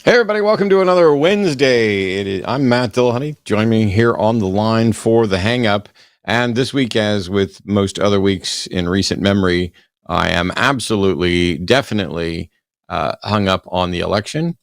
Hey everybody, welcome to another Wednesday. I'm Matt Dillahunty. Join me here on the line for the hang up. And this week, as with most other weeks in recent memory, I am absolutely, definitely hung up on the election.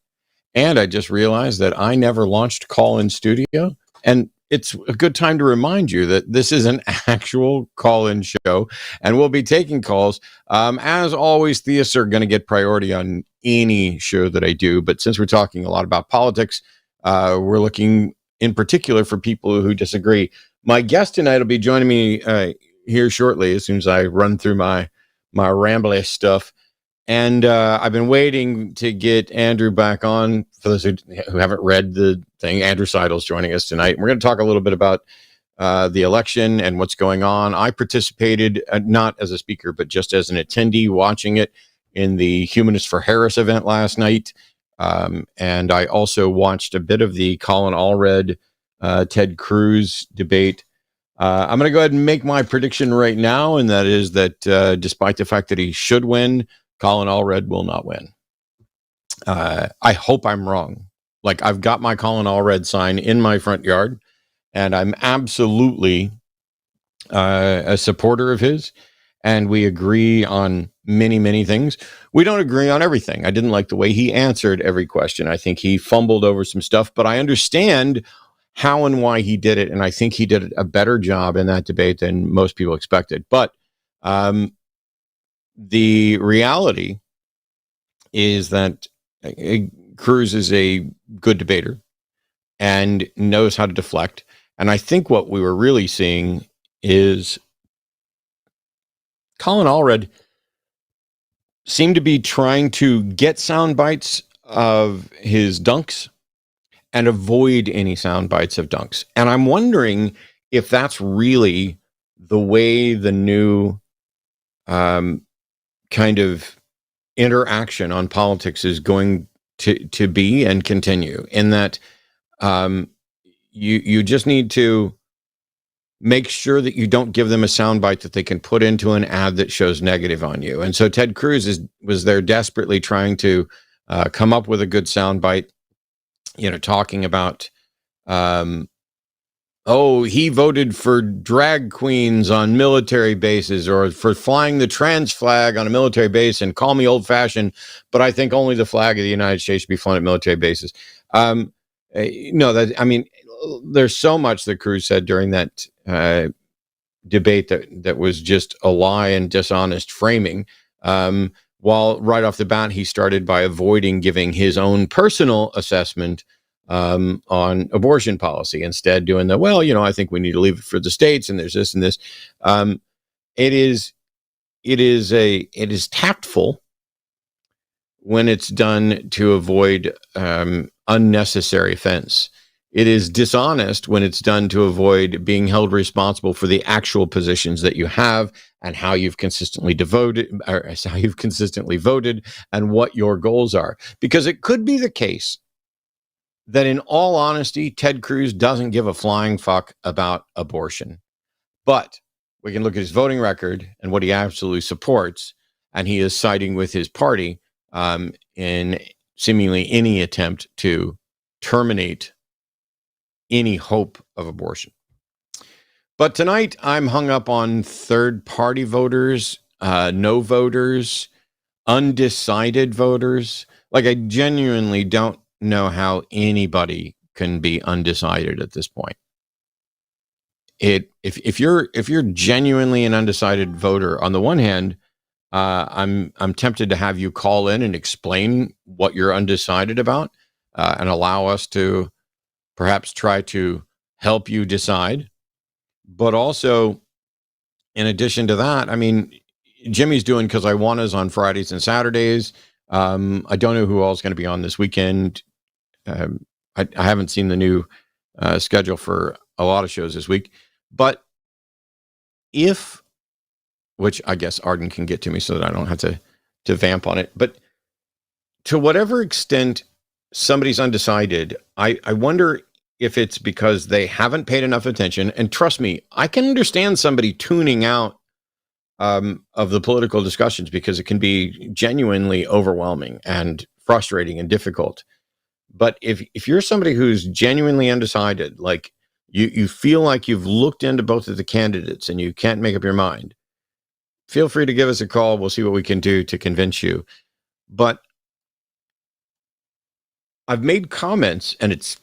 And I just realized that I never launched Call in Studio. And it's a good time to remind you that this is an actual call-in show, and we'll be taking calls. As always, theists are going to get priority on any show that I do. But since we're talking a lot about politics, we're looking in particular for people who disagree. My guest tonight will be joining me here shortly, as soon as I run through my rambly stuff. And I've been waiting to get Andrew back on. For those who haven't read the thing, Andrew Seidel's joining us tonight. We're going to talk a little bit about the election and what's going on. I participated, not as a speaker, but just as an attendee watching it in the Humanist for Harris event last night. And I also watched a bit of the Colin Allred, Ted Cruz debate. I'm going to go ahead and make my prediction right now, and that is that despite the fact that he should win, Colin Allred will not win. I hope I'm wrong. Like, I've got my Colin Allred sign in my front yard, and I'm absolutely a supporter of his, and we agree on many, many things. We don't agree on everything. I didn't like the way he answered every question. I think he fumbled over some stuff, but I understand how and why he did it, and I think he did a better job in that debate than most people expected. But the reality is that Cruz is a good debater and knows how to deflect. And I think what we were really seeing is Colin Allred seemed to be trying to get sound bites of his dunks and avoid any sound bites of dunks. And I'm wondering if that's really the way the new kind of interaction on politics is going to be and continue, in that you just need to make sure that you don't give them a soundbite that they can put into an ad that shows negative on you. And so Ted Cruz was there desperately trying to come up with a good soundbite, talking about he voted for drag queens on military bases, or for flying the trans flag on a military base, and call me old fashioned, but I think only the flag of the United States should be flown at military bases. There's so much that Cruz said during that debate that was just a lie and dishonest framing. While right off the bat, he started by avoiding giving his own personal assessment on abortion policy, instead doing I think we need to leave it for the states, and there's this and this. It is tactful when it's done to avoid unnecessary offense. It is dishonest when it's done to avoid being held responsible for the actual positions that you have, and how you've consistently voted, and what your goals are. Because it could be the case that, in all honesty, Ted Cruz doesn't give a flying fuck about abortion. But we can look at his voting record and what he absolutely supports, and he is siding with his party in seemingly any attempt to terminate any hope of abortion. But tonight, I'm hung up on third-party voters, no voters, undecided voters. Like, I genuinely don't know how anybody can be undecided at this point. If you're genuinely an undecided voter, on the one hand, I'm tempted to have you call in and explain what you're undecided about, and allow us to perhaps try to help you decide. But also, in addition to that, Jimmy's doing Cus I Wanna's on Fridays and Saturdays. I don't know who all is going to be on this weekend. I haven't seen the new schedule for a lot of shows this week. But which I guess Arden can get to me so that I don't have to vamp on it. But to whatever extent somebody's undecided, I wonder if it's because they haven't paid enough attention. And trust me, I can understand somebody tuning out of the political discussions, because it can be genuinely overwhelming and frustrating and difficult. But if you're somebody who's genuinely undecided, like you feel like you've looked into both of the candidates and you can't make up your mind, feel free to give us a call. We'll see what we can do to convince you. But I've made comments, and it's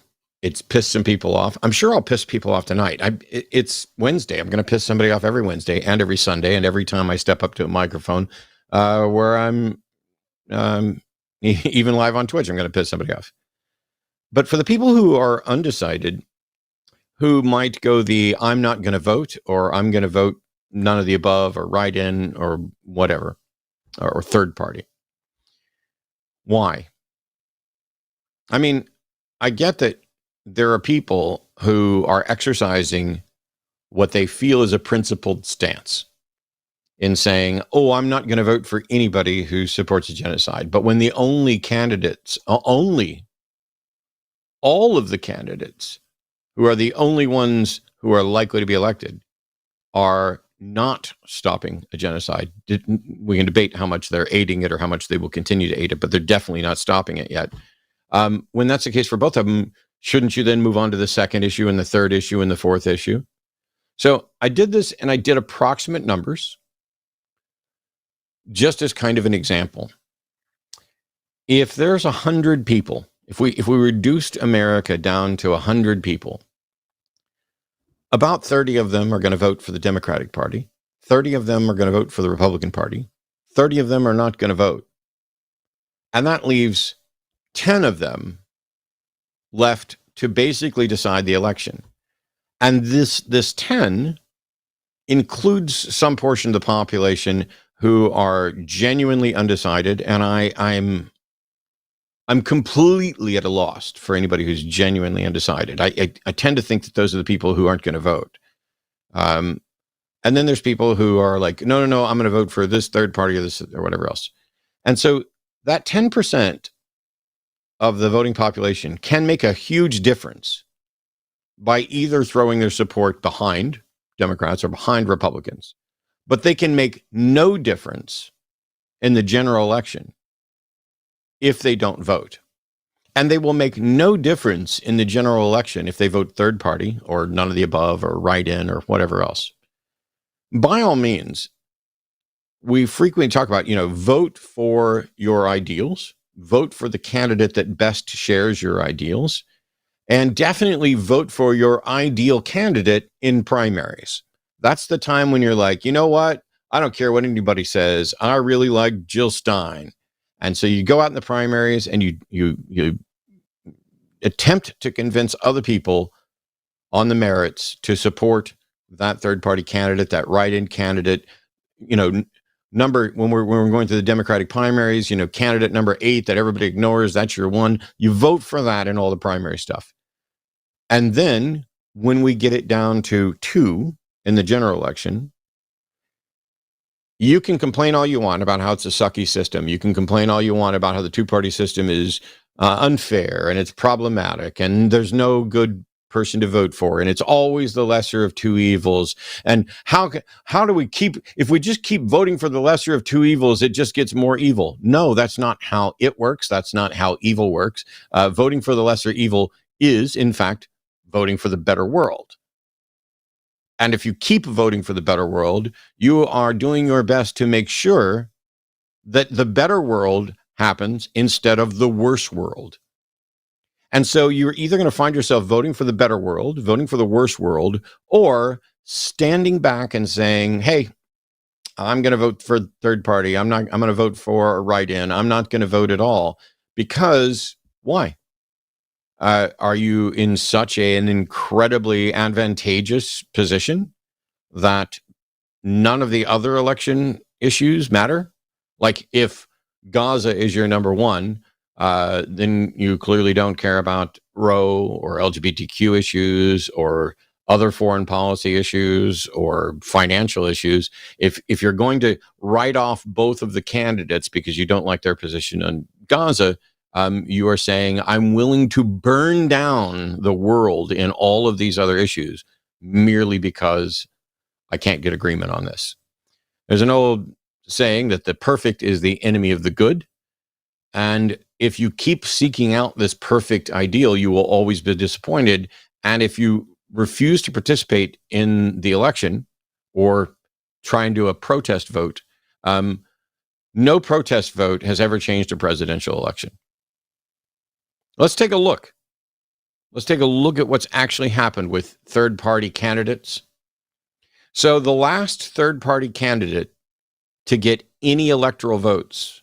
pissed some people off. I'm sure I'll piss people off tonight. It's Wednesday. I'm going to piss somebody off every Wednesday and every Sunday and every time I step up to a microphone where I'm even live on Twitch. I'm going to piss somebody off. But for the people who are undecided, who might go the I'm not going to vote, or I'm going to vote none of the above, or write-in, or whatever, or third party. Why? I mean, I get that there are people who are exercising what they feel is a principled stance in saying, oh, I'm not going to vote for anybody who supports a genocide. But when the only candidates, all of the candidates who are the only ones who are likely to be elected are not stopping a genocide. We can debate how much they're aiding it or how much they will continue to aid it, but they're definitely not stopping it yet. When that's the case for both of them, shouldn't you then move on to the second issue and the third issue and the fourth issue? So I did this, and I did approximate numbers just as kind of an example. If there's 100 people, if we reduced America down to 100 people, about 30 of them are going to vote for the Democratic Party. 30 of them are going to vote for the Republican Party. 30 of them are not going to vote. And that leaves 10 of them left to basically decide the election. And this 10 includes some portion of the population who are genuinely undecided. And I'm completely at a loss for anybody who's genuinely undecided. I tend to think that those are the people who aren't going to vote. And then there's people who are like, no, I'm going to vote for this third party or this or whatever else. And so that 10% of the voting population can make a huge difference by either throwing their support behind Democrats or behind Republicans. But they can make no difference in the general election if they don't vote. And they will make no difference in the general election if they vote third party or none of the above or write-in or whatever else. By all means, we frequently talk about, vote for your ideals, vote for the candidate that best shares your ideals, and definitely vote for your ideal candidate in primaries. That's the time when you're like, you know what? I don't care what anybody says. I really like Jill Stein. And so you go out in the primaries and you attempt to convince other people on the merits to support that third party candidate, that write-in candidate. Number when we're going to the Democratic primaries, candidate number 8 that everybody ignores, that's your one. You vote for that in all the primary stuff. And then when we get it down to 2 in the general election, you can complain all you want about how it's a sucky system. You can complain all you want about how the two-party system is unfair and it's problematic and there's no good person to vote for and it's always the lesser of two evils. And how do we if we just keep voting for the lesser of two evils, it just gets more evil. No, that's not how it works. That's not how evil works. Voting for the lesser evil is, in fact, voting for the better world. And if you keep voting for the better world, you are doing your best to make sure that the better world happens instead of the worse world. And so you're either going to find yourself voting for the better world, voting for the worse world, or standing back and saying, hey, I'm going to vote for third party. I'm going to vote for a write-in. I'm not going to vote at all. Because why? Are you in such an incredibly advantageous position that none of the other election issues matter? Like if Gaza is your number one, then you clearly don't care about Roe or LGBTQ issues or other foreign policy issues or financial issues. If you're going to write off both of the candidates because you don't like their position on Gaza, you are saying, I'm willing to burn down the world in all of these other issues merely because I can't get agreement on this. There's an old saying that the perfect is the enemy of the good. And if you keep seeking out this perfect ideal, you will always be disappointed. And if you refuse to participate in the election or try and do a protest vote, no protest vote has ever changed a presidential election. Let's take a look. Let's take a look at what's actually happened with third-party candidates. So the last third-party candidate to get any electoral votes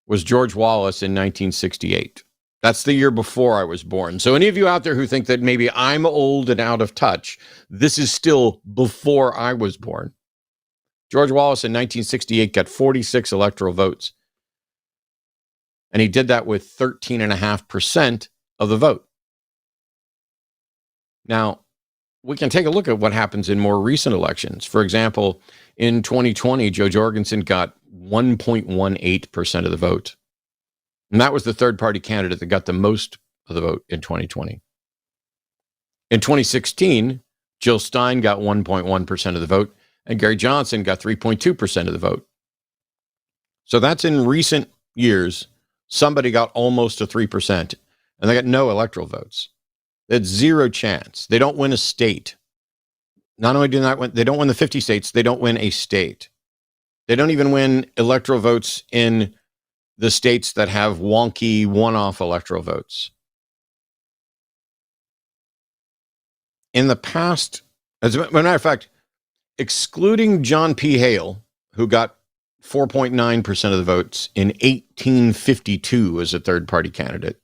was George Wallace in 1968. That's the year before I was born. So any of you out there who think that maybe I'm old and out of touch, this is still before I was born. George Wallace in 1968 got 46 electoral votes. And he did that with 13.5% of the vote. Now, we can take a look at what happens in more recent elections. For example, in 2020, Joe Jorgensen got 1.18% of the vote. And that was the third-party candidate that got the most of the vote in 2020. In 2016, Jill Stein got 1.1% of the vote, and Gary Johnson got 3.2% of the vote. So that's in recent years. Somebody got almost to 3%, and they got no electoral votes. They had zero chance. They don't win a state. Not only do not win, they don't win the 50 states, they don't win a state. They don't even win electoral votes in the states that have wonky one-off electoral votes. In the past, as a matter of fact, excluding John P. Hale, who got 4.9% of the votes in 1852 as a third-party candidate,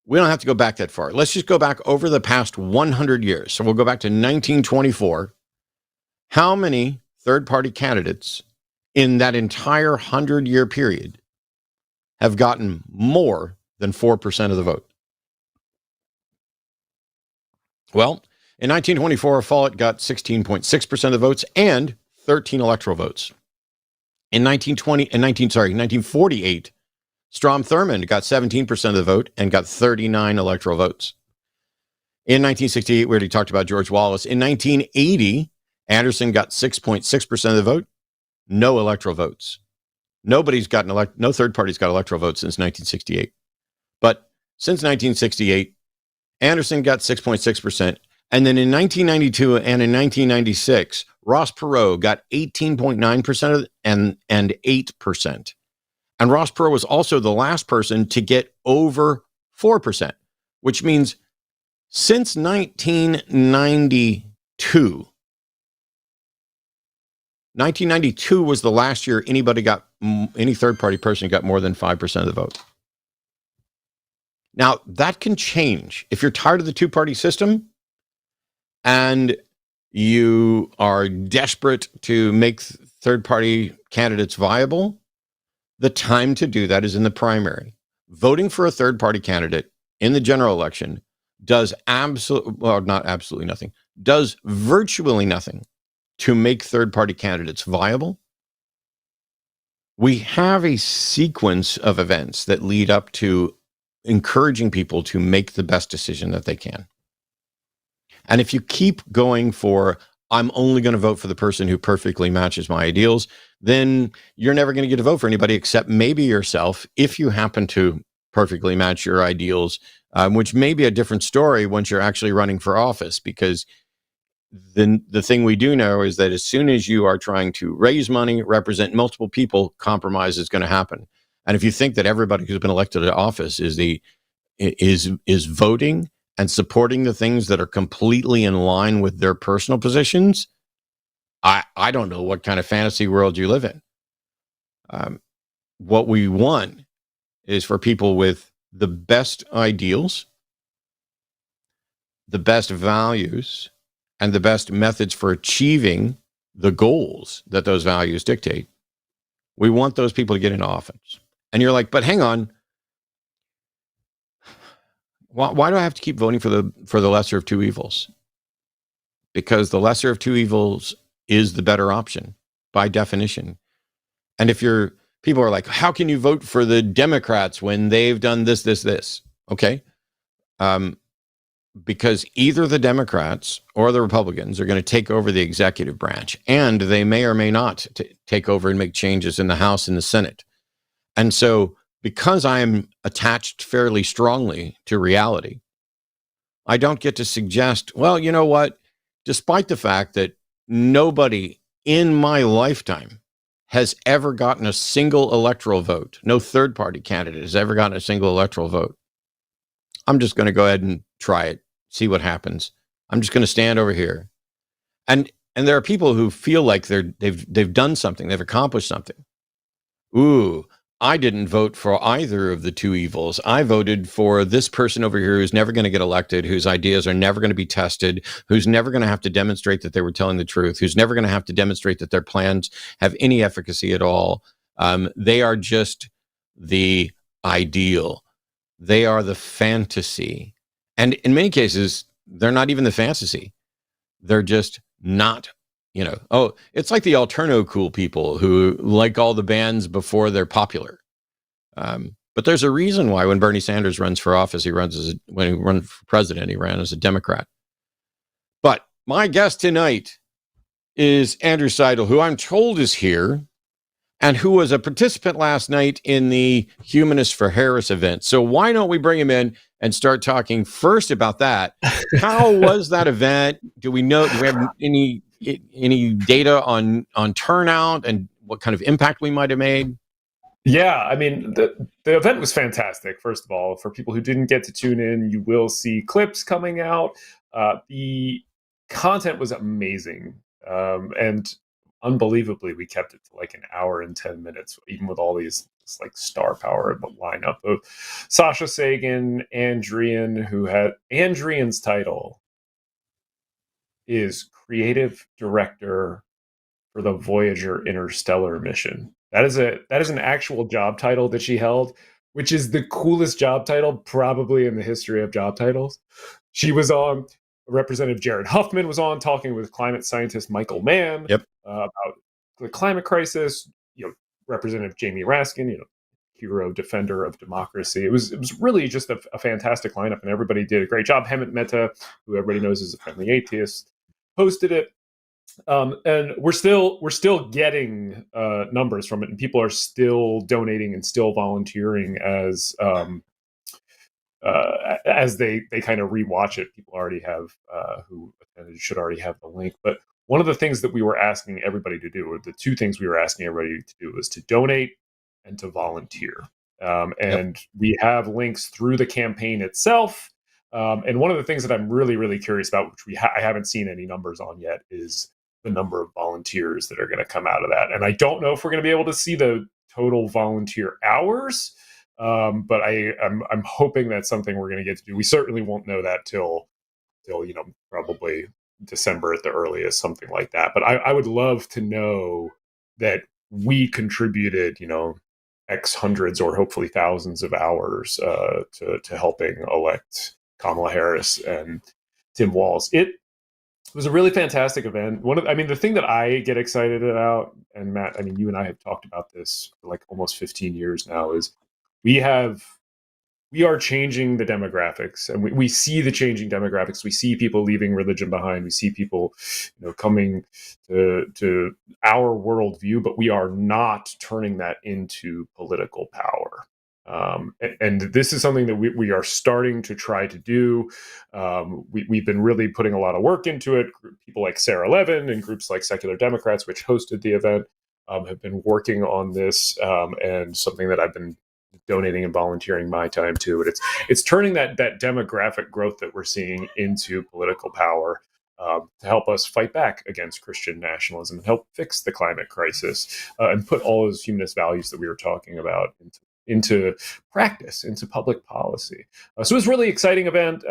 we don't have to go back that far. Let's just go back over the past 100 years. So we'll go back to 1924. How many third-party candidates in that entire 100-year period have gotten more than 4% of the vote? Well, in 1924, Follett got 16.6% of the votes and 13 electoral votes. In 1948, Strom Thurmond got 17% of the vote and got 39 electoral votes. In 1968, we already talked about George Wallace. In 1980, Anderson got 6.6% of the vote, no electoral votes. Nobody's gotten no third party's got electoral votes since 1968. But since 1968, Anderson got 6.6%. And then in 1992 and in 1996, Ross Perot got 18.9% and 8%. And Ross Perot was also the last person to get over 4%, which means since 1992, 1992 was the last year any third-party person got more than 5% of the vote. Now, that can change. If you're tired of the two-party system and you are desperate to make third-party candidates viable, the time to do that is in the primary. Voting for a third-party candidate in the general election does does virtually nothing to make third-party candidates viable. We have a sequence of events that lead up to encouraging people to make the best decision that they can. And if you keep going for, I'm only going to vote for the person who perfectly matches my ideals, then you're never going to get a vote for anybody except maybe yourself, if you happen to perfectly match your ideals, which may be a different story once you're actually running for office, because the thing we do know is that as soon as you are trying to raise money, represent multiple people, compromise is going to happen. And if you think that everybody who's been elected to office is voting and supporting the things that are completely in line with their personal positions, I don't know what kind of fantasy world you live in. What we want is for people with the best ideals, the best values, and the best methods for achieving the goals that those values dictate. We want those people to get into office. And you're like, but hang on. Why do I have to keep voting for the lesser of two evils? Because the lesser of two evils is the better option by definition. And if people are like, how can you vote for the Democrats when they've done this? Okay. Because either the Democrats or the Republicans are going to take over the executive branch, and they may or may not take over and make changes in the House and the Senate. And so, because I am attached fairly strongly to reality, I don't get to suggest, well, you know what? Despite the fact that nobody in my lifetime has ever gotten a single electoral vote, no third party candidate has ever gotten a single electoral vote, I'm just going to go ahead and try it, see what happens. I'm just going to stand over here. And there are people who feel like they've done something, they've accomplished something. Ooh, I didn't vote for either of the two evils. I voted for this person over here who's never going to get elected, whose ideas are never going to be tested, who's never going to have to demonstrate that they were telling the truth, who's never going to have to demonstrate that their plans have any efficacy at all. They are just the ideal. They are the fantasy. And in many cases, they're not even the fantasy. They're just not, it's like the alterno cool people who like all the bands before they're popular. But there's a reason why when Bernie Sanders runs for office, when he runs for president, he ran as a Democrat. But my guest tonight is Andrew Seidel, who I'm told is here and who was a participant last night in the Humanist for Harris event. So why don't we bring him in and start talking first about that? How was that event? Do we have any data on turnout and what kind of impact we might have made? Yeah, I mean, the event was fantastic. First of all, for people who didn't get to tune in, you will see clips coming out. The content was amazing. And unbelievably, we kept it to like an hour and 10 minutes, even with all these like star power lineup of Sasha Sagan, Andrian, who had Andrian's title is creative director for the Voyager Interstellar mission. That is an actual job title that she held, which is the coolest job title probably in the history of job titles. She was on. Representative Jared Huffman was on talking with climate scientist Michael Mann about the climate crisis. Representative Jamie Raskin, hero defender of democracy. It was really just a fantastic lineup, and everybody did a great job. Hemant Mehta, who everybody knows is a friendly atheist, hosted it. And we're still getting numbers from it, and people are still donating and still volunteering as they kind of rewatch it. People already have who attended should already have the link. But one of the things that we were asking everybody to do, or the two things we were asking everybody to do, was to donate and to volunteer. And we have links through the campaign itself. And one of the things that I'm really, really curious about, which I haven't seen any numbers on yet, is the number of volunteers that are going to come out of that. And I don't know if we're going to be able to see the total volunteer hours, but I'm hoping that's something we're going to get to do. We certainly won't know that till probably December at the earliest, something like that. But I would love to know that we contributed, X hundreds or hopefully thousands of hours to helping elect Kamala Harris and Tim Walz. It was a really fantastic event. The thing that I get excited about, and Matt, you and I have talked about this for like almost 15 years now, is we are changing the demographics, and we see the changing demographics. We see people leaving religion behind. We see people, coming to our worldview, but we are not turning that into political power. And this is something that we are starting to try to do. We've been really putting a lot of work into it. People like Sarah Levin and groups like Secular Democrats, which hosted the event, have been working on this, and something that I've been donating and volunteering my time to. But it's turning that demographic growth that we're seeing into political power, to help us fight back against Christian nationalism and help fix the climate crisis, and put all those humanist values that we were talking about into practice, into public policy. So it was a really exciting event.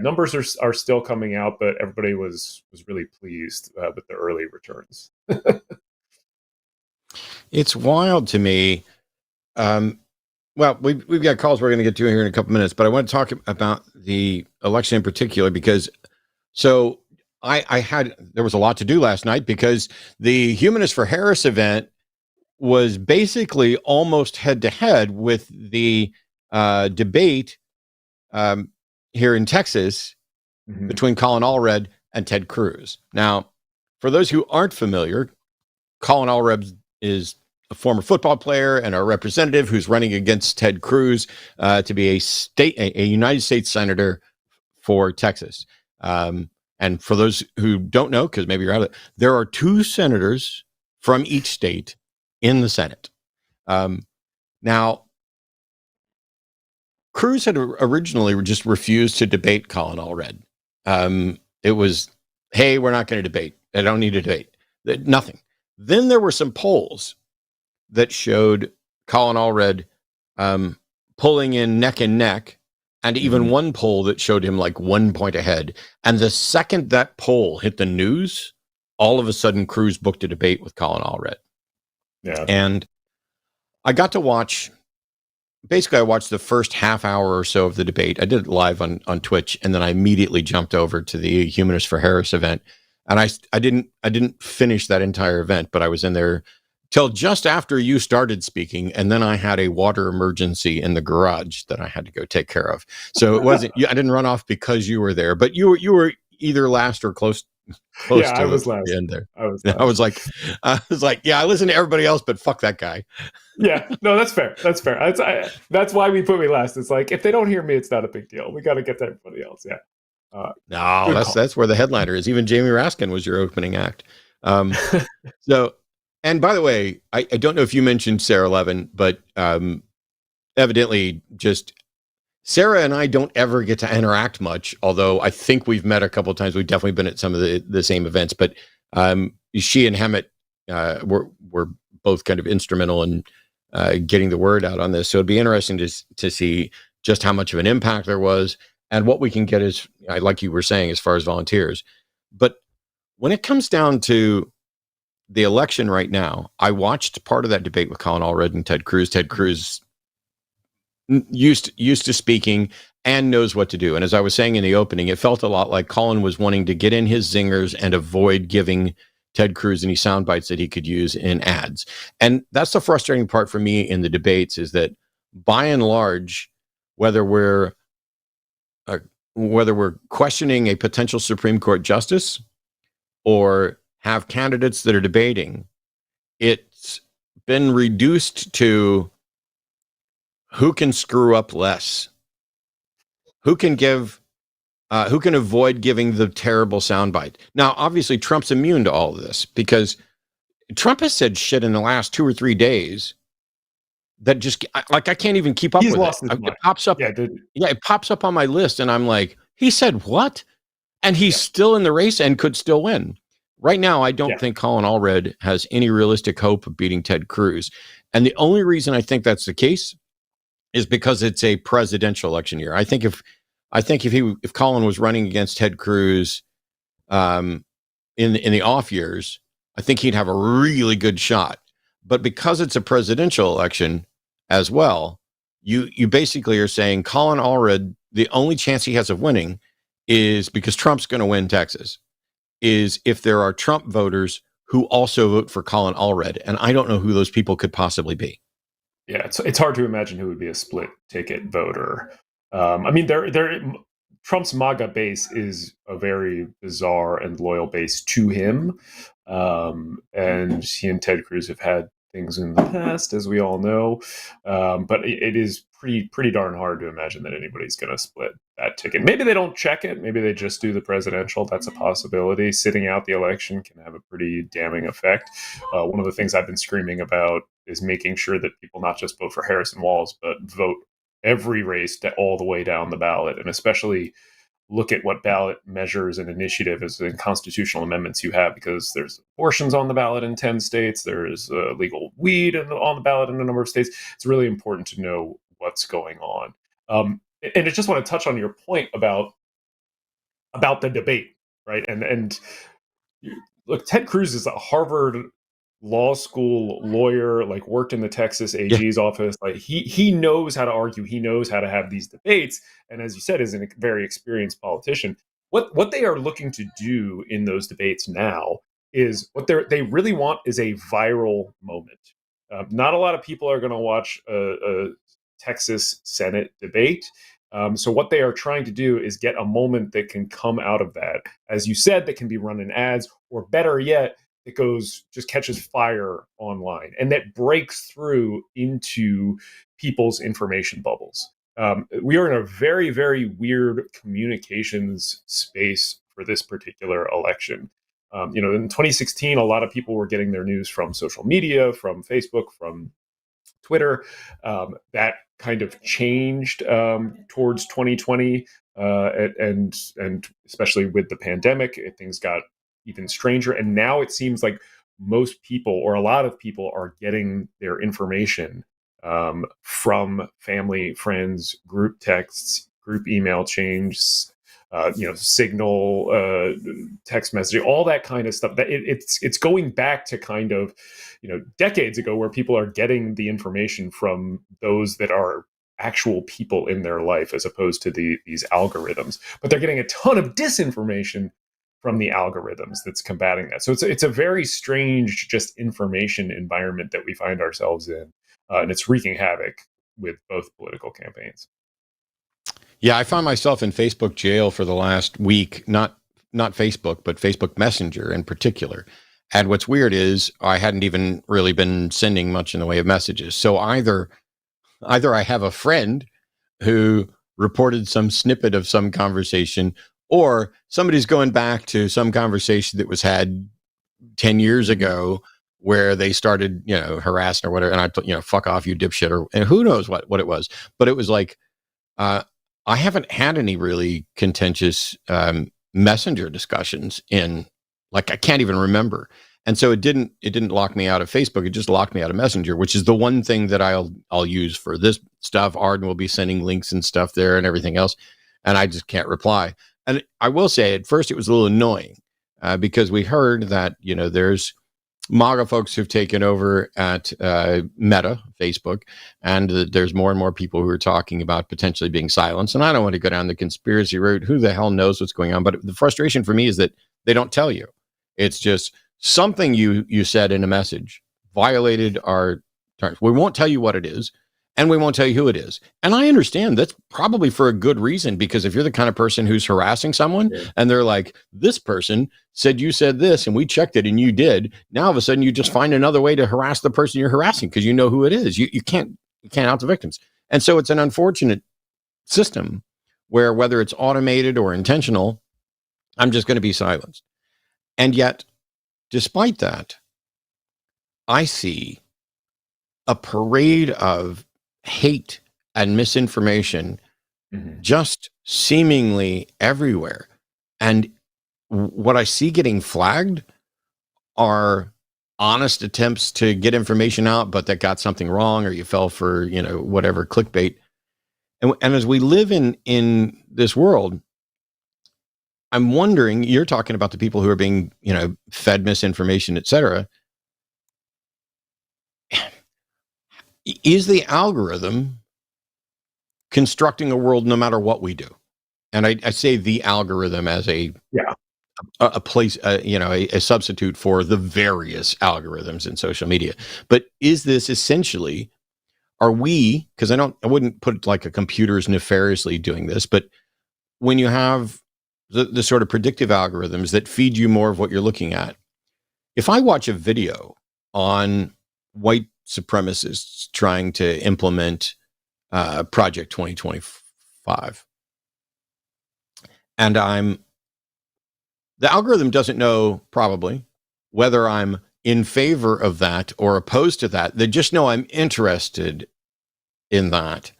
Numbers are still coming out, but everybody was really pleased with the early returns. It's wild to me. Well, we've got calls we're going to get to here in a couple minutes, but I want to talk about the election in particular, because there was a lot to do last night, because the Humanist for Harris event was basically almost head to head with the debate here in Texas between Colin Allred and Ted Cruz. Now, for those who aren't familiar, Colin Allred is a former football player and a representative who's running against Ted Cruz to be a United States senator for Texas. And for those who don't know, because maybe you're out of it, there are 2 senators from each state in the Senate. Now, Cruz had originally just refused to debate Colin Allred. It was, hey, we're not going to debate. I don't need to debate. Nothing. Then there were some polls that showed Colin Allred pulling in neck and neck, and even one poll that showed him like 1 point ahead. And the second that poll hit the news, all of a sudden Cruz booked a debate with Colin Allred. Yeah. And I got to watch, basically I watched the first half hour or so of the debate. I did it live on Twitch, and then I immediately jumped over to the Humanist for Harris event. And I didn't finish that entire event, but I was in there till just after you started speaking, and then I had a water emergency in the garage that I had to go take care of. So it wasn't, I didn't run off because you were there, but you were either last or close Yeah, to I was last. the end there. I was last. I was like, yeah, I listen to everybody else, but fuck that guy. Yeah, no, that's fair. That's fair. That's why we put me last. It's like, if they don't hear me, it's not a big deal. We got to get to everybody else. Yeah. No, that's where the headliner is. Even Jamie Raskin was your opening act. So, and by the way, I don't know if you mentioned Sarah Levin, but evidently just Sarah and I don't ever get to interact much, although I think we've met a couple of times. We've definitely been at some of the same events, but she and Hammett were both kind of instrumental in getting the word out on this. So it'd be interesting to see just how much of an impact there was and what we can get as, like you were saying, as far as volunteers. But when it comes down to the election right now, I watched part of that debate with Colin Allred and Ted Cruz. Ted Cruz used to speaking and knows what to do. And as I was saying in the opening, it felt a lot like Colin was wanting to get in his zingers and avoid giving Ted Cruz any sound bites that he could use in ads. And that's the frustrating part for me in the debates, is that by and large, whether we're questioning a potential Supreme Court justice or have candidates that are debating, it's been reduced to who can screw up less, who can avoid giving the terrible soundbite. Now, obviously, Trump's immune to all of this because Trump has said shit in the last 2 or 3 days that just, I can't even keep up with it. It pops up. Yeah, it pops up on my list, and I'm like, he said what? And he's still in the race and could still win. Right now, I don't think Colin Allred has any realistic hope of beating Ted Cruz. And the only reason I think that's the case is because it's a presidential election year. I think if Colin was running against Ted Cruz in the off years, I think he'd have a really good shot. But because it's a presidential election as well, you basically are saying Colin Allred, the only chance he has of winning is because Trump's going to win Texas, is if there are Trump voters who also vote for Colin Allred. And I don't know who those people could possibly be. Yeah, it's hard to imagine who would be a split ticket voter. I mean, Trump's MAGA base is a very bizarre and loyal base to him. And he and Ted Cruz have had things in the past, as we all know. But it is pretty darn hard to imagine that anybody's going to split that ticket. Maybe they don't check it. Maybe they just do the presidential. That's a possibility. Sitting out the election can have a pretty damning effect. One of the things I've been screaming about is making sure that people not just vote for Harrison Walz, but vote every race all the way down the ballot, and especially look at what ballot measures and initiatives and constitutional amendments you have, because there's abortions on the ballot in 10 states. There's legal weed on the ballot in a number of states. It's really important to know what's going on. And I just want to touch on your point about the debate, right? And look, Ted Cruz is a Harvard law school lawyer, like worked in the Texas AG's office. Like he knows how to argue. He knows how to have these debates. And as you said, is a very experienced politician. What they are looking to do in those debates now is what they really want is a viral moment. Not a lot of people are going to watch a Texas Senate debate. So what they are trying to do is get a moment that can come out of that. As you said, that can be run in ads, or better yet, that just catches fire online, and that breaks through into people's information bubbles. We are in a very, very weird communications space for this particular election. In 2016, a lot of people were getting their news from social media, from Facebook, from Twitter. That kind of changed towards 2020, and especially with the pandemic, things got even stranger. And now it seems like most people, or a lot of people, are getting their information from family, friends, group texts, group email chains, Signal, text messaging, all that kind of stuff. That it's going back to kind of, decades ago, where people are getting the information from those that are actual people in their life, as opposed to these algorithms. But they're getting a ton of disinformation from the algorithms that's combating that. So it's a very strange, just information environment that we find ourselves in, and it's wreaking havoc with both political campaigns. Yeah, I found myself in Facebook jail for the last week, not Facebook, but Facebook Messenger in particular. And what's weird is I hadn't even really been sending much in the way of messages. So either I have a friend who reported some snippet of some conversation, or somebody's going back to some conversation that was had 10 years ago where they started, harassing or whatever. And I thought, fuck off, you dipshit, and who knows what it was. But it was like, I haven't had any really contentious messenger discussions in, like, I can't even remember. And so it didn't lock me out of Facebook. It just locked me out of Messenger, which is the one thing that I'll use for this stuff. Arden will be sending links and stuff there and everything else, and I just can't reply. And I will say, at first it was a little annoying because we heard that there's MAGA folks who've taken over at Meta, Facebook, and there's more and more people who are talking about potentially being silenced. And I don't want to go down the conspiracy route. Who the hell knows what's going on? But the frustration for me is that they don't tell you. It's just something you said in a message violated our terms. We won't tell you what it is, and we won't tell you who it is. And I understand that's probably for a good reason, because if you're the kind of person who's harassing someone and they're like, this person said you said this and we checked it and you did, now all of a sudden you just find another way to harass the person you're harassing because you know who it is. You can't out the victims. And so it's an unfortunate system where, whether it's automated or intentional, I'm just going to be silenced. And yet, despite that, I see a parade of hate and misinformation just seemingly everywhere. And what I see getting flagged are honest attempts to get information out, but that got something wrong, or you fell for, whatever clickbait. And as we live in this world, I'm wondering, you're talking about the people who are being, fed misinformation, et cetera. Is the algorithm constructing a world no matter what we do? And I say the algorithm as a place, a substitute for the various algorithms in social media. But is this essentially, are we, because I wouldn't put like a computer's nefariously doing this, but when you have the sort of predictive algorithms that feed you more of what you're looking at, if I watch a video on white supremacists trying to implement Project 2025, and the algorithm doesn't know probably whether I'm in favor of that or opposed to that. They just know I'm interested in that.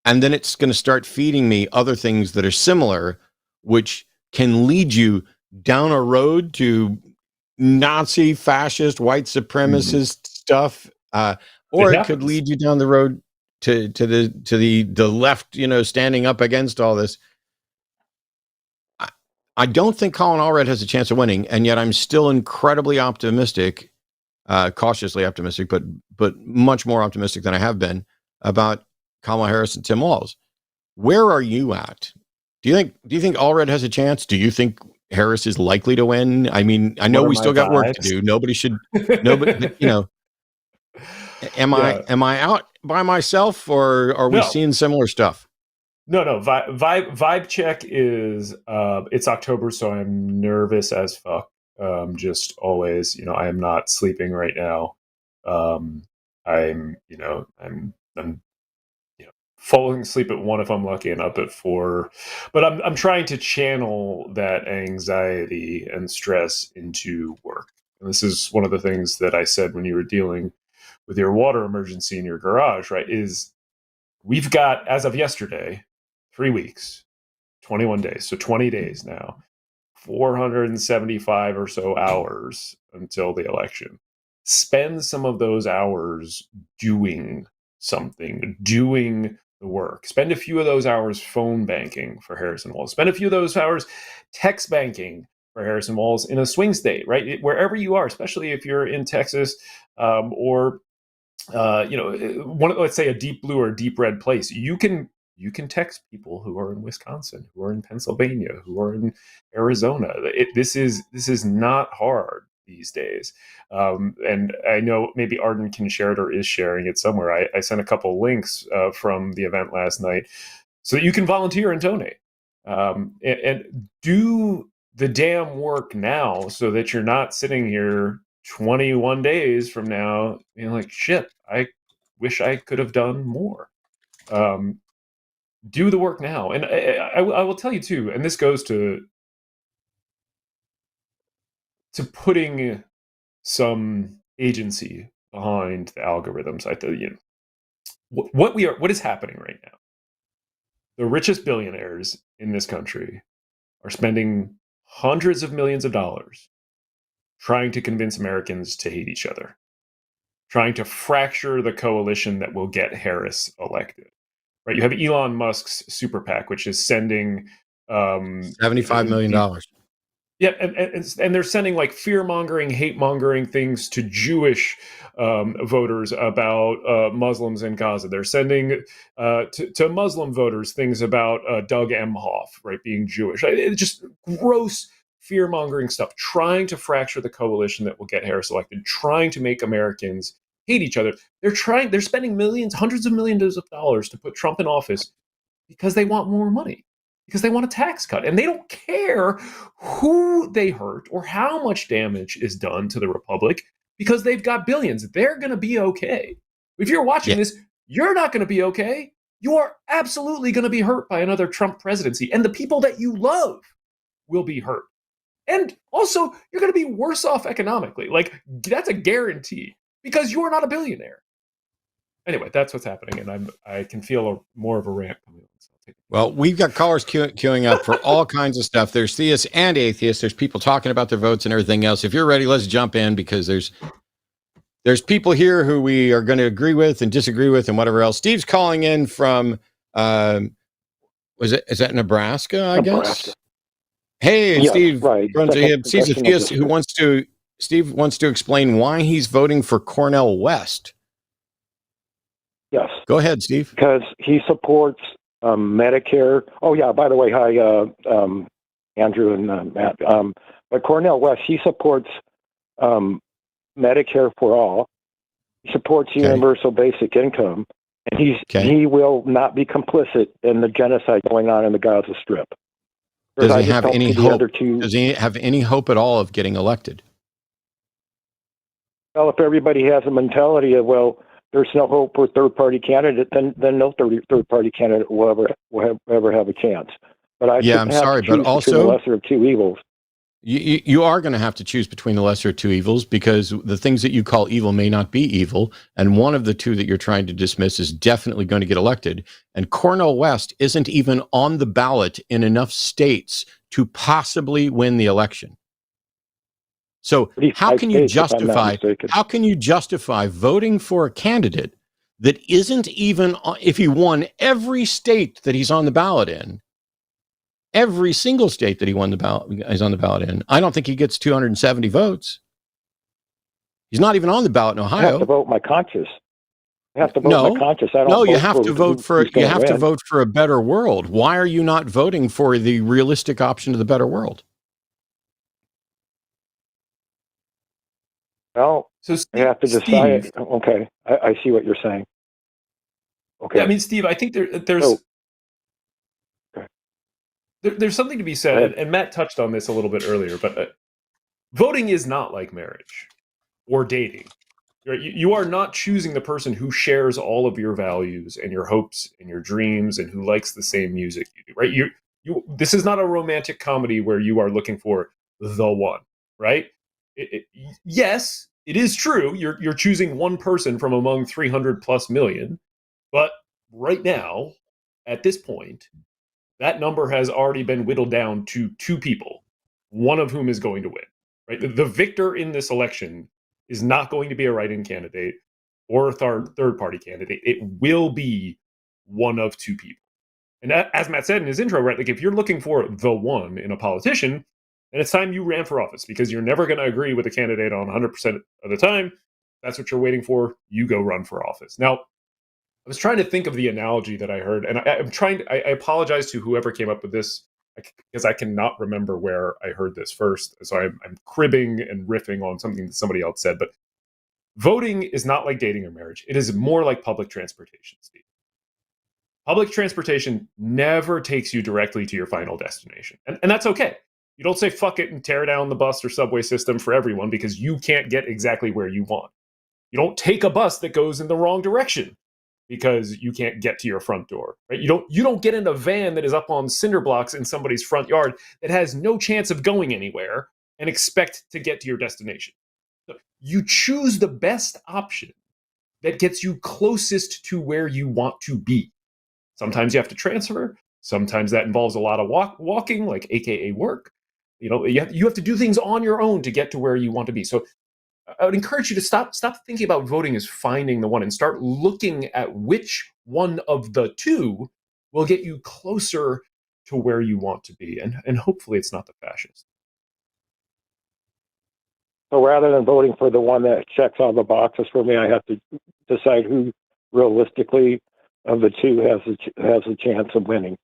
And then it's going to start feeding me other things that are similar, which can lead you down a road to Nazi, fascist, white supremacist stuff, or it could lead you down the road to the left, standing up against all this. I don't think Colin Allred has a chance of winning, and yet I'm still incredibly optimistic, cautiously optimistic, but much more optimistic than I have been about Kamala Harris and Tim Walz. Where are you at? Do you think Allred has a chance? Do you think Harris is likely to win? I mean, I know we still got work to do. Nobody should. Nobody, Am I out by myself, or are we seeing similar stuff? No. Vibe check is it's October, so I'm nervous as fuck. just always, I am not sleeping right now. I'm falling asleep at 1 if I'm lucky and up at 4. But I'm trying to channel that anxiety and stress into work. And this is one of the things that I said when you were dealing with your water emergency in your garage, right? Is we've got, as of yesterday, 3 weeks, 21 days, so 20 days now, 475 or so hours until the election. Spend some of those hours doing something, doing the work. Spend a few of those hours phone banking for Harrison Walls. Spend a few of those hours text banking for Harrison Walls in a swing state, right? Wherever you are, especially if you're in Texas or let's say a deep blue or deep red place. You can text people who are in Wisconsin, who are in Pennsylvania, who are in Arizona. This is not hard these days. And I know maybe Arden can share it or is sharing it somewhere. I sent a couple links from the event last night so that you can volunteer and donate and do the damn work now so that you're not sitting here 21 days from now being like, shit, I wish I could have done more. Do the work now. And I will tell you too, and this goes to putting some agency behind the algorithms. What is happening right now? The richest billionaires in this country are spending hundreds of millions of dollars trying to convince Americans to hate each other, trying to fracture the coalition that will get Harris elected. Right? You have Elon Musk's super PAC, which is sending $75 million. Yeah, and they're sending like fear-mongering, hate-mongering things to Jewish voters about Muslims in Gaza. They're sending to Muslim voters things about Doug Emhoff, right, being Jewish. It's just gross fear-mongering stuff, trying to fracture the coalition that will get Harris elected, trying to make Americans hate each other. They're spending millions, hundreds of millions of dollars to put Trump in office because they want more money, because they want a tax cut. And they don't care who they hurt or how much damage is done to the republic because they've got billions. They're going to be okay. If you're watching this, you're not going to be okay. You are absolutely going to be hurt by another Trump presidency. And the people that you love will be hurt. And also, you're going to be worse off economically. Like, that's a guarantee because you are not a billionaire. Anyway, that's what's happening. And I can feel more of a rant coming on. Well, we've got callers queuing up for all kinds of stuff. There's theists and atheists. There's people talking about their votes and everything else. If you're ready, let's jump in because there's people here who we are going to agree with and disagree with and whatever else. Steve's calling in from, is that Nebraska, I guess? Hey, yes, Steve. Right. Steve's a theist who Steve wants to explain why he's voting for Cornel West. Yes. Go ahead, Steve. Because he supports Medicare. Oh, yeah, by the way, hi, Andrew and Matt. But Cornel West, he supports Medicare for all. He supports universal basic income. And he will not be complicit in the genocide going on in the Gaza Strip. Does he have any hope? Does he have any hope at all of getting elected? Well, if everybody has a mentality of, well, there's no hope for third-party candidate, then no third-party candidate will ever have a chance. But I'm sorry, but also the lesser of two evils. You are going to have to choose between the lesser of two evils because the things that you call evil may not be evil, and one of the two that you're trying to dismiss is definitely going to get elected. And Cornel West isn't even on the ballot in enough states to possibly win the election. So how can you justify voting for a candidate that isn't even, if he won every state that he's on the ballot in, every single state that he's on the ballot in, I don't think he gets 270 votes. He's not even on the ballot in Ohio. I have to vote my conscience. My conscience. You have to vote for a better world. Why are you not voting for the realistic option of the better world? Well, so Steve, I have to decide. Okay, I see what you're saying. Okay. Yeah, I mean, Steve, I think there's something to be said, and Matt touched on this a little bit earlier, but voting is not like marriage or dating. You are not choosing the person who shares all of your values and your hopes and your dreams and who likes the same music you do, right? This is not a romantic comedy where you are looking for the one, right? Yes, it is true. You're choosing one person from among 300 plus million, but right now, at this point, that number has already been whittled down to two people, one of whom is going to win. Right? The victor in this election is not going to be a write-in candidate or a third-party candidate. It will be one of two people. And as Matt said in his intro, right, like if you're looking for the one in a politician, then it's time you ran for office, because you're never going to agree with a candidate on 100% of the time. That's what you're waiting for. You go run for office. Now, I was trying to think of the analogy that I heard, and I apologize to whoever came up with this, because I cannot remember where I heard this first. So I'm cribbing and riffing on something that somebody else said. But voting is not like dating or marriage. It is more like public transportation, Steve. Public transportation never takes you directly to your final destination. And that's okay. You don't say fuck it and tear down the bus or subway system for everyone because you can't get exactly where you want. You don't take a bus that goes in the wrong direction because you can't get to your front door, right? You don't get in a van that is up on cinder blocks in somebody's front yard that has no chance of going anywhere and expect to get to your destination. So you choose the best option that gets you closest to where you want to be. Sometimes you have to transfer. Sometimes that involves a lot of walking, like AKA work. You have to do things on your own to get to where you want to be. So I would encourage you to stop thinking about voting as finding the one and start looking at which one of the two will get you closer to where you want to be. And hopefully it's not the fascist. So rather than voting for the one that checks all the boxes for me, I have to decide who realistically of the two has a chance of winning.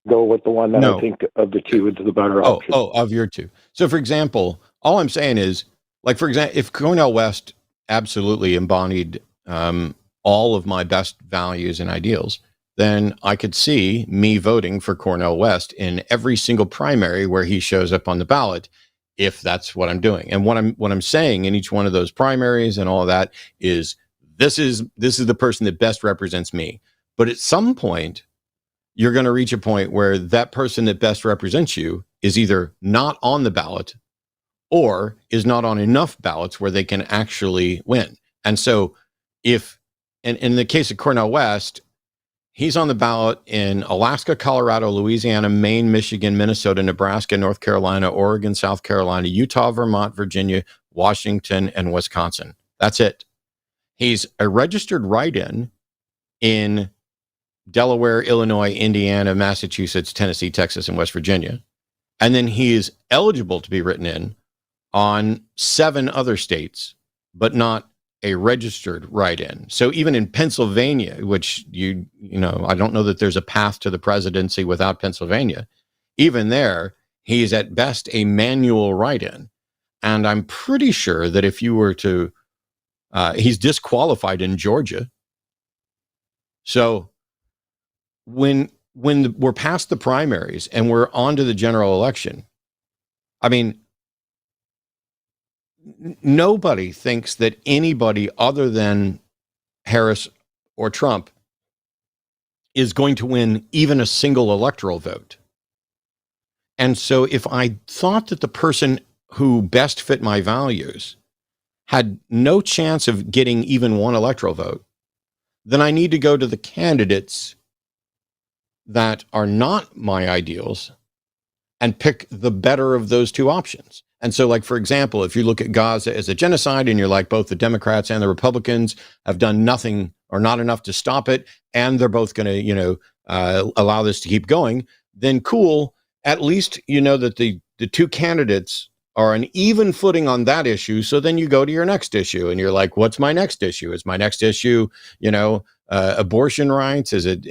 Go with the one that I think of the two is the better option. Of your two. So for example, all I'm saying is, like, for example, if Cornel West absolutely embodied all of my best values and ideals, then I could see me voting for Cornel West in every single primary where he shows up on the ballot, if that's what I'm doing. And what I'm saying in each one of those primaries and all of that is this is the person that best represents me. But at some point, you're going to reach a point where that person that best represents you is either not on the ballot or is not on enough ballots where they can actually win. And so if, in the case of Cornel West, he's on the ballot in Alaska, Colorado, Louisiana, Maine, Michigan, Minnesota, Nebraska, North Carolina, Oregon, South Carolina, Utah, Vermont, Virginia, Washington, and Wisconsin. That's it. He's a registered write-in in Delaware, Illinois, Indiana, Massachusetts, Tennessee, Texas, and West Virginia. And then he is eligible to be written in on 7 other states, but not a registered write-in. So even in Pennsylvania, which you know, I don't know that there's a path to the presidency without Pennsylvania. Even there, he's at best a manual write-in. And I'm pretty sure that if you were to, he's disqualified in Georgia. So when we're past the primaries and we're on to the general election, I mean, nobody thinks that anybody other than Harris or Trump is going to win even a single electoral vote. And so if I thought that the person who best fit my values had no chance of getting even one electoral vote, then I need to go to the candidates that are not my ideals and pick the better of those two options. And so, like, for example, if you look at Gaza as a genocide and you're like, both the Democrats and the Republicans have done nothing or not enough to stop it, and they're both going to, allow this to keep going, then cool. At least you know that the two candidates are on even footing on that issue. So then you go to your next issue and you're like, what's my next issue? Is my next issue, abortion rights? Is it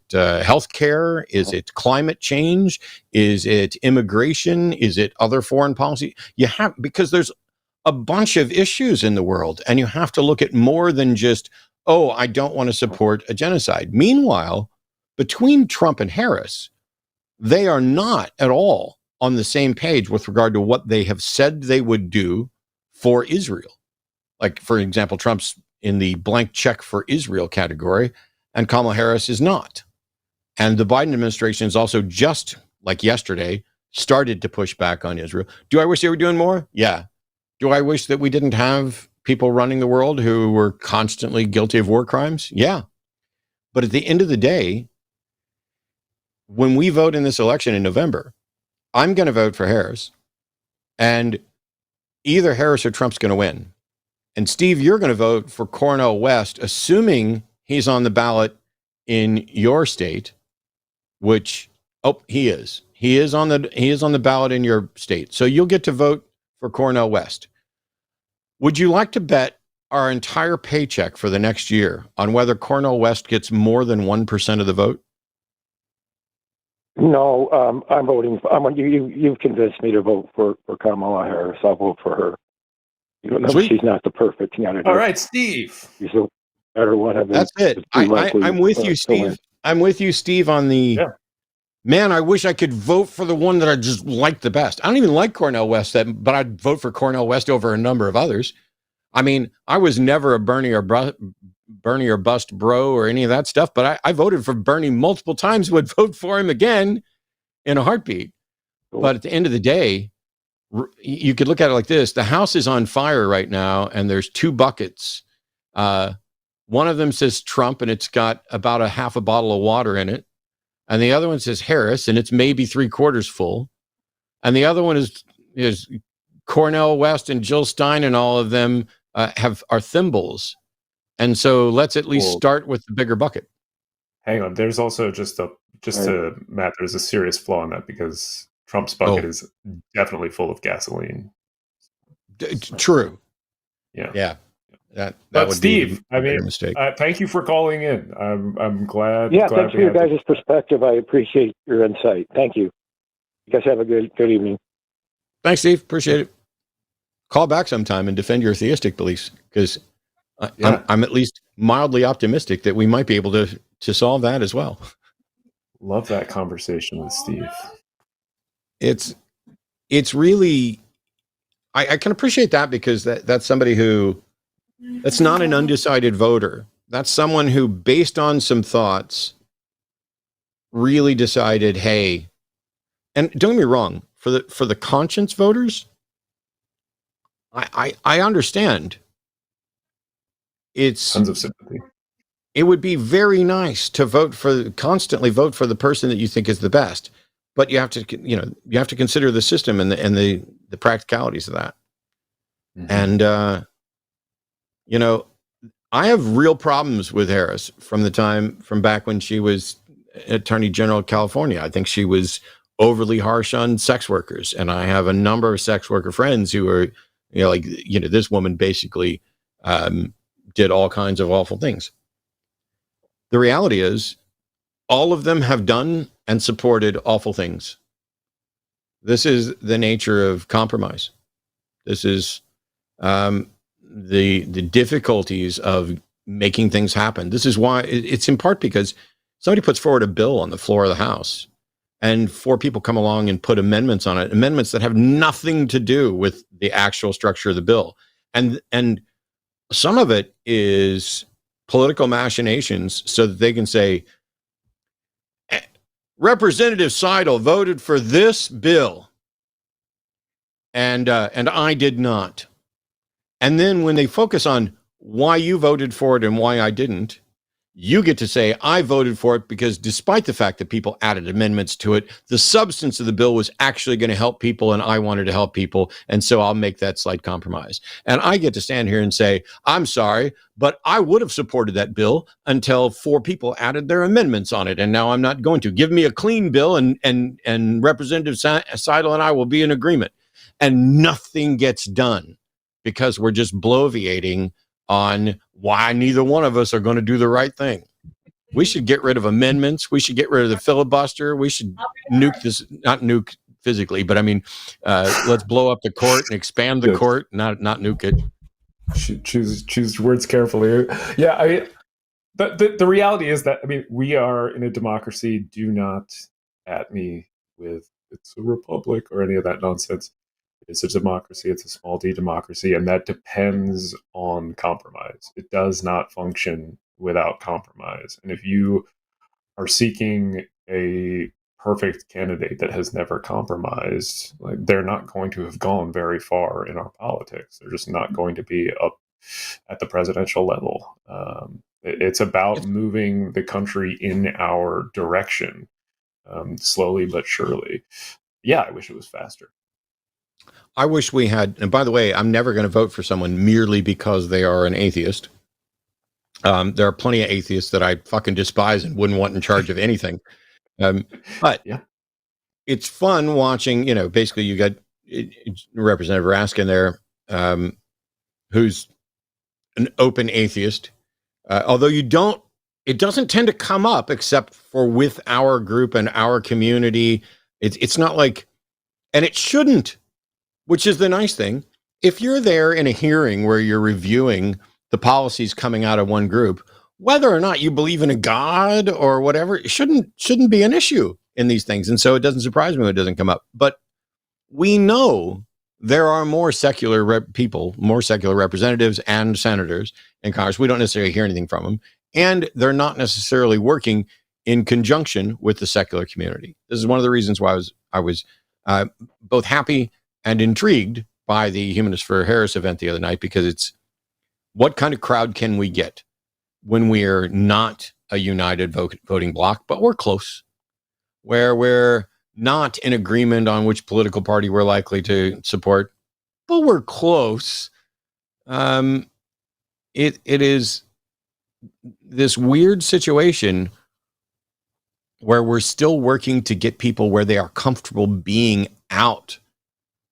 healthcare? Is it climate change? Is it immigration? Is it other foreign policy? Because there's a bunch of issues in the world, and you have to look at more than just, I don't want to support a genocide. Meanwhile, between Trump and Harris, they are not at all on the same page with regard to what they have said they would do for Israel. Like, for example, Trump's in the blank check for Israel category, and Kamala Harris is not. And the Biden administration is also just, like yesterday, started to push back on Israel. Do I wish they were doing more? Yeah. Do I wish that we didn't have people running the world who were constantly guilty of war crimes? Yeah. But at the end of the day, when we vote in this election in November, I'm going to vote for Harris, and either Harris or Trump's going to win. And Steve, you're going to vote for Cornel West, assuming he's on the ballot in your state, which, he is. He is on the ballot in your state. So you'll get to vote for Cornel West. Would you like to bet our entire paycheck for the next year on whether Cornel West gets more than 1% of the vote? No, I'm voting. You've convinced me to vote for Kamala Harris. I'll vote for her. Even though she's not the perfect candidate. All right, Steve. She's a better one of them. That's it. I'm with you, Steve. I'm with you, Steve, on the... Yeah. Man, I wish I could vote for the one that I just like the best. I don't even like Cornel West, but I'd vote for Cornel West over a number of others. I mean, I was never a Bernie or bust bro or any of that stuff, but I voted for Bernie multiple times, would vote for him again in a heartbeat. Cool. But at the end of the day, you could look at it like this. The house is on fire right now, and there's two buckets. One of them says Trump, and it's got about a half a bottle of water in it. And the other one says Harris, and it's maybe 3/4 full. And the other one is Cornel West and Jill Stein, and all of them are thimbles. And so let's at least start with the bigger bucket. Hang on. There's also Matt, there's a serious flaw in that, because Trump's bucket is definitely full of gasoline. True. Yeah. Yeah. That but would Steve, be a mistake. Thank you for calling in. I'm glad. Yeah, thanks for your guys' perspective. I appreciate your insight. Thank you. You guys have a good evening. Thanks, Steve. Appreciate it. Call back sometime and defend your theistic beliefs, because I'm at least mildly optimistic that we might be able to solve that as well. Love that conversation with Steve. It's really, I can appreciate that, because that's somebody who, that's not an undecided voter. That's someone who, based on some thoughts, really decided, hey, and don't get me wrong, for the conscience voters, I understand. It's tons of sympathy. It would be very nice to constantly vote for the person that you think is the best, but you have to consider the system and the practicalities of that. Mm-hmm. And I have real problems with Harris from back when she was Attorney General of California. I think she was overly harsh on sex workers, and I have a number of sex worker friends who are, this woman basically did all kinds of awful things. The reality is, all of them have done and supported awful things. This is the nature of compromise. This is the difficulties of making things happen. This is why it's in part because somebody puts forward a bill on the floor of the House, and 4 people come along and put amendments on it, amendments that have nothing to do with the actual structure of the bill. And some of it is political machinations so that they can say, Representative Seidel voted for this bill, and I did not. And then when they focus on why you voted for it and why I didn't, you get to say, I voted for it because despite the fact that people added amendments to it, the substance of the bill was actually going to help people, and I wanted to help people, and so I'll make that slight compromise. And I get to stand here and say, I'm sorry, but I would have supported that bill until 4 people added their amendments on it, and now I'm not going to. Give me a clean bill, and Representative Seidel and I will be in agreement. And nothing gets done because we're just bloviating on why neither one of us are going to do the right thing. We should get rid of amendments. We should get rid of the filibuster. We should nuke this, not nuke physically, but I mean, let's blow up the court and expand the court, not nuke it. Choose words carefully. Yeah, the reality is that, we are in a democracy. Do not at me with it's a republic or any of that nonsense. It's a democracy. It's a small d democracy, and that depends on compromise. It does not function without compromise. And if you are seeking a perfect candidate that has never compromised, like, they're not going to have gone very far in our politics. They're just not going to be up at the presidential level. It's about moving the country in our direction, slowly but surely. Yeah, I wish it was faster. I wish we had, and by the way, I'm never going to vote for someone merely because they are an atheist. There are plenty of atheists that I fucking despise and wouldn't want in charge of anything. But yeah, it's fun watching, basically you got Representative Raskin there, who's an open atheist. Although it doesn't tend to come up except for with our group and our community. It's not like, and it shouldn't, which is the nice thing. If you're there in a hearing where you're reviewing the policies coming out of one group, whether or not you believe in a God or whatever, it shouldn't be an issue in these things. And so it doesn't surprise me when it doesn't come up. But we know there are more secular people, more secular representatives and senators in Congress. We don't necessarily hear anything from them. And they're not necessarily working in conjunction with the secular community. This is one of the reasons why I was both happy and intrigued by the Humanist for Harris event the other night, because it's what kind of crowd can we get when we're not a united voting bloc, but we're close, where we're not in agreement on which political party we're likely to support, but we're close. It is this weird situation where we're still working to get people where they are comfortable being out.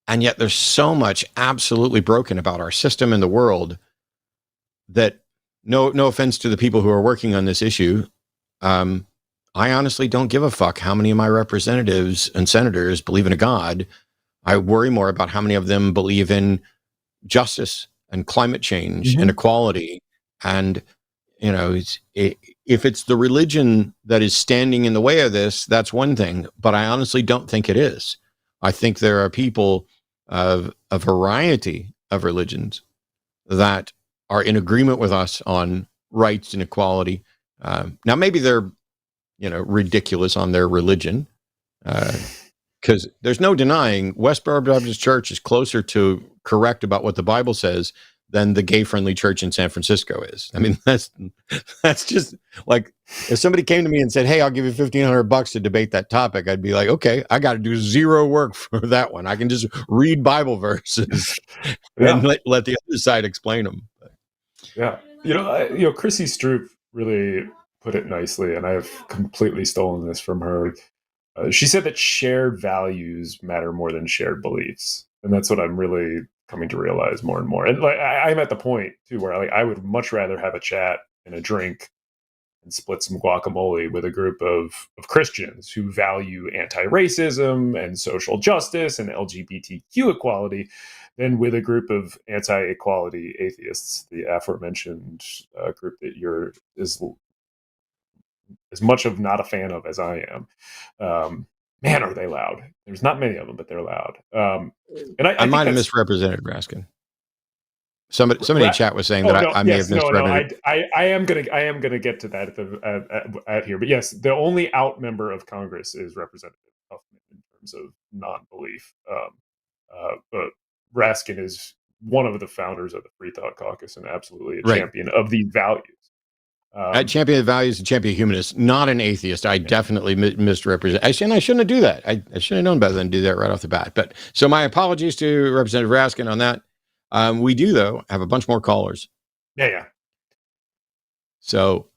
And yet there's so much absolutely broken about our system and the world that, no offense to the people who are working on this issue, I honestly don't give a fuck how many of my representatives and senators believe in a God. I worry more about how many of them believe in justice and climate change and equality. And, if it's the religion that is standing in the way of this, that's one thing. But I honestly don't think it is. I think there are people of a variety of religions that are in agreement with us on rights and equality. Now, maybe they're, ridiculous on their religion, because there's no denying Westboro Baptist Church is closer to correct about what the Bible says than the gay-friendly church in San Francisco is. I mean, that's just like, if somebody came to me and said, "Hey, I'll give you $1,500 to debate that topic," I'd be like, "Okay, I got to do zero work for that one. I can just read Bible verses and let the other side explain them." Yeah, Chrissy Stroop really put it nicely, and I've completely stolen this from her. She said that shared values matter more than shared beliefs, and that's what I'm really coming to realize more and more. And I'm at the point too where I would much rather have a chat and a drink and split some guacamole with a group of Christians who value anti-racism and social justice and LGBTQ equality than with a group of anti-equality atheists, the aforementioned group that you're as much of not a fan of as I am. Man, are they loud. There's not many of them, but they're loud. And I might have misrepresented Raskin. Somebody in chat was saying that I may have misrepresented. I am gonna get to that at here. But yes, the only out member of Congress is Representative Huffman in terms of non-belief. But Raskin is one of the founders of the Free Thought Caucus and absolutely a champion of these values. I champion the values and champion humanists, not an atheist. I definitely misrepresent. I shouldn't do that. I should have known better than to do that right off the bat. But so my apologies to Representative Raskin on that. We do, though, have a bunch more callers. Yeah. So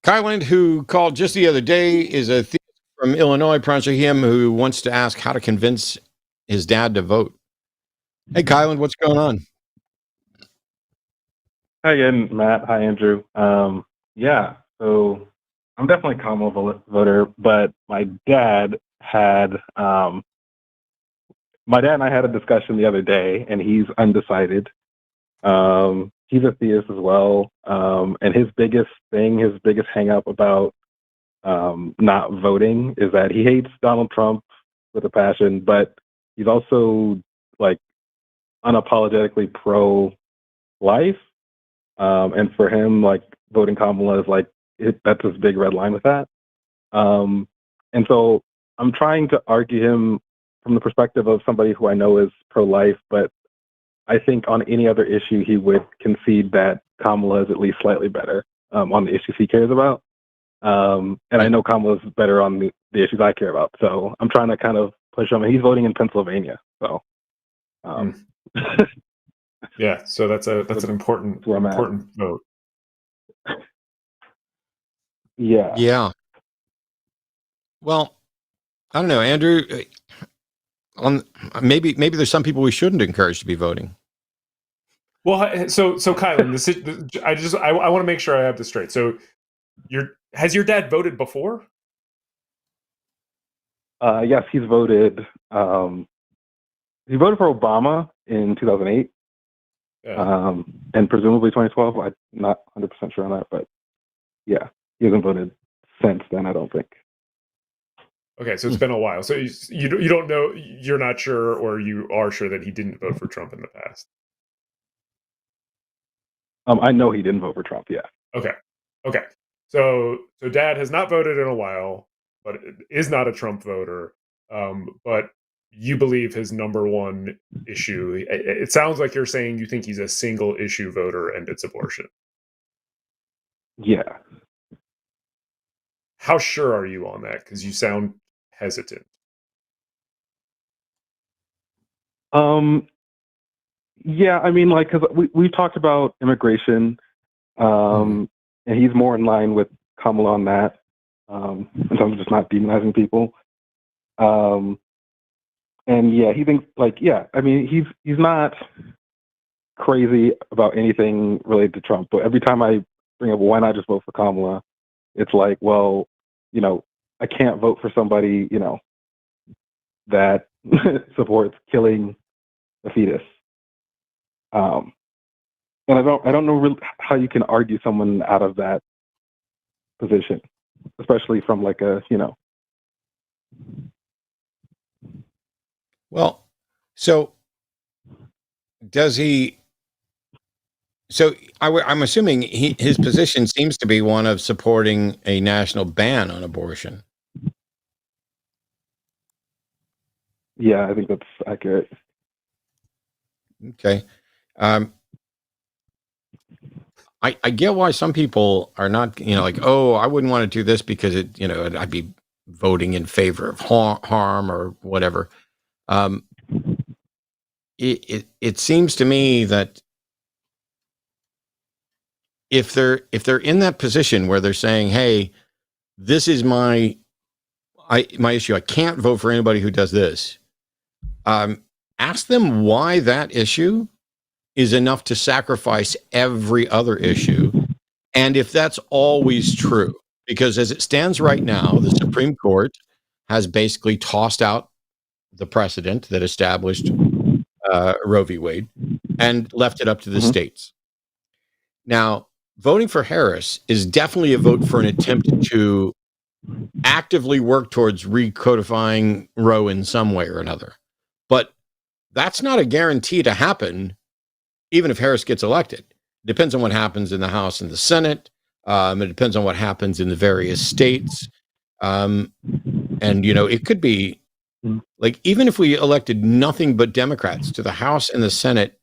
Kylend, who called just the other day, is a theist from Illinois, him who wants to ask how to convince his dad to vote. Hey, Kylend, what's going on? Hi again, Matt. Hi, Andrew. So I'm definitely a Kamala voter, but my dad and I had a discussion the other day, and he's undecided. He's a theist as well, and his biggest hang up about not voting is that he hates Donald Trump. with a passion, but he's also like unapologetically pro-life. And for him, like voting Kamala is like that's his big red line with that. And so I'm trying to argue him from the perspective of somebody who I know is pro-life, but I think on any other issue he would concede that Kamala is at least slightly better on the issues he cares about. And I know Kamala's better on the issues I care about. So I'm trying to kind of push him. And he's voting in Pennsylvania. So yeah, so that's an important vote. Yeah. Yeah. Well, I don't know, Andrew. Maybe there's some people we shouldn't encourage to be voting. Well, so Kylend, I want to make sure I have this straight. So, has your dad voted before? Yes, he's voted. He voted for Obama in 2008, and presumably 2012. I'm not 100% sure on that, but yeah, he hasn't voted since then, I don't think. Okay, so it's been a while. So you don't know, you're not sure, or you are sure that he didn't vote for Trump in the past? I know he didn't vote for Trump, yeah. Okay. So Dad has not voted in a while, but is not a Trump voter. But you believe his number one issue, it sounds like you're saying you think he's a single issue voter and it's abortion. Yeah. How sure are you on that? Because you sound hesitant. Yeah, I mean, like, because we talked about immigration, and he's more in line with Kamala on that, in terms of just not demonizing people. And yeah, he thinks, like, yeah, I mean, he's not crazy about anything related to Trump, but every time I bring up, well, why not just vote for Kamala? It's like, well, you know, I can't vote for somebody, you know, that supports killing a fetus. And I don't know really how you can argue someone out of that position, especially from like a, you know. Well, so does he? So I'm assuming his position seems to be one of supporting a national ban on abortion. Yeah, I think that's accurate. Okay. I get why some people are not, you know, like, oh, I wouldn't want to do this because it, you know, I'd be voting in favor of harm or whatever. It seems to me that if they're in that position where they're saying, hey, this is my issue, I can't vote for anybody who does this. Ask them why that issue is enough to sacrifice every other issue. And if that's always true, because as it stands right now, the Supreme Court has basically tossed out the precedent that established Roe v. Wade and left it up to the states. Now, voting for Harris is definitely a vote for an attempt to actively work towards recodifying Roe in some way or another. But that's not a guarantee to happen, even if Harris gets elected. It depends on what happens in the House and the Senate. It depends on what happens in the various states. And, you know, it could be like, even if we elected nothing but Democrats to the House and the Senate,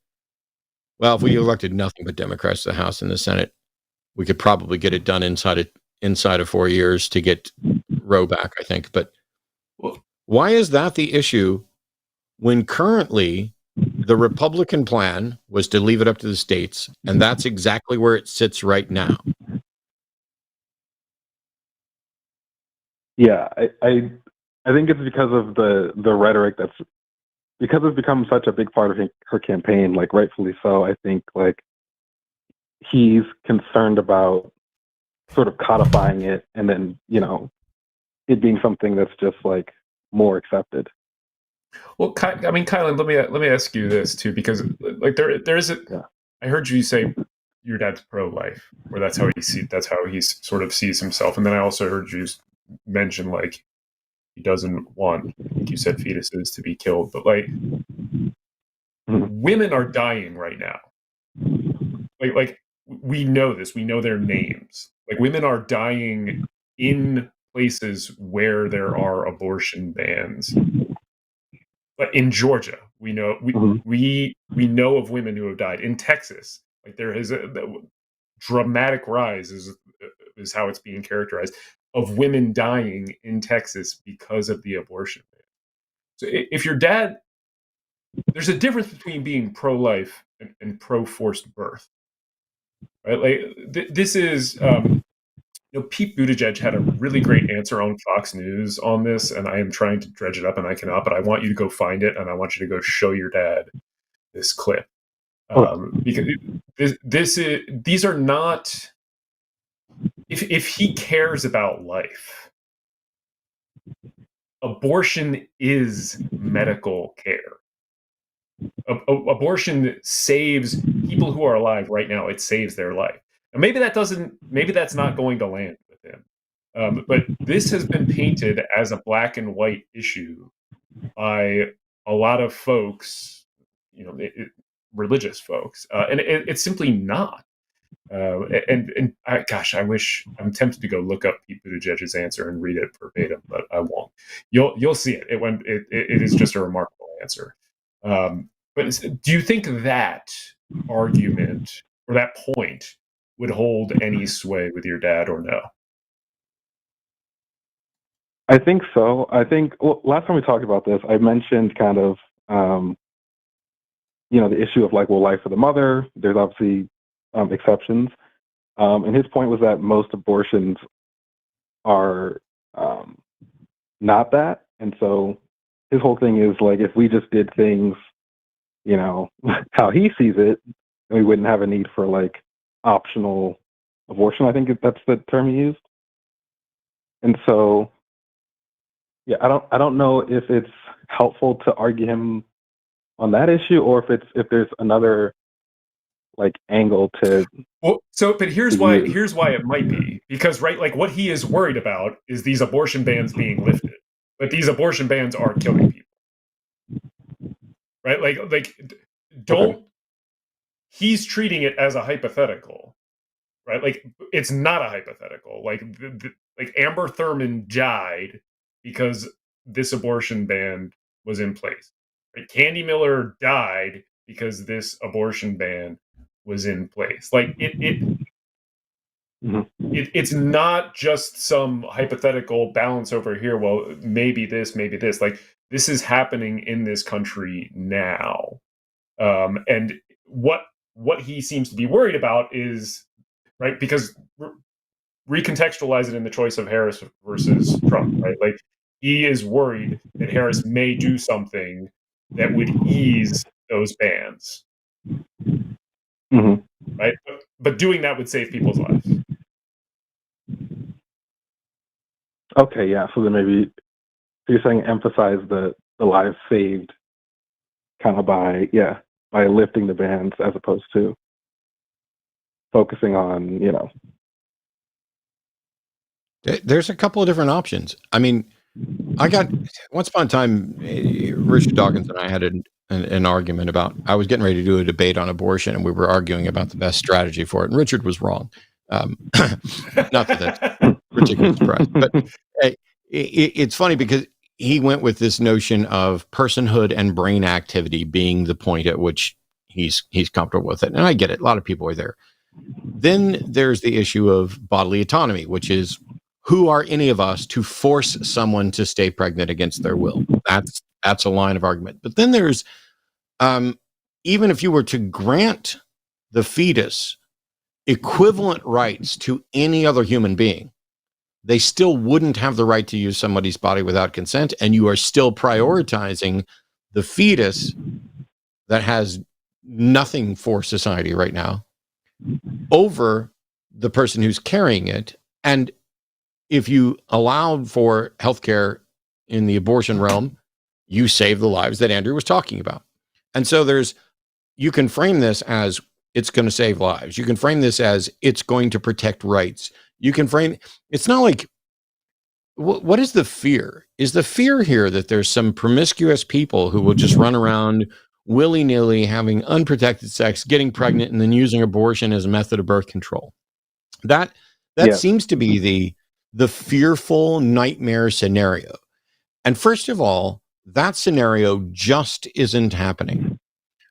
well, if we elected nothing but Democrats to the House and the Senate, we could probably get it done inside of 4 years to get Roe back, I think. But why is that the issue when currently the Republican plan was to leave it up to the states, and that's exactly where it sits right now? Yeah, I think it's because of the rhetoric because it's become such a big part of her campaign, like rightfully so. I think like he's concerned about sort of codifying it and then, you know, it being something that's just like more accepted. Well, I mean, Kylend, let me ask you this too, because like there is a. Yeah. I heard you say your dad's pro-life, or that's how he sort of sees himself, and then I also heard you mention like he doesn't want, I think you said, fetuses to be killed, but like women are dying right now. Like we know this. We know their names. Like women are dying in places where there are abortion bans. But in Georgia, we know we know of women who have died. In Texas, like there is a dramatic rise is how it's being characterized, of women dying in Texas because of the abortion ban. So if your dad, there's a difference between being pro-life and pro-forced birth, right? Like this is, Pete Buttigieg had a really great answer on Fox News on this, and I am trying to dredge it up, and I cannot. But I want you to go find it, and I want you to go show your dad this clip, because these are not. If he cares about life, abortion is medical care. Abortion saves people who are alive right now. It saves their life. And maybe that's not going to land with him. But this has been painted as a black and white issue by a lot of folks, religious folks, and it's simply not. Gosh, I'm tempted to go look up Pete Buttigieg's answer and read it verbatim, but I won't. You'll see it. It is just a remarkable answer. But do you think that argument or that point would hold any sway with your dad, or no? I think so. I think last time we talked about this, I mentioned kind of, the issue of like, well, life of the mother. There's obviously exceptions, and his point was that most abortions are not that, and so his whole thing is like, if we just did things, how he sees it, we wouldn't have a need for like optional abortion. I think that's the term he used. And so, yeah, I don't know if it's helpful to argue him on that issue, or if there's another like angle to. Well, but here's why it might be, because right, like what he is worried about is these abortion bans being lifted, but these abortion bans are killing people. Right? Like don't. Okay. He's treating it as a hypothetical, right? Like it's not a hypothetical. Like like Amber Thurman died because this abortion ban was in place. Right? Candy Miller died because this abortion ban was in place. Like it's not just some hypothetical balance over here. Well, maybe this. Like this is happening in this country now, and what he seems to be worried about is, right, because recontextualize it in the choice of Harris versus Trump, right? Like he is worried that Harris may do something that would ease those bans, right? But doing that would save people's lives. Okay, yeah. So then maybe you're saying emphasize the lives saved, kind of by lifting the bans as opposed to focusing on, There's a couple of different options. I mean, I got once upon a time, Richard Dawkins and I had an argument about. I was getting ready to do a debate on abortion, and we were arguing about the best strategy for it. And Richard was wrong. Not that that's particularly surprised, but it's funny because he went with this notion of personhood and brain activity being the point at which he's comfortable with it, and I get it. A lot of people are there. Then there's the issue of bodily autonomy, which is, who are any of us to force someone to stay pregnant against their will? That's a line of argument. But then there's, even if you were to grant the fetus equivalent rights to any other human being, they still wouldn't have the right to use somebody's body without consent, and you are still prioritizing the fetus that has nothing for society right now over the person who's carrying it. And if you allowed for healthcare in the abortion realm, you save the lives that Andrew was talking about. And so you can frame this as it's going to save lives. You can frame this as it's going to protect rights. You can frame, it's not like what is the fear? Is the fear here that there's some promiscuous people who will just run around willy-nilly having unprotected sex, getting pregnant, and then using abortion as a method of birth control? That seems to be the fearful nightmare scenario. And first of all, that scenario just isn't happening,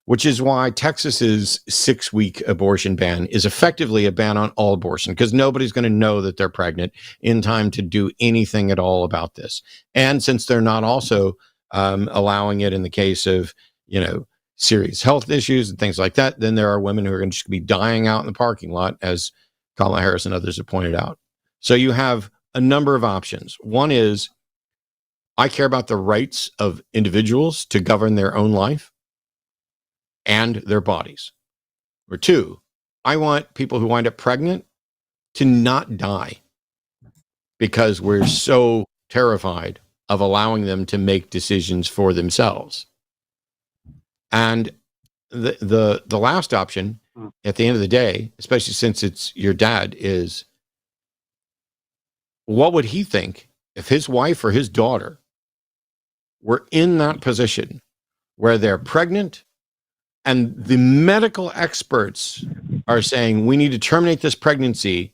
which is why Texas's 6-week abortion ban is effectively a ban on all abortion, because nobody's going to know that they're pregnant in time to do anything at all about this. And since they're not also allowing it in the case of, serious health issues and things like that, then there are women who are going to just be dying out in the parking lot, as Kamala Harris and others have pointed out. So you have a number of options. One is, I care about the rights of individuals to govern their own life and their bodies. Or two, I want people who wind up pregnant to not die because we're so terrified of allowing them to make decisions for themselves. And the last option, at the end of the day, especially since it's your dad, is what would he think if his wife or his daughter were in that position where they're pregnant and the medical experts are saying, we need to terminate this pregnancy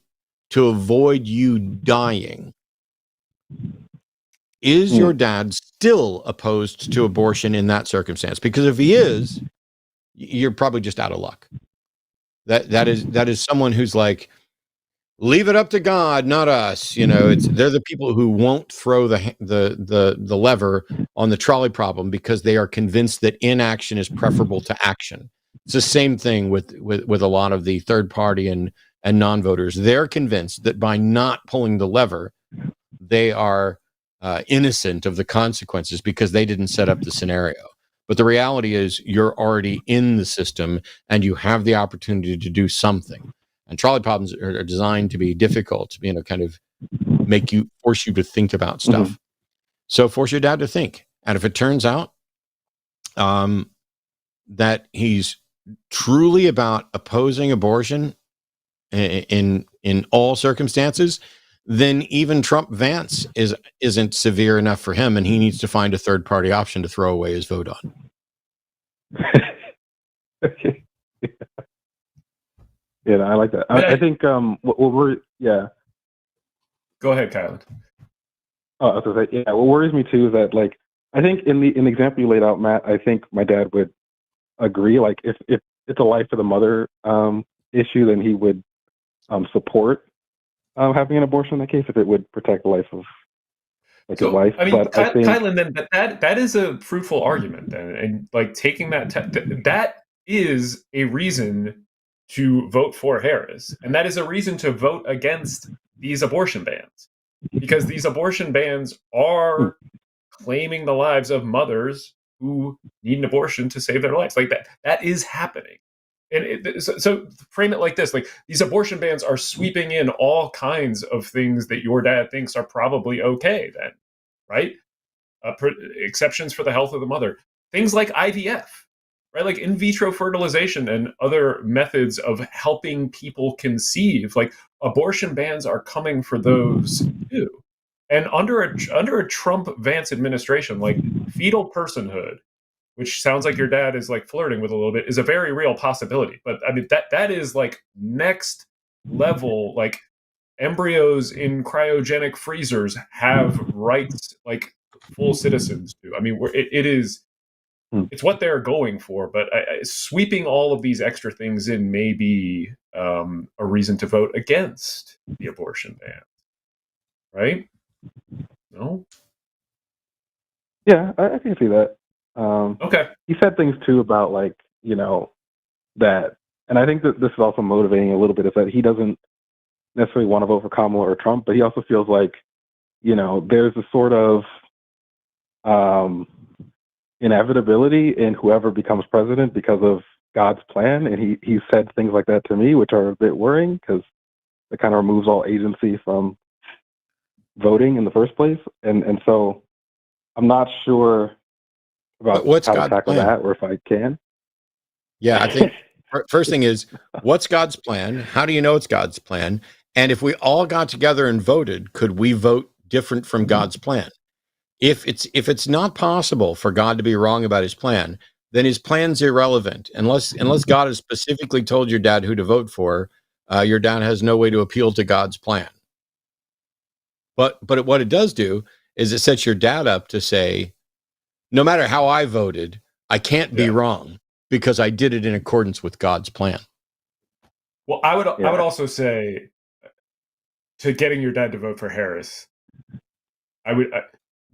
to avoid you dying? Is your dad still opposed to abortion in that circumstance? Because if he is, you're probably just out of luck. That is someone who's like, leave it up to God, not us. They're the people who won't throw the lever on the trolley problem because they are convinced that inaction is preferable to action. It's the same thing with a lot of the third party and non-voters. They're convinced that by not pulling the lever, they are innocent of the consequences because they didn't set up the scenario. But the reality is you're already in the system and you have the opportunity to do something. And trolley problems are designed to be difficult, kind of force you to think about stuff. Mm-hmm. So force your dad to think. And if it turns out that he's truly about opposing abortion in all circumstances, then even Trump Vance isn't severe enough for him, and he needs to find a third party option to throw away his vote on. Okay. Yeah, I like that. I think what Go ahead, Kylend. Oh, I was gonna say, what worries me too is that, like, I think in the example you laid out, Matt, I think my dad would agree. Like, if it's a life of the mother issue, then he would support having an abortion in that case if it would protect the life of his wife. I mean, but I think, Kylend, then that is a fruitful argument, then, and like taking that is a reason to vote for Harris, and that is a reason to vote against these abortion bans, because these abortion bans are claiming the lives of mothers who need an abortion to save their lives. Like that is happening. And so frame it like this: like, these abortion bans are sweeping in all kinds of things that your dad thinks are probably okay, then, right? Exceptions for the health of the mother, things like IVF, right? Like in vitro fertilization and other methods of helping people conceive. Like, abortion bans are coming for those too. And under a Trump Vance administration, like, fetal personhood, which sounds like your dad is like flirting with a little bit, is a very real possibility. But I mean, that is like next level. Like, embryos in cryogenic freezers have rights like full citizens do. I mean, it is, it's what they're going for. But sweeping all of these extra things in may be a reason to vote against the abortion ban, right? No? Yeah, I can see that. Okay. He said things too about, like, that, and I think that this is also motivating a little bit, is that he doesn't necessarily want to vote for Kamala or Trump, but he also feels like, there's a sort of inevitability in whoever becomes president because of God's plan. And he said things like that to me, which are a bit worrying because it kind of removes all agency from voting in the first place. And so I'm not sure about what's how God's to tackle plan? that, or if I can. Yeah, I think first thing is, what's God's plan? How do you know it's God's plan? And if we all got together and voted, could we vote different from God's plan. If it's not possible for God to be wrong about his plan, then his plan's irrelevant. Unless God has specifically told your dad who to vote for, your dad has no way to appeal to God's plan. But what it does do is it sets your dad up to say, no matter how I voted, I can't be wrong because I did it in accordance with God's plan. Well, I would also say to getting your dad to vote for Harris,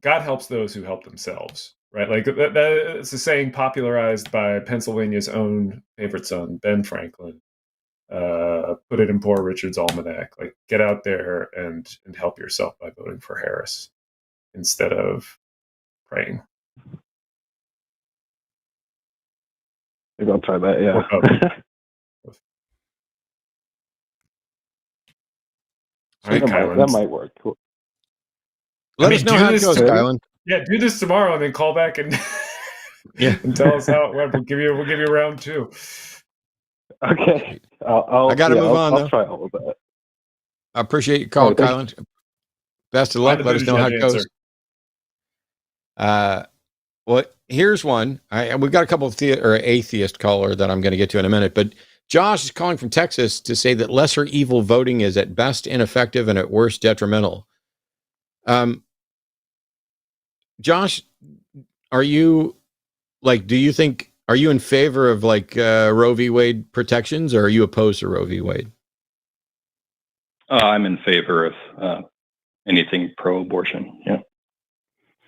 God helps those who help themselves, right? Like that's a saying popularized by Pennsylvania's own favorite son, Ben Franklin. Put it in Poor Richard's Almanac. Like, get out there and help yourself by voting for Harris instead of praying. Maybe I'll try that. Yeah. All right, Kylend. That might work. Cool. Let us know how it goes, Kylend. Yeah, do this tomorrow and then call back and and tell us how it went. We'll give you round 2. Okay. I got to move on, though. I'll try all of that. I appreciate your call, Kylend. Best of luck. Let us know how it goes. Well, here's one. We've got a couple of atheist caller that I'm going to get to in a minute, but Josh is calling from Texas to say that lesser evil voting is at best ineffective and at worst detrimental. Josh, are you in favor of Roe v. Wade protections, or are you opposed to Roe v. Wade? I'm in favor of anything pro-abortion. Yeah.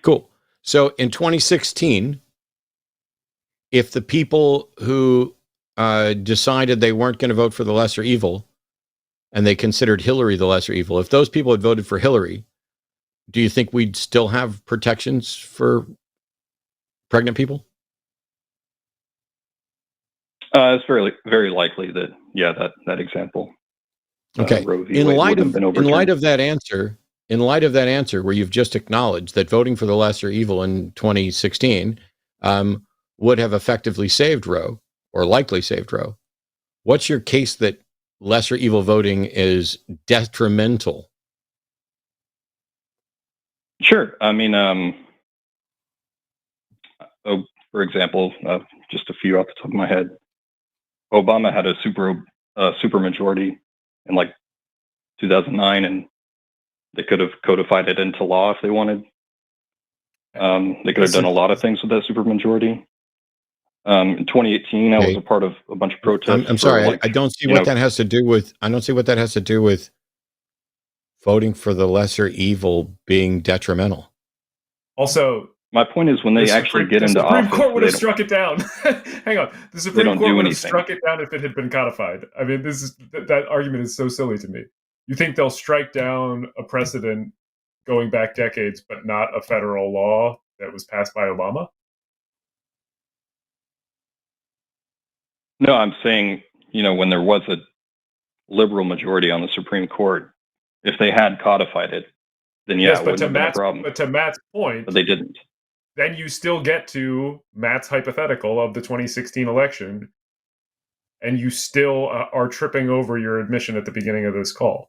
Cool. So in 2016, if the people who decided they weren't going to vote for the lesser evil and they considered Hillary the lesser evil, if those people had voted for Hillary, do you think we'd still have protections for pregnant people? It's very, very likely that, that example. Okay. In light of that answer, where you've just acknowledged that voting for the lesser evil in 2016 would have effectively saved Roe, or likely saved Roe, what's your case that lesser evil voting is detrimental? Sure. I mean, for example, just a few off the top of my head, Obama had a super majority in 2009, and they could have codified it into law if they wanted. They could have done a lot of things with that super majority. In 2018, I was a part of a bunch of protests. I'm sorry, I don't see what that has to do with. I don't see what that has to do with voting for the lesser evil being detrimental. Also, my point is, when they actually get into office, the Supreme Court would have struck it down. Hang on, the Supreme Court would have struck it down if it had been codified. I mean, that argument is so silly to me. You think they'll strike down a precedent going back decades, but not a federal law that was passed by Obama? No, I'm saying, when there was a liberal majority on the Supreme Court, if they had codified it, then it wouldn't have been a problem. But to Matt's point, but they didn't. Then you still get to Matt's hypothetical of the 2016 election, and you still are tripping over your admission at the beginning of this call.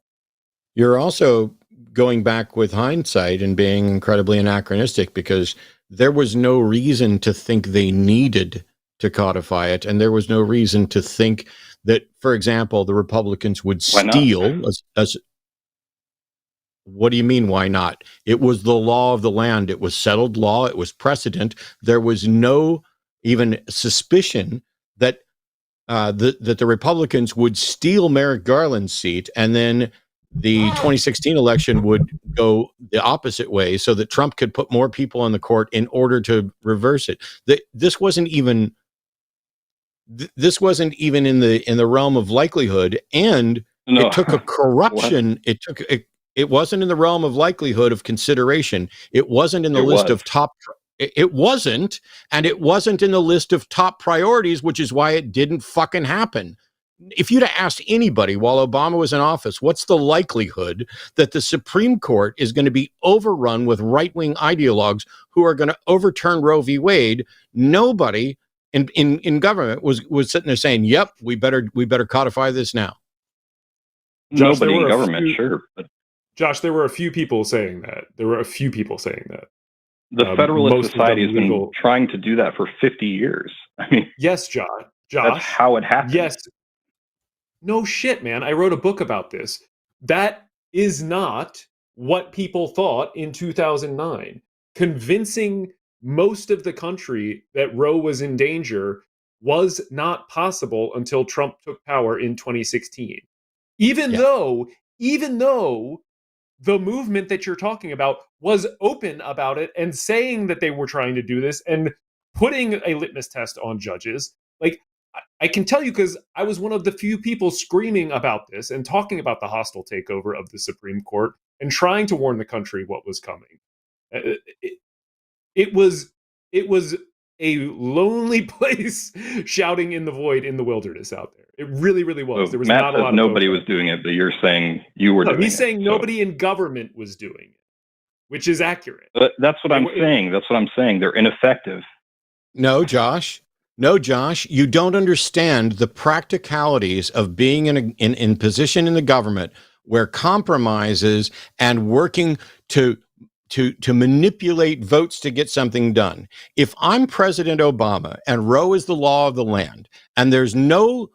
You're also going back with hindsight and being incredibly anachronistic, because there was no reason to think they needed to codify it, and there was no reason to think that, for example, the Republicans would steal. What do you mean, why not? It was the law of the land. It was settled law. It was precedent. There was no even suspicion that that the Republicans would steal Merrick Garland's seat, and then the 2016 election would go the opposite way, so that Trump could put more people on the court in order to reverse it. This wasn't even in the realm of likelihood, and it took a corruption. It wasn't in the realm of likelihood of consideration. It wasn't in the list of top. It wasn't, and it wasn't in the list of top priorities, which is why it didn't fucking happen. If you'd have asked anybody while Obama was in office, what's the likelihood that the Supreme Court is going to be overrun with right-wing ideologues who are going to overturn Roe v. Wade? Nobody in government was sitting there saying, "Yep, we better codify this now." Nobody in government, sure, but Josh, there were a few people saying that. The Federalist most of Society them has been legal. trying to do that for 50 years. I mean, Yes, Josh. that's how it happened. Yes. No shit, man. I wrote a book about this. That is not what people thought in 2009. Convincing most of the country that Roe was in danger was not possible until Trump took power in 2016. Even though the movement that you're talking about was open about it and saying that they were trying to do this and putting a litmus test on judges. Like, I can tell you because I was one of the few people screaming about this and talking about the hostile takeover of the Supreme Court and trying to warn the country what was coming. It was a lonely place shouting in the void in the wilderness out there. It really, really was. So There was Matt not a says lot of nobody folks was doing it, but you're saying you were doing it. He's saying So- nobody in government was doing it, which is accurate. But that's what I'm saying. That's what I'm saying. They're ineffective. No, Josh. No, Josh. You don't understand the practicalities of being in position in the government where compromises and working to manipulate votes to get something done. If I'm President Obama and Roe is the law of the land, and there's no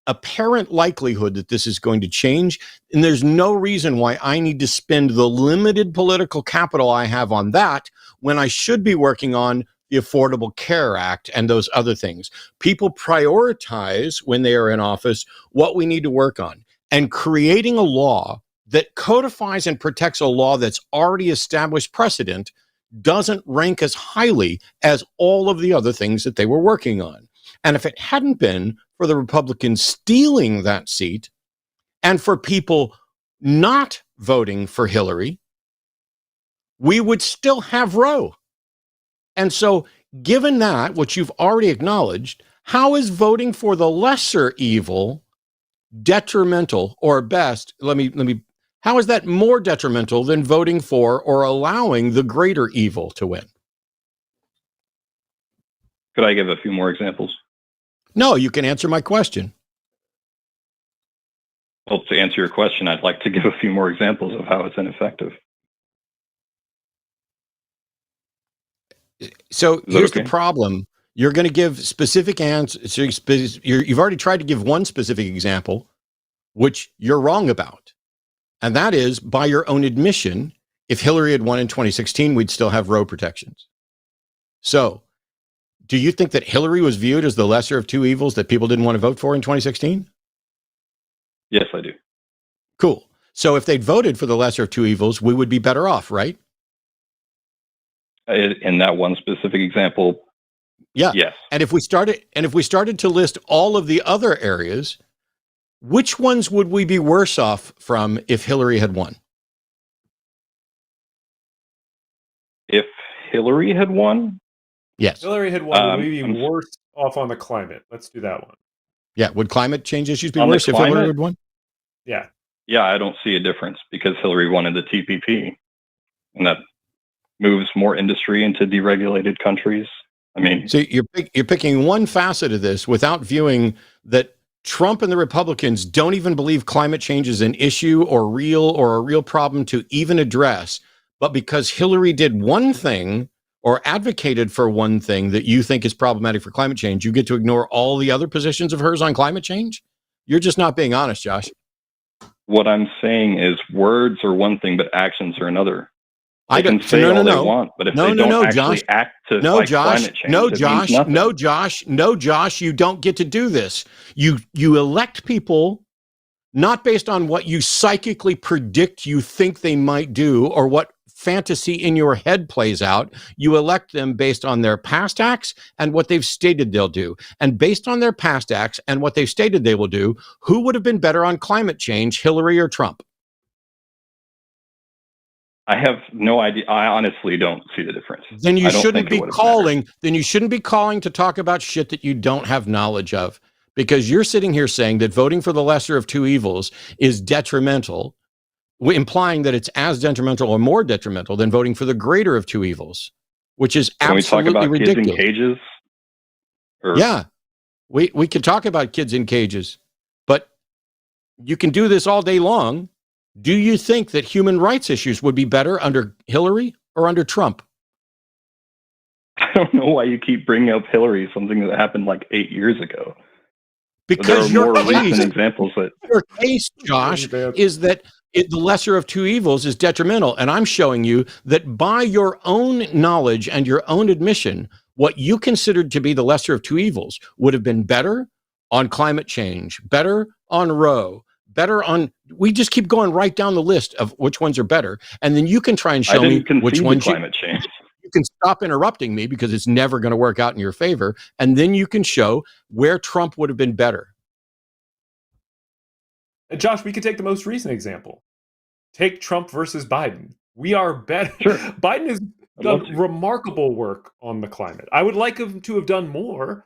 apparent likelihood that this is going to change, and there's no reason why I need to spend the limited political capital I have on that when I should be working on the Affordable Care Act and those other things. People prioritize when they are in office what we need to work on. And creating a law that codifies and protects a law that's already established precedent doesn't rank as highly as all of the other things that they were working on. And if it hadn't been for the Republicans stealing that seat and for people not voting for Hillary, we would still have Roe. And so, given that, which you've already acknowledged, how is voting for the lesser evil detrimental, or best, how is that more detrimental than voting for or allowing the greater evil to win? Could I give a few more examples? No, you can answer my question. Well, to answer your question, I'd like to give a few more examples of how it's ineffective. So here's the problem. You're going to give specific answers. You've already tried to give one specific example, which you're wrong about. And that is, by your own admission, if Hillary had won in 2016, we'd still have Roe protections. So do you think that Hillary was viewed as the lesser of two evils that people didn't want to vote for in 2016? Yes, I do. Cool. So if they'd voted for the lesser of two evils, we would be better off, right? In that one specific example, yeah. Yes. And if we started to list all of the other areas, which ones would we be worse off from if Hillary had won? If Hillary had won? Yes. Hillary had won, would we be worse off on the climate? Let's do that one. Yeah. Would climate change issues be On worse the if Hillary climate? had won? Yeah. Yeah, I don't see a difference because Hillary won in the TPP, and that moves more industry into deregulated countries. I mean, so you're picking one facet of this without viewing that Trump and the Republicans don't even believe climate change is an issue or a real problem to even address. But because Hillary did one thing or advocated for one thing that you think is problematic for climate change, you get to ignore all the other positions of hers on climate change? You're just not being honest, Josh. What I'm saying is words are one thing, but actions are another. I can say all they want, but if they don't actually act to fight climate change, no, Josh, you don't get to do this. You elect people not based on what you psychically predict you think they might do or what fantasy in your head plays out. You elect them based on their past acts and what they've stated they'll do. And based on their past acts and what they've stated they will do, who would have been better on climate change, Hillary or Trump? I have no idea. I honestly don't see the difference. Then you shouldn't be calling. Then you shouldn't be calling to talk about shit that you don't have knowledge of, because you're sitting here saying that voting for the lesser of two evils is detrimental, implying that it's as detrimental or more detrimental than voting for the greater of two evils, which is absolutely ridiculous. Can we talk about kids in cages? Yeah, we can talk about kids in cages, but you can do this all day long. Do you think that human rights issues would be better under Hillary or under Trump? I don't know why you keep bringing up Hillary, something that happened like 8 years ago. Because there are more recent examples that your case, Josh, is that the lesser of two evils is detrimental. And I'm showing you that by your own knowledge and your own admission, what you considered to be the lesser of two evils would have been better on climate change, better on Roe, better on, we just keep going right down the list of which ones are better. And then you can try and show me which ones climate change. You can stop interrupting me because it's never going to work out in your favor. And then you can show where Trump would have been better. And Josh, we could take the most recent example. Take Trump versus Biden. We are better. Sure. Biden has done remarkable work on the climate. I would like him to have done more.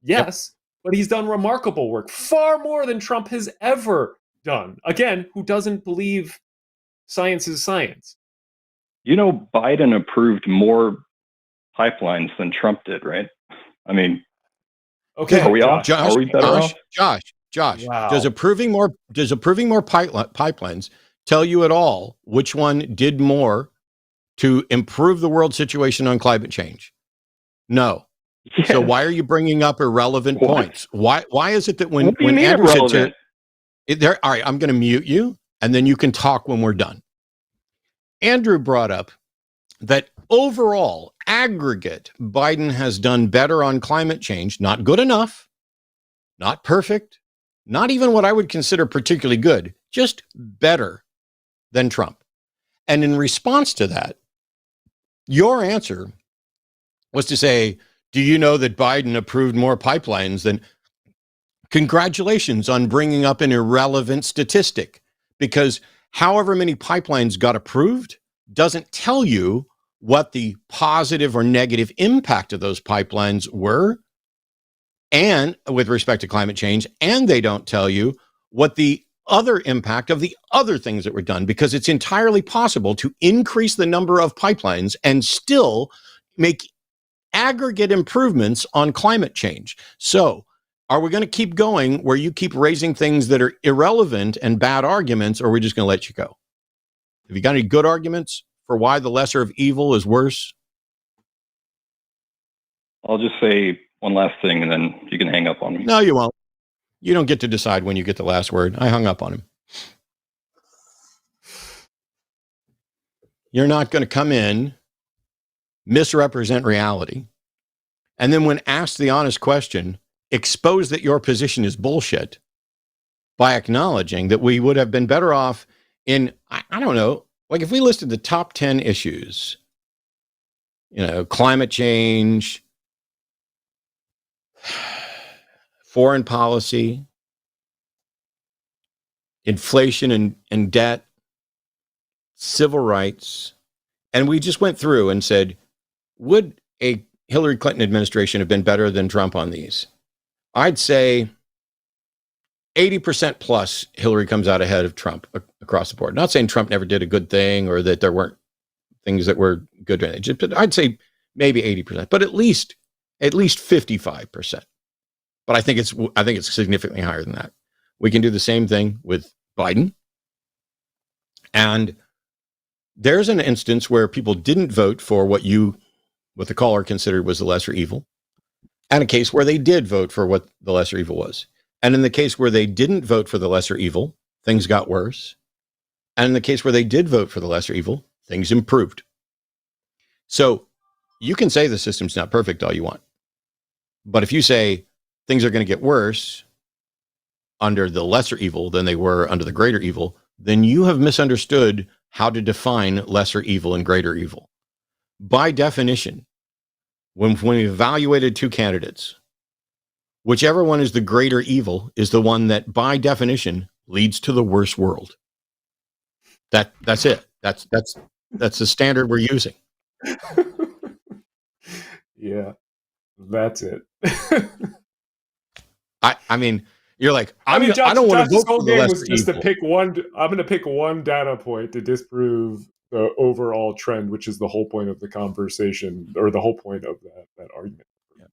Yes, but he's done remarkable work. Far more than Trump has ever done. Again, who doesn't believe science is science? You know, Biden approved more pipelines than Trump did, right? I mean, okay, are we off? Josh, are we better off? Josh, wow. does approving more pipelines tell you at all which one did more to improve the world situation on climate change? No. Yes. So why are you bringing up irrelevant points? Why is it that when Andrew sits here, all right, I'm going to mute you and then you can talk when we're done. Andrew brought up that overall aggregate, Biden has done better on climate change, not good enough, not perfect, not even what I would consider particularly good, just better than Trump. And in response to that, your answer was to say, do you know that Biden approved more pipelines than? Congratulations on bringing up an irrelevant statistic, because however many pipelines got approved doesn't tell you what the positive or negative impact of those pipelines were, and with respect to climate change, and they don't tell you what the other impact of the other things that were done, because it's entirely possible to increase the number of pipelines and still make aggregate improvements on climate change. So are we going to keep going where you keep raising things that are irrelevant and bad arguments, or are we just going to let you go? Have you got any good arguments for why the lesser of evil is worse? I'll just say one last thing and then you can hang up on me. No, you won't. You don't get to decide when you get the last word. I hung up on him. You're not going to come in, misrepresent reality, and then when asked the honest question, expose that your position is bullshit by acknowledging that we would have been better off in, I don't know, like if we listed the top 10 issues, climate change, foreign policy, inflation and debt, civil rights, and we just went through and said, would a Hillary Clinton administration have been better than Trump on these? I'd say 80% plus Hillary comes out ahead of Trump across the board. Not saying Trump never did a good thing or that there weren't things that were good. But I'd say maybe 80%, but at least 55%. But I think it's significantly higher than that. We can do the same thing with Biden. And there's an instance where people didn't vote for what the caller considered was the lesser evil, and a case where they did vote for what the lesser evil was. And in the case where they didn't vote for the lesser evil, things got worse. And in the case where they did vote for the lesser evil, things improved. So you can say the system's not perfect all you want. But if you say things are going to get worse under the lesser evil than they were under the greater evil, then you have misunderstood how to define lesser evil and greater evil. By definition, when we evaluated two candidates, whichever one is the greater evil is the one that, by definition, leads to the worse world. That's it. That's the standard we're using. Yeah, that's it. I mean, you're like, I don't want to vote for the lesser just evil. To pick one. I'm going to pick one data point to disprove the overall trend, which is the whole point of the conversation, or the whole point of that argument. Yeah.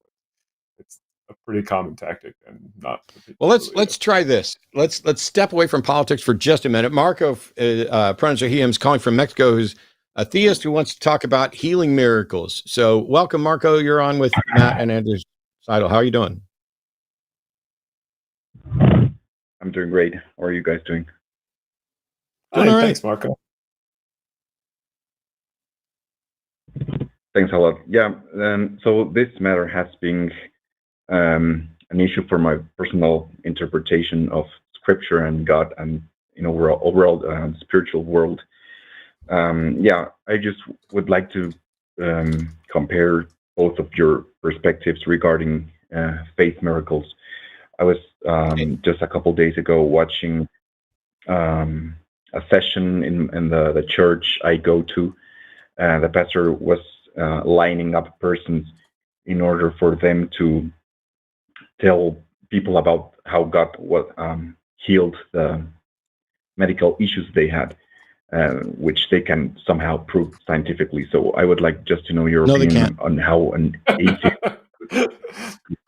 It's a pretty common tactic, and not. Well, let's try this. Let's step away from politics for just a minute. Marco Pronzahim is calling from Mexico, who's a theist who wants to talk about healing miracles. So, welcome, Marco. You're on with Matt and Andrew Seidel. How are you doing? I'm doing great. How are you guys doing? Doing all right. Thanks, Marco. Thanks a lot. Yeah. So this matter has been an issue for my personal interpretation of Scripture and God, and overall spiritual world. I just would like to compare both of your perspectives regarding faith miracles. I was just a couple days ago watching a session in the church I go to. The pastor was lining up persons in order for them to tell people about how God healed the medical issues they had, which they can somehow prove scientifically. So I would like just to know your opinion on how an atheist...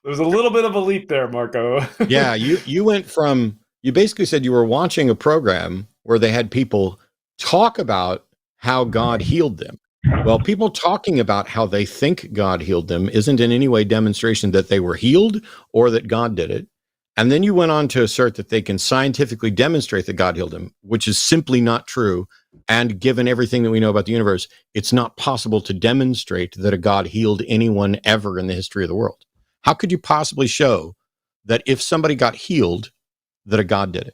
There's a little bit of a leap there, Marco. Yeah, you went from, you basically said you were watching a program where they had people talk about how God healed them. Well, people talking about how they think God healed them isn't in any way demonstration that they were healed or that God did it. And then you went on to assert that they can scientifically demonstrate that God healed them, which is simply not true. And given everything that we know about the universe, it's not possible to demonstrate that a God healed anyone ever in the history of the world. How could you possibly show that if somebody got healed, that a God did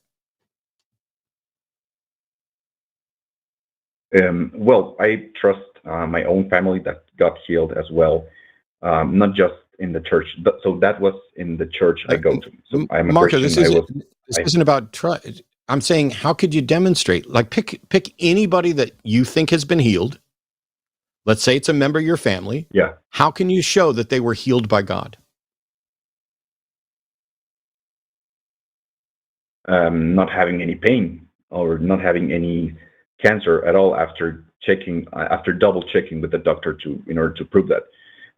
it? Well, I trust my own family that got healed as well, not just in the church. So that was in the church I go to. So I'm a Marco, Christian. This isn't about trust. I'm saying, how could you demonstrate? Like, pick anybody that you think has been healed. Let's say it's a member of your family. Yeah. How can you show that they were healed by God? Not having any pain or not having any cancer at all after double checking with the doctor in order to prove that.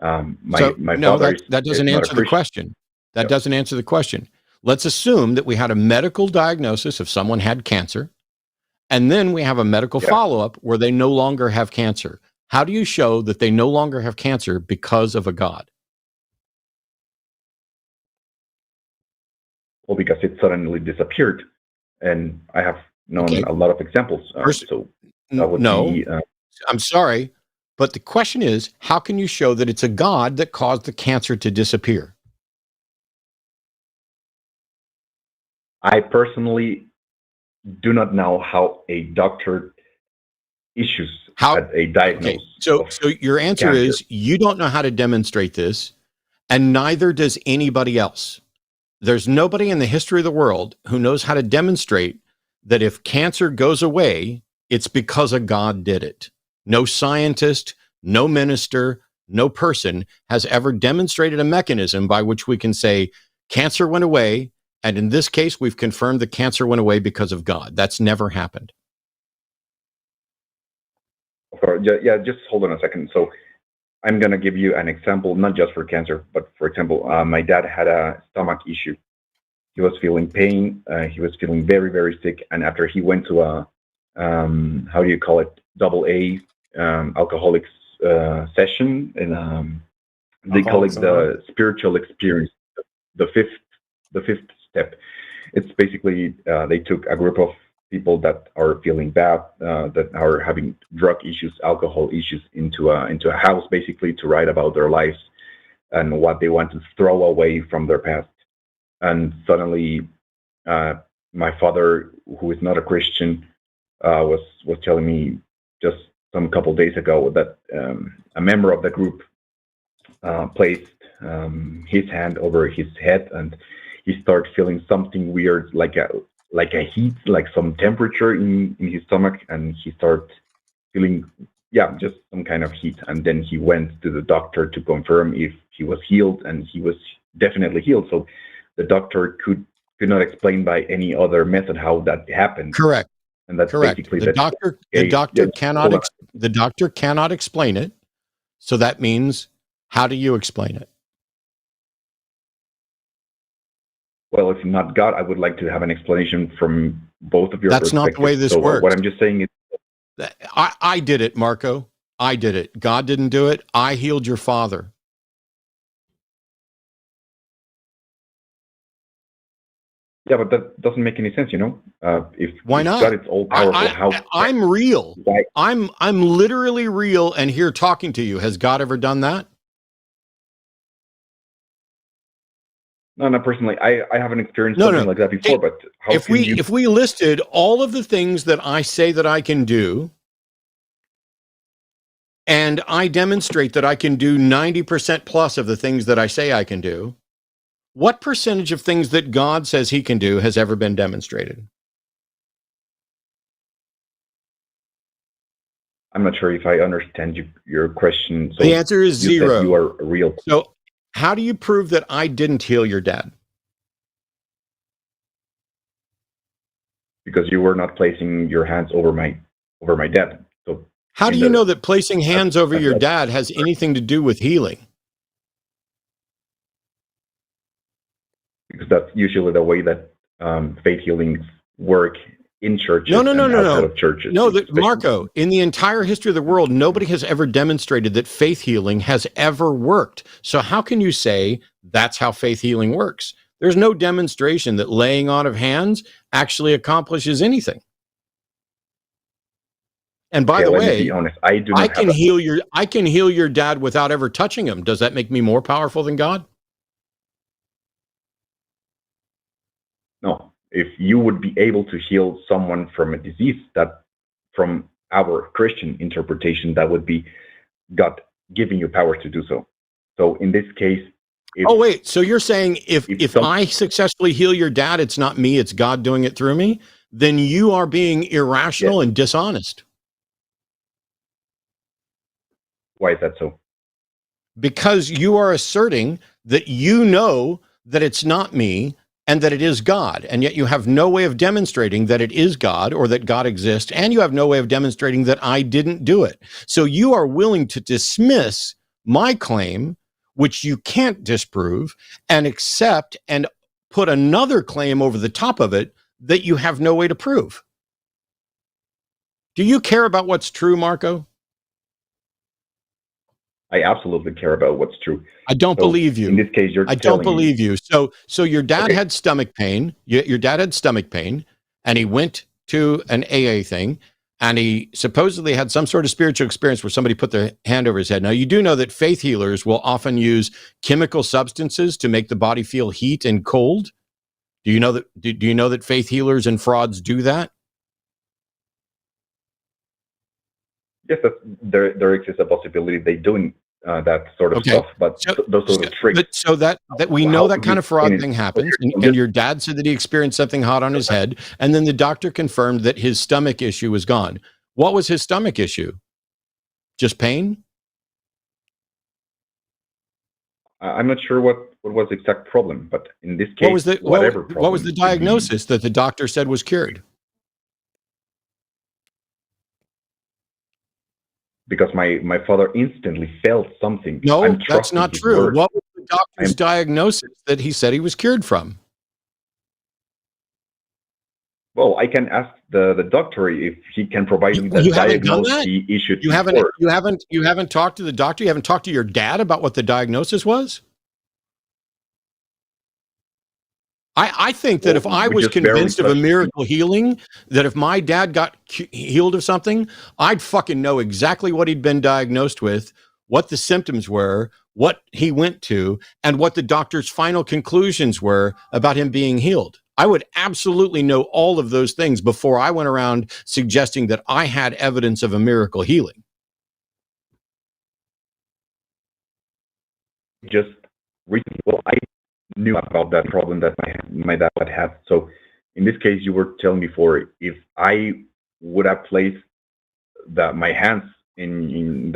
That doesn't answer the question. That doesn't answer the question. Let's assume that we had a medical diagnosis if someone had cancer, and then we have a medical follow-up where they no longer have cancer. How do you show that they no longer have cancer because of a God? Well, because it suddenly disappeared, and I have known a lot of examples. I'm sorry, but the question is, how can you show that it's a God that caused the cancer to disappear? I personally do not know how a doctor issues a diagnosis. Okay. So your answer cancer is you don't know how to demonstrate this, and neither does anybody else. There's nobody in the history of the world who knows how to demonstrate that if cancer goes away, it's because a God did it. No scientist, no minister, no person has ever demonstrated a mechanism by which we can say cancer went away, and in this case, we've confirmed that cancer went away because of God. That's never happened. Yeah, just hold on a second. So I'm going to give you an example, not just for cancer, but for example, my dad had a stomach issue. He was feeling pain. He was feeling very, very sick. And after he went to a, how do you call it, AA alcoholics session, and they call it the spiritual experience, the fifth step. It's basically they took a group of people that are feeling bad, that are having drug issues, alcohol issues, into a house, basically, to write about their lives and what they want to throw away from their past. And suddenly, my father, who is not a Christian, was telling me just some couple days ago that a member of the group placed his hand over his head, and he started feeling something weird, like a heat, like some temperature in his stomach, and he started feeling, just some kind of heat. And then he went to the doctor to confirm if he was healed, and he was definitely healed. So the doctor could not explain by any other method how that happened. Correct. And that's correct. basically The doctor cannot explain it. So that means, how do you explain it? Well, if not God, I would like to have an explanation from both of your That's not the way this works. What I'm just saying is... I did it, Marco. I did it. God didn't do it. I healed your father. Yeah, but that doesn't make any sense, you know? If Why not? God is all powerful, I'm real. Why? I'm literally real and here talking to you. Has God ever done that? No, not personally. I haven't experienced something like that before, but how if we listed all of the things that I say that I can do, and I demonstrate that I can do 90% plus of the things that I say I can do, what percentage of things that God says he can do has ever been demonstrated? I'm not sure if I understand your question. So the answer is you 0. Said you are real. So how do you prove that I didn't heal your dad? Because you were not placing your hands over my dad. So how do you know that placing hands over your dad has anything to do with healing? Because that's usually the way that faith healings work in churches. No. Of churches. No, Marco, in the entire history of the world, nobody has ever demonstrated that faith healing has ever worked. So how can you say that's how faith healing works? There's no demonstration that laying on of hands actually accomplishes anything. And by the way, let me be honest, I can heal your dad without ever touching him. Does that make me more powerful than God? No. If you would be able to heal someone from a disease, that from our Christian interpretation, that would be God giving you power to do so. So in this case, so you're saying if I successfully heal your dad, it's not me, it's God doing it through me, then you are being irrational and dishonest. Why is that so? Because you are asserting that you know that it's not me and that it is God, and yet you have no way of demonstrating that it is God or that God exists, and you have no way of demonstrating that I didn't do it. So you are willing to dismiss my claim, which you can't disprove, and accept and put another claim over the top of it that you have no way to prove. Do you care about what's true, Marco? I absolutely care about what's true. I don't believe you. In this case, I don't believe you. So your dad had stomach pain. Your dad had stomach pain, and he went to an AA thing, and he supposedly had some sort of spiritual experience where somebody put their hand over his head. Now, you do know that faith healers will often use chemical substances to make the body feel heat and cold. Do you know that? Do you know that faith healers and frauds do that? Yes, there exists a possibility they doing that sort of stuff, but those sort of tricks. So that we know that kind of fraud thing happens, and your dad said that he experienced something hot on his head, and then the doctor confirmed that his stomach issue was gone. What was his stomach issue? Just pain? I'm not sure what was the exact problem, but in this case, what was the diagnosis that the doctor said was cured? Because my father instantly felt something. No, that's not true. What was the doctor's diagnosis that he said he was cured from? Well, I can ask the doctor if he can provide me the diagnosis he issued. You haven't talked to the doctor? You haven't talked to your dad about what the diagnosis was? I think that if I was convinced of a miracle healing, that if my dad got healed of something, I'd fucking know exactly what he'd been diagnosed with, what the symptoms were, what he went to, and what the doctor's final conclusions were about him being healed. I would absolutely know all of those things before I went around suggesting that I had evidence of a miracle healing. Just recently, I knew about that problem that my dad had. So in this case, you were telling me if I would have placed my hands in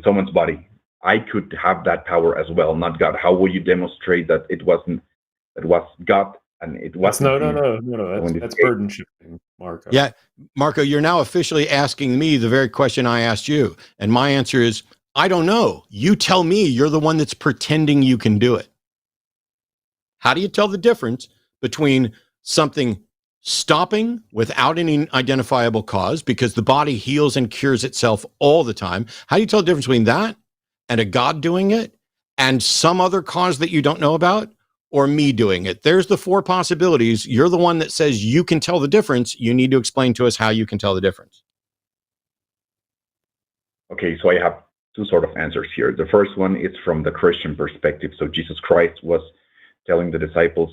someone's body, I could have that power as well, not God. How will you demonstrate that it was God and it wasn't? No. That's burden shifting, Marco. Yeah, Marco, you're now officially asking me the very question I asked you, and my answer is I don't know. You tell me. You're the one that's pretending you can do it. How do you tell the difference between something stopping without any identifiable cause, because the body heals and cures itself all the time. How do you tell the difference between that and a God doing it and some other cause that you don't know about, or me doing it? There's the four possibilities. You're the one that says you can tell the difference. You need to explain to us how you can tell the difference. Okay, so I have two sort of answers here. The first one is from the Christian perspective. So Jesus Christ was telling the disciples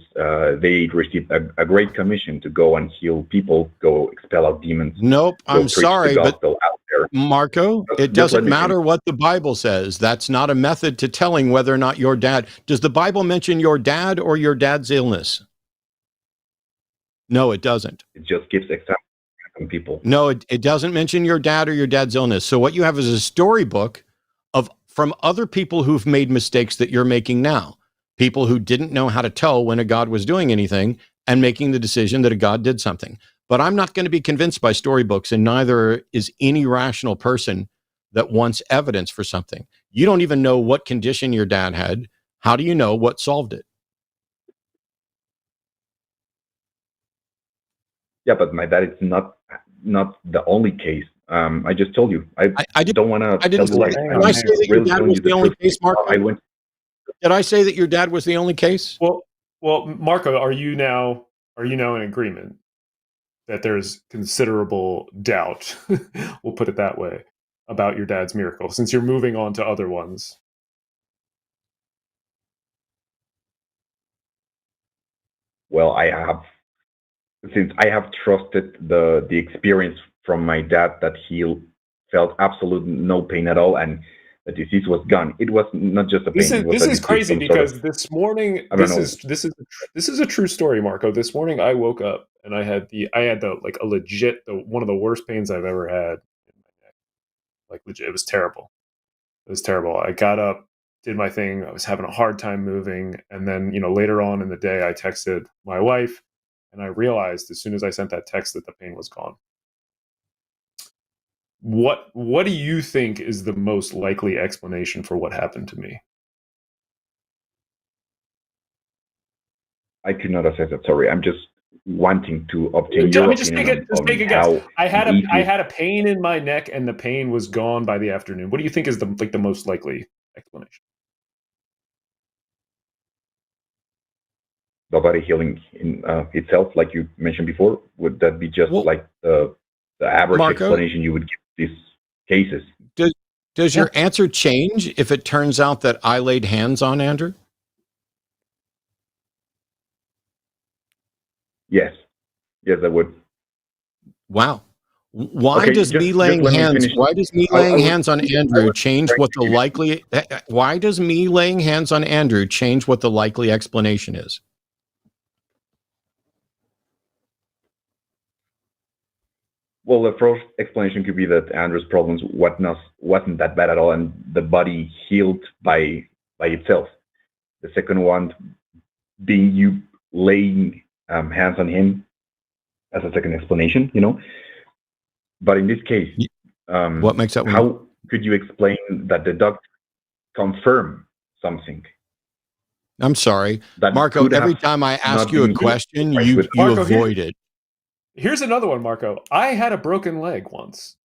they received a great commission to go and heal people, go expel out demons. Nope, I'm sorry, but out there. Marco, it doesn't matter what the Bible says. That's not a method to telling whether or not your dad. Does the Bible mention your dad or your dad's illness? No, it doesn't. It just gives examples from people. No, it doesn't mention your dad or your dad's illness. So what you have is a storybook from other people who've made mistakes that you're making now. People who didn't know how to tell when a God was doing anything and making the decision that a God did something. But I'm not going to be convinced by storybooks, and neither is any rational person that wants evidence for something. You don't even know what condition your dad had. How do you know what solved it? Yeah, but my dad is not the only case. I just told you. I don't want to. I didn't say. Did I say that your dad was the only case, Marco? Did I say that your dad was the only case? Well, Marco, are you now in agreement that there's considerable doubt, we'll put it that way, about your dad's miracle, since you're moving on to other ones? Well, since I have trusted the experience from my dad that he felt absolutely no pain at all, and the disease was gone. It was not just a pain. This is crazy because this morning, this is a true story, Marco. This morning I woke up and I had one of the worst pains I've ever had in my neck. Like legit, it was terrible. I got up, did my thing. I was having a hard time moving, and then later on in the day, I texted my wife, and I realized as soon as I sent that text that the pain was gone. What do you think is the most likely explanation for what happened to me? I could not assess that. Sorry, I'm just wanting to obtain your opinion. Just take a guess. I had a pain in my neck, and the pain was gone by the afternoon. What do you think is the most likely explanation? The body healing in itself, like you mentioned before. Would that be just like the average explanation you would give these cases? Does your answer change if it turns out that I laid hands on Andrew? Yes, I would. Wow. Why does me laying hands on Andrew change what the likely? Why does me laying hands on Andrew change what the likely explanation is? Well, the first explanation could be that Andrew's problems wasn't that bad at all, and the body healed by itself. The second one being you laying hands on him as a second explanation, But in this case, what makes that? How could you explain that the doctor confirmed something? I'm sorry, Marco. Every time I ask you a question, you avoid it. Here's another one, Marco. I had a broken leg once.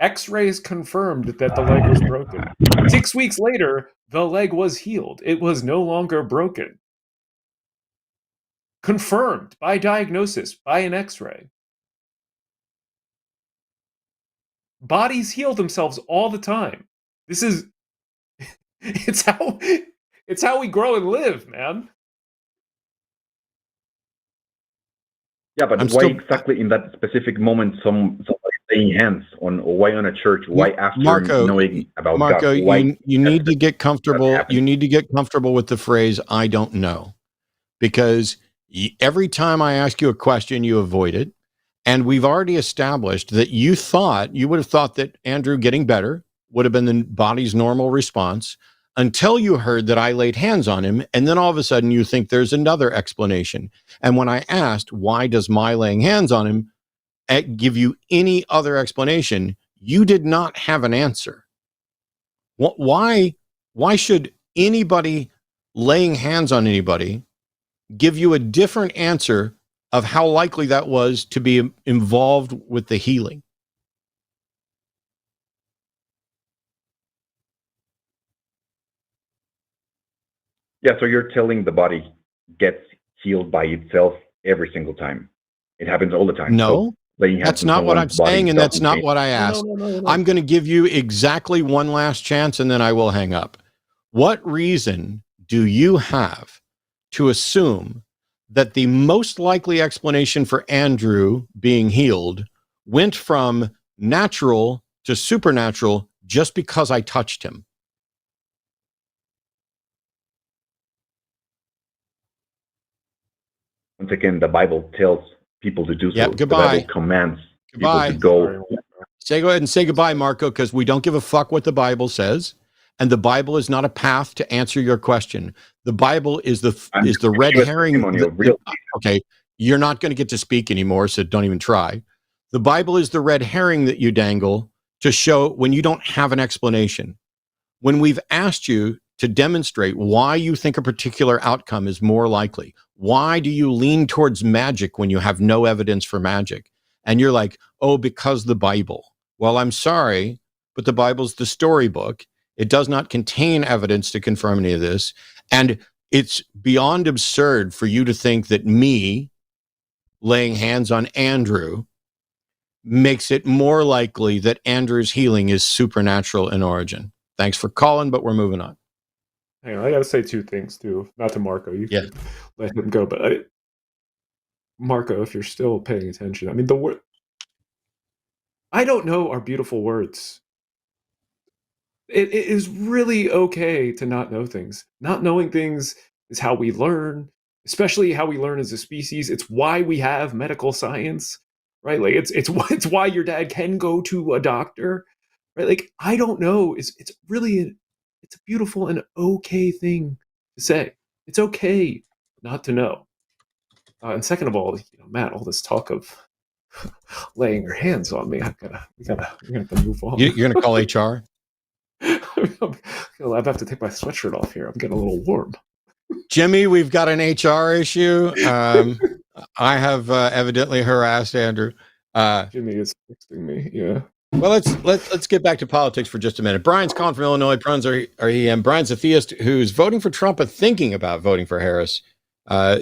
X-rays confirmed that the leg was broken. 6 weeks later, the leg was healed. It was no longer broken. Confirmed by diagnosis, by an X-ray. Bodies heal themselves all the time. It's how we grow and live, man. Yeah, but why exactly in that specific moment somebody laying hands on, or why on a church? Why after knowing about Marco, God? you need to get comfortable. You need to get comfortable with the phrase "I don't know," because every time I ask you a question, you avoid it. And we've already established that you would have thought that Andrew getting better would have been the body's normal response until you heard that I laid hands on him. And then all of a sudden you think there's another explanation. And when I asked, why does my laying hands on him give you any other explanation? You did not have an answer. Why should anybody laying hands on anybody give you a different answer of how likely that was to be involved with the healing. Yeah, so you're telling the body gets healed by itself every single time. It happens all the time. No, So laying hands that's on not what I'm someone's body saying, and that's doesn't not change. what I asked. No. I'm going to give you exactly one last chance, and then I will hang up. What reason do you have to assume that the most likely explanation for Andrew being healed went from natural to supernatural just because I touched him? Once again, the Bible tells people to do so. Yep, goodbye. The Bible commands Goodbye. people to go. Go ahead and say goodbye, Marco, because we don't give a fuck what the Bible says. And the Bible is not a path to answer your question. The Bible is the red herring. Okay, you're not going to get to speak anymore, so don't even try. The Bible is the red herring that you dangle to show when you don't have an explanation. When we've asked you to demonstrate why you think a particular outcome is more likely, why do you lean towards magic when you have no evidence for magic? And you're like, oh, because the Bible. Well, I'm sorry, but the Bible's the storybook. It does not contain evidence to confirm any of this. And it's beyond absurd for you to think that me laying hands on Andrew makes it more likely that Andrew's healing is supernatural in origin. Thanks for calling, but we're moving on. Hang on, I got to say two things too. Not to Marco, you can let him go, but Marco, if you're still paying attention, I mean, the word I don't know are beautiful words. It is really okay to not know things. Not knowing things is how we learn, especially how we learn as a species. It's why we have medical science, right? Like it's why your dad can go to a doctor, right? Like I don't know. It's really it's a beautiful and okay thing to say. It's okay not to know. And second of all, Matt, all this talk of laying your hands on me, we're gonna have to move on. You're gonna call HR? I have to take my sweatshirt off here. I'm getting a little warm. Jimmy, we've got an HR issue. I have evidently harassed Andrew. Jimmy is texting me. Yeah. Well, let's get back to politics for just a minute. Brian's calling from Illinois. Brian's Brian's a theist who's voting for Trump but thinking about voting for Harris.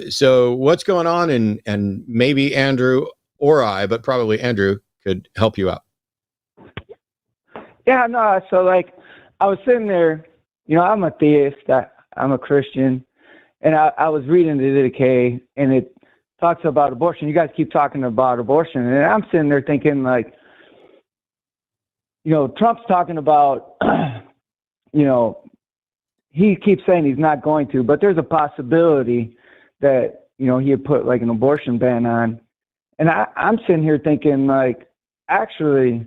So what's going on? And maybe Andrew or I, but probably Andrew, could help you out. Yeah, no. So like, I was sitting there. I'm a theist. I'm a Christian, and I was reading the Didache, and it talks about abortion. You guys keep talking about abortion, and I'm sitting there thinking like, Trump's talking about, he keeps saying he's not going to, but there's a possibility that, he'd put like an abortion ban on. And I'm sitting here thinking like, actually,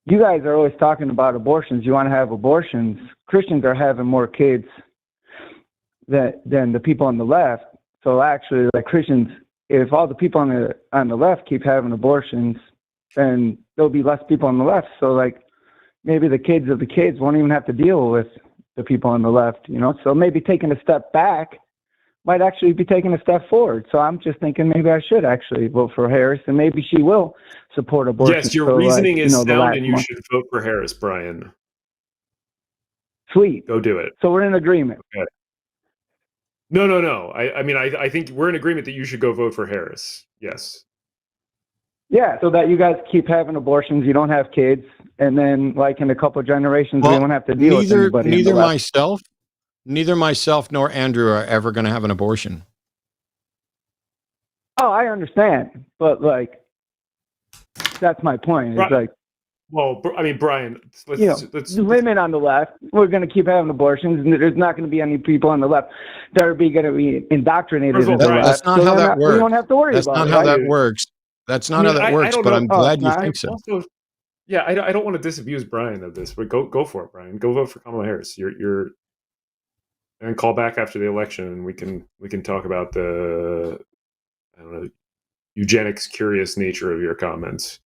you guys are always talking about abortions. You want to have abortions. Christians are having more kids than the people on the left. So actually, like Christians, if all the people on the left keep having abortions, then there'll be less people on the left. So like maybe the kids of the kids won't even have to deal with the people on the left, So maybe taking a step back might actually be taking a step forward. So I'm just thinking maybe I should actually vote for Harris, and maybe she will support abortion. Yes, your reasoning is sound, and you should vote for Harris, Brian. Sweet. Go do it. So we're in agreement. Okay. No. I think we're in agreement that you should go vote for Harris. Yes. Yeah, so that you guys keep having abortions, you don't have kids, and then like in a couple of generations, we won't have to deal with anybody. Neither myself nor Andrew are ever going to have an abortion. Oh, I understand, but like, that's my point. It's like, well, I mean, Brian, let's women on the left, we're going to keep having abortions, and there's not going to be any people on the left that are going to be indoctrinated. That's not how that works. We don't have to worry about it. That's not how that works. That's not how that works, but I'm glad you think so. Also, yeah, I don't want to disabuse Brian of this, but go for it, Brian. Go vote for Kamala Harris. You're and call back after the election, and we can talk about the eugenics curious nature of your comments.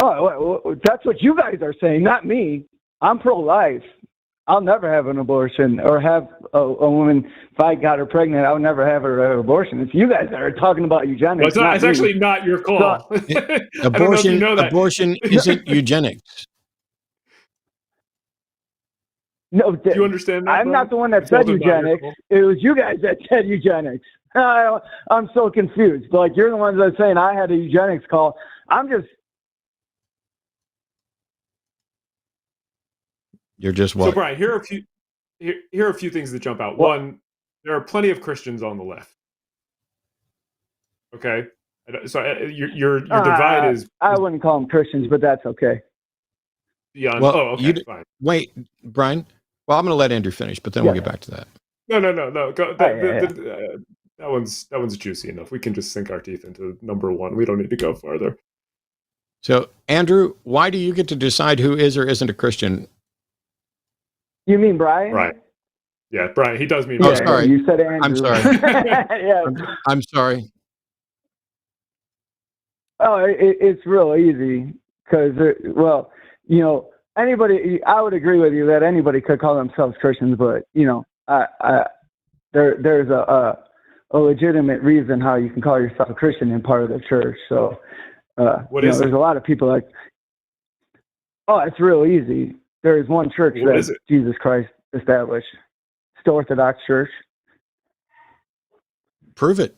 Oh, that's what you guys are saying, not me. I'm pro-life. I'll never have an abortion or have a woman, if I got her pregnant, I would never have her have an abortion. It's you guys that are talking about eugenics. Well, it's actually not your call. So, I don't know if you know that. Abortion isn't eugenics. No, Do you understand that? I'm not the one that It's said also not your eugenics. call. It was you guys that said eugenics. I'm so confused. Like, you're the ones that are saying I had a eugenics call. You're just what? So, Brian, here are a few things that jump out. One, there are plenty of Christians on the left. Okay, so your divide is. I wouldn't call them Christians, but that's okay. Beyond. Well, okay, fine. Wait, Brian. Well, I'm going to let Andrew finish, but then we'll get back to that. No. Go, that one's juicy enough. We can just sink our teeth into number one. We don't need to go farther. So, Andrew, why do you get to decide who is or isn't a Christian? You mean Brian? Right. Yeah, Brian. He does mean. Oh, Brian. sorry. You said Andrew. I'm sorry. Yeah. I'm sorry. Oh, it's real easy because, anybody. I would agree with you that anybody could call themselves Christians, but there's a legitimate reason how you can call yourself a Christian in part of the church. So, there's a lot of people like. Oh, it's real easy. There is one church that Jesus Christ established. It's the Orthodox Church. Prove it.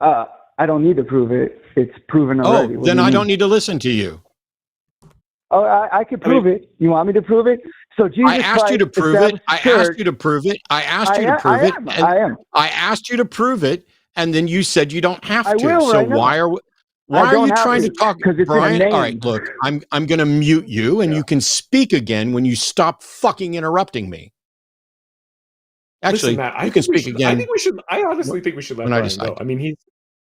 I don't need to prove it. It's proven already. Oh, then I don't need to listen to you. Oh, I can prove it. You want me to prove it? So Jesus I asked Christ you to prove it. I asked you to prove it. I asked you to prove it. I am. I asked you to prove it, and then you said you don't have to. Will so right now. why are you trying to talk, Brian? All right, look, I'm going to mute you, and you can speak again when you stop fucking interrupting me. Actually, Listen, Matt, you can speak again. I think we should. I honestly think we should let Brian go. I mean,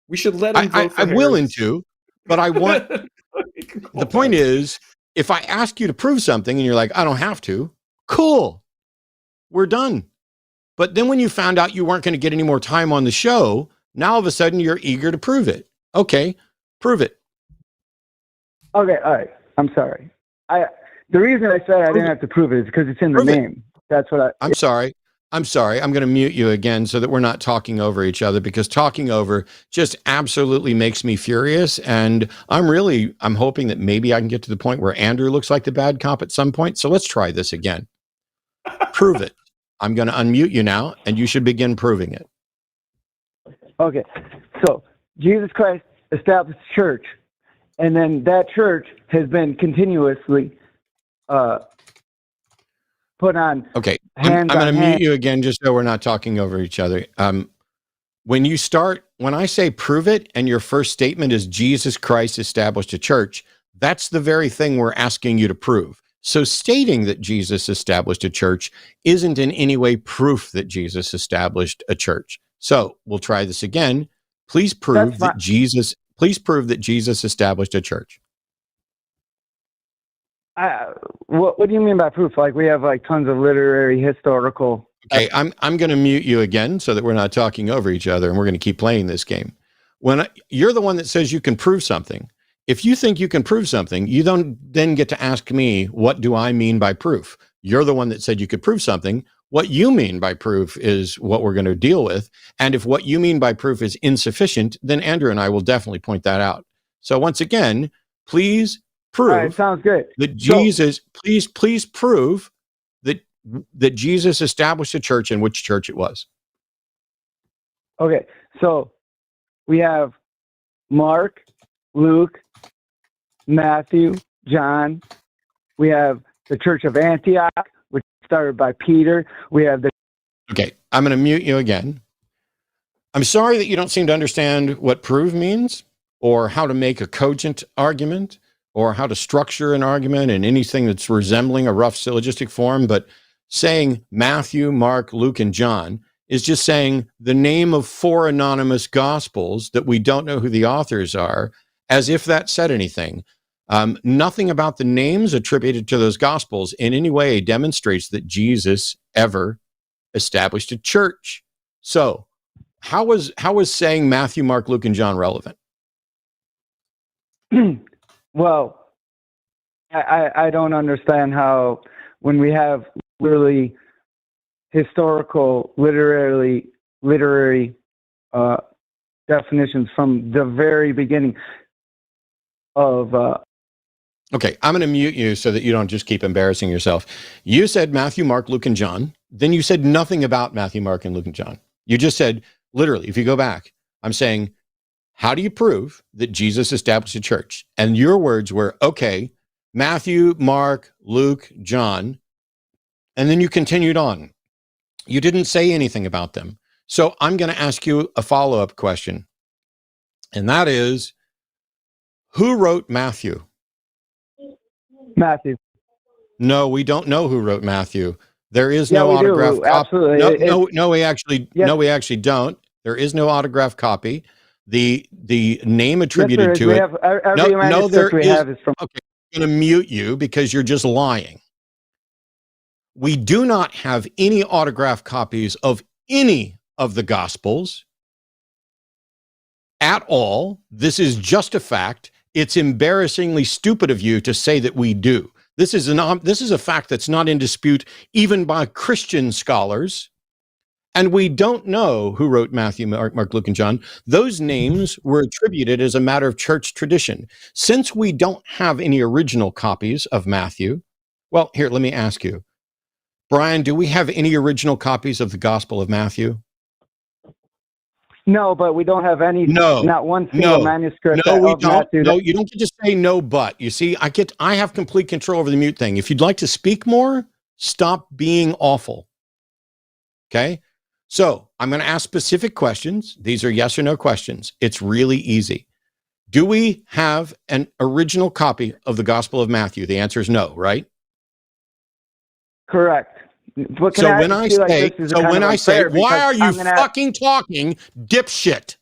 we should let him vote for I'm willing to, but I want. The point is, if I ask you to prove something and you're like, I don't have to, cool, we're done. But then when you found out you weren't going to get any more time on the show, now all of a sudden you're eager to prove it. Okay, prove it. Okay, all right. I'm sorry. The reason I said I didn't have to prove it is because it's in the name. That's what I'm sorry. I'm going to mute you again so that we're not talking over each other, because talking over just absolutely makes me furious. And I'm hoping that maybe I can get to the point where Andrew looks like the bad cop at some point. So let's try this again. Prove it. I'm going to unmute you now, and you should begin proving it. Okay. So Jesus Christ established a church, and then that church has been continuously put on. Okay, I'm going to mute you again just so we're not talking over each other. When I say prove it, and your first statement is Jesus Christ established a church, that's the very thing we're asking you to prove. So stating that Jesus established a church isn't in any way proof that Jesus established a church. So we'll try this again. Please prove that Jesus established a church. What do you mean by proof? Like, we have tons of literary, historical. Okay, I'm going to mute you again so that we're not talking over each other, and we're going to keep playing this game. You're the one that says you can prove something. If you think you can prove something, you don't then get to ask me, what do I mean by proof? You're the one that said you could prove something. What you mean by proof is what we're going to deal with. And if what you mean by proof is insufficient, then Andrew and I will definitely point that out. So once again, please prove. All right, sounds good. That Jesus, please prove that Jesus established a church, and which church it was. Okay, so we have Mark, Luke, Matthew, John. We have the Church of Antioch, which started by Peter. We have Okay, I'm going to mute you again. I'm sorry that you don't seem to understand what prove means, or how to make a cogent argument, or how to structure an argument in anything that's resembling a rough syllogistic form. But saying Matthew, Mark, Luke, and John is just saying the name of 4 anonymous gospels that we don't know who the authors are, as if that said anything. Nothing about the names attributed to those gospels in any way demonstrates that Jesus ever established a church. So how was saying Matthew, Mark, Luke, and John relevant? Well, I don't understand how when we have literally historical, literary definitions from the very beginning of. Okay, I'm going to mute you so that you don't just keep embarrassing yourself. You said Matthew, Mark, Luke, and John. Then you said nothing about Matthew, Mark, and Luke, and John. You just said, literally, if you go back, I'm saying, how do you prove that Jesus established a church? And your words were, okay, Matthew, Mark, Luke, John. And then you continued on. You didn't say anything about them. So I'm going to ask you a follow-up question. And that is, who wrote Matthew? Matthew. No, we don't know who wrote Matthew. There is no we autograph do. copy. Absolutely. No, we actually don't. There is no autograph copy. The name attributed to it. Every manuscript we have is from. Okay, I'm going to mute you because you're just lying. We do not have any autograph copies of any of the Gospels at all. This is just a fact. It's embarrassingly stupid of you to say that we do. This is a fact that's not in dispute even by Christian scholars. And we don't know who wrote Matthew, Mark, Luke, and John. Those names were attributed as a matter of church tradition. Since we don't have any original copies of Matthew, well, here, let me ask you. Brian, do we have any original copies of the Gospel of Matthew? No, but we don't have any. Not one single manuscript. No, we don't. Matthew. No, you don't get to say no, but you see, I have complete control over the mute thing. If you'd like to speak more, stop being awful. Okay. So I'm going to ask specific questions. These are yes or no questions. It's really easy. Do we have an original copy of the Gospel of Matthew? The answer is no, right? Correct. So when I say, why are you fucking talking, dipshit?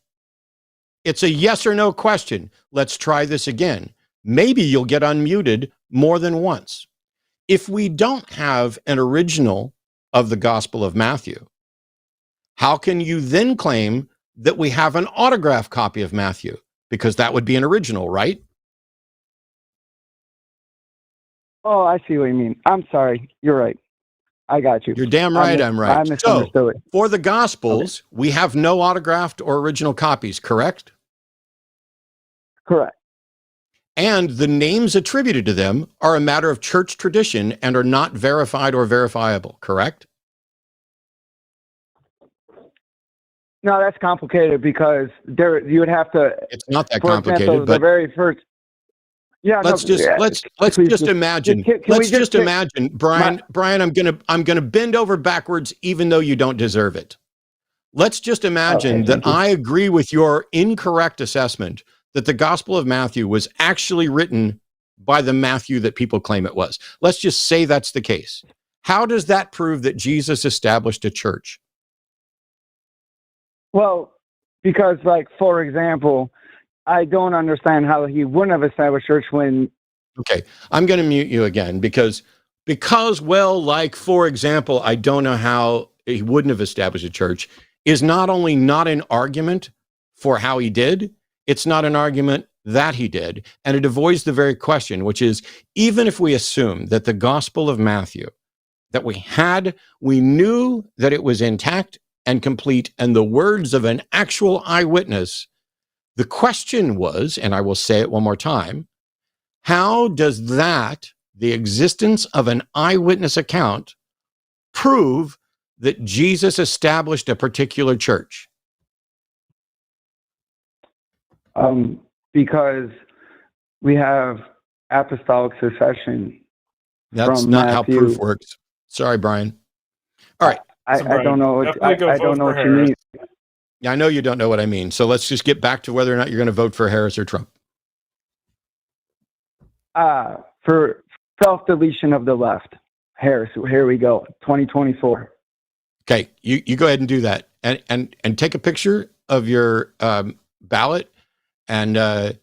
It's a yes or no question. Let's try this again. Maybe you'll get unmuted more than once. If we don't have an original of the Gospel of Matthew, how can you then claim that we have an autograph copy of Matthew? Because that would be an original, right? Oh, I see what you mean. I'm sorry. You're right. I got you. You're damn right I'm right. I misunderstood it. For the Gospels, we have no autographed or original copies, correct? Correct. And the names attributed to them are a matter of church tradition and are not verified or verifiable, correct? No, that's complicated because you would have to. It's not that complicated, example, but the very first. Yeah, let's just imagine. Let's just imagine, Brian. Brian, I'm gonna bend over backwards, even though you don't deserve it. Let's just imagine that I agree with your incorrect assessment that the Gospel of Matthew was actually written by the Matthew that people claim it was. Let's just say that's the case. How does that prove that Jesus established a church? Well, because, like, for example, I don't understand how he wouldn't have established church when. Okay, I'm going to mute you again because, well, like, for example, I don't know how he wouldn't have established a church is not only not an argument for how he did, it's not an argument that he did. And it avoids the very question, which is, even if we assume that the Gospel of Matthew that we knew that it was intact and complete and the words of an actual eyewitness, the question was, and I will say it one more time, how does that, the existence of an eyewitness account, prove that Jesus established a particular church? Because we have apostolic succession. That's not how proof works. Sorry, Brian. All right. I don't know. I don't know what you mean. Yeah, I know you don't know what I mean. So let's just get back to whether or not you're going to vote for Harris or Trump. For self-deletion of the left, Harris. Here we go. 2024. Okay, you go ahead and do that, and take a picture of your ballot, and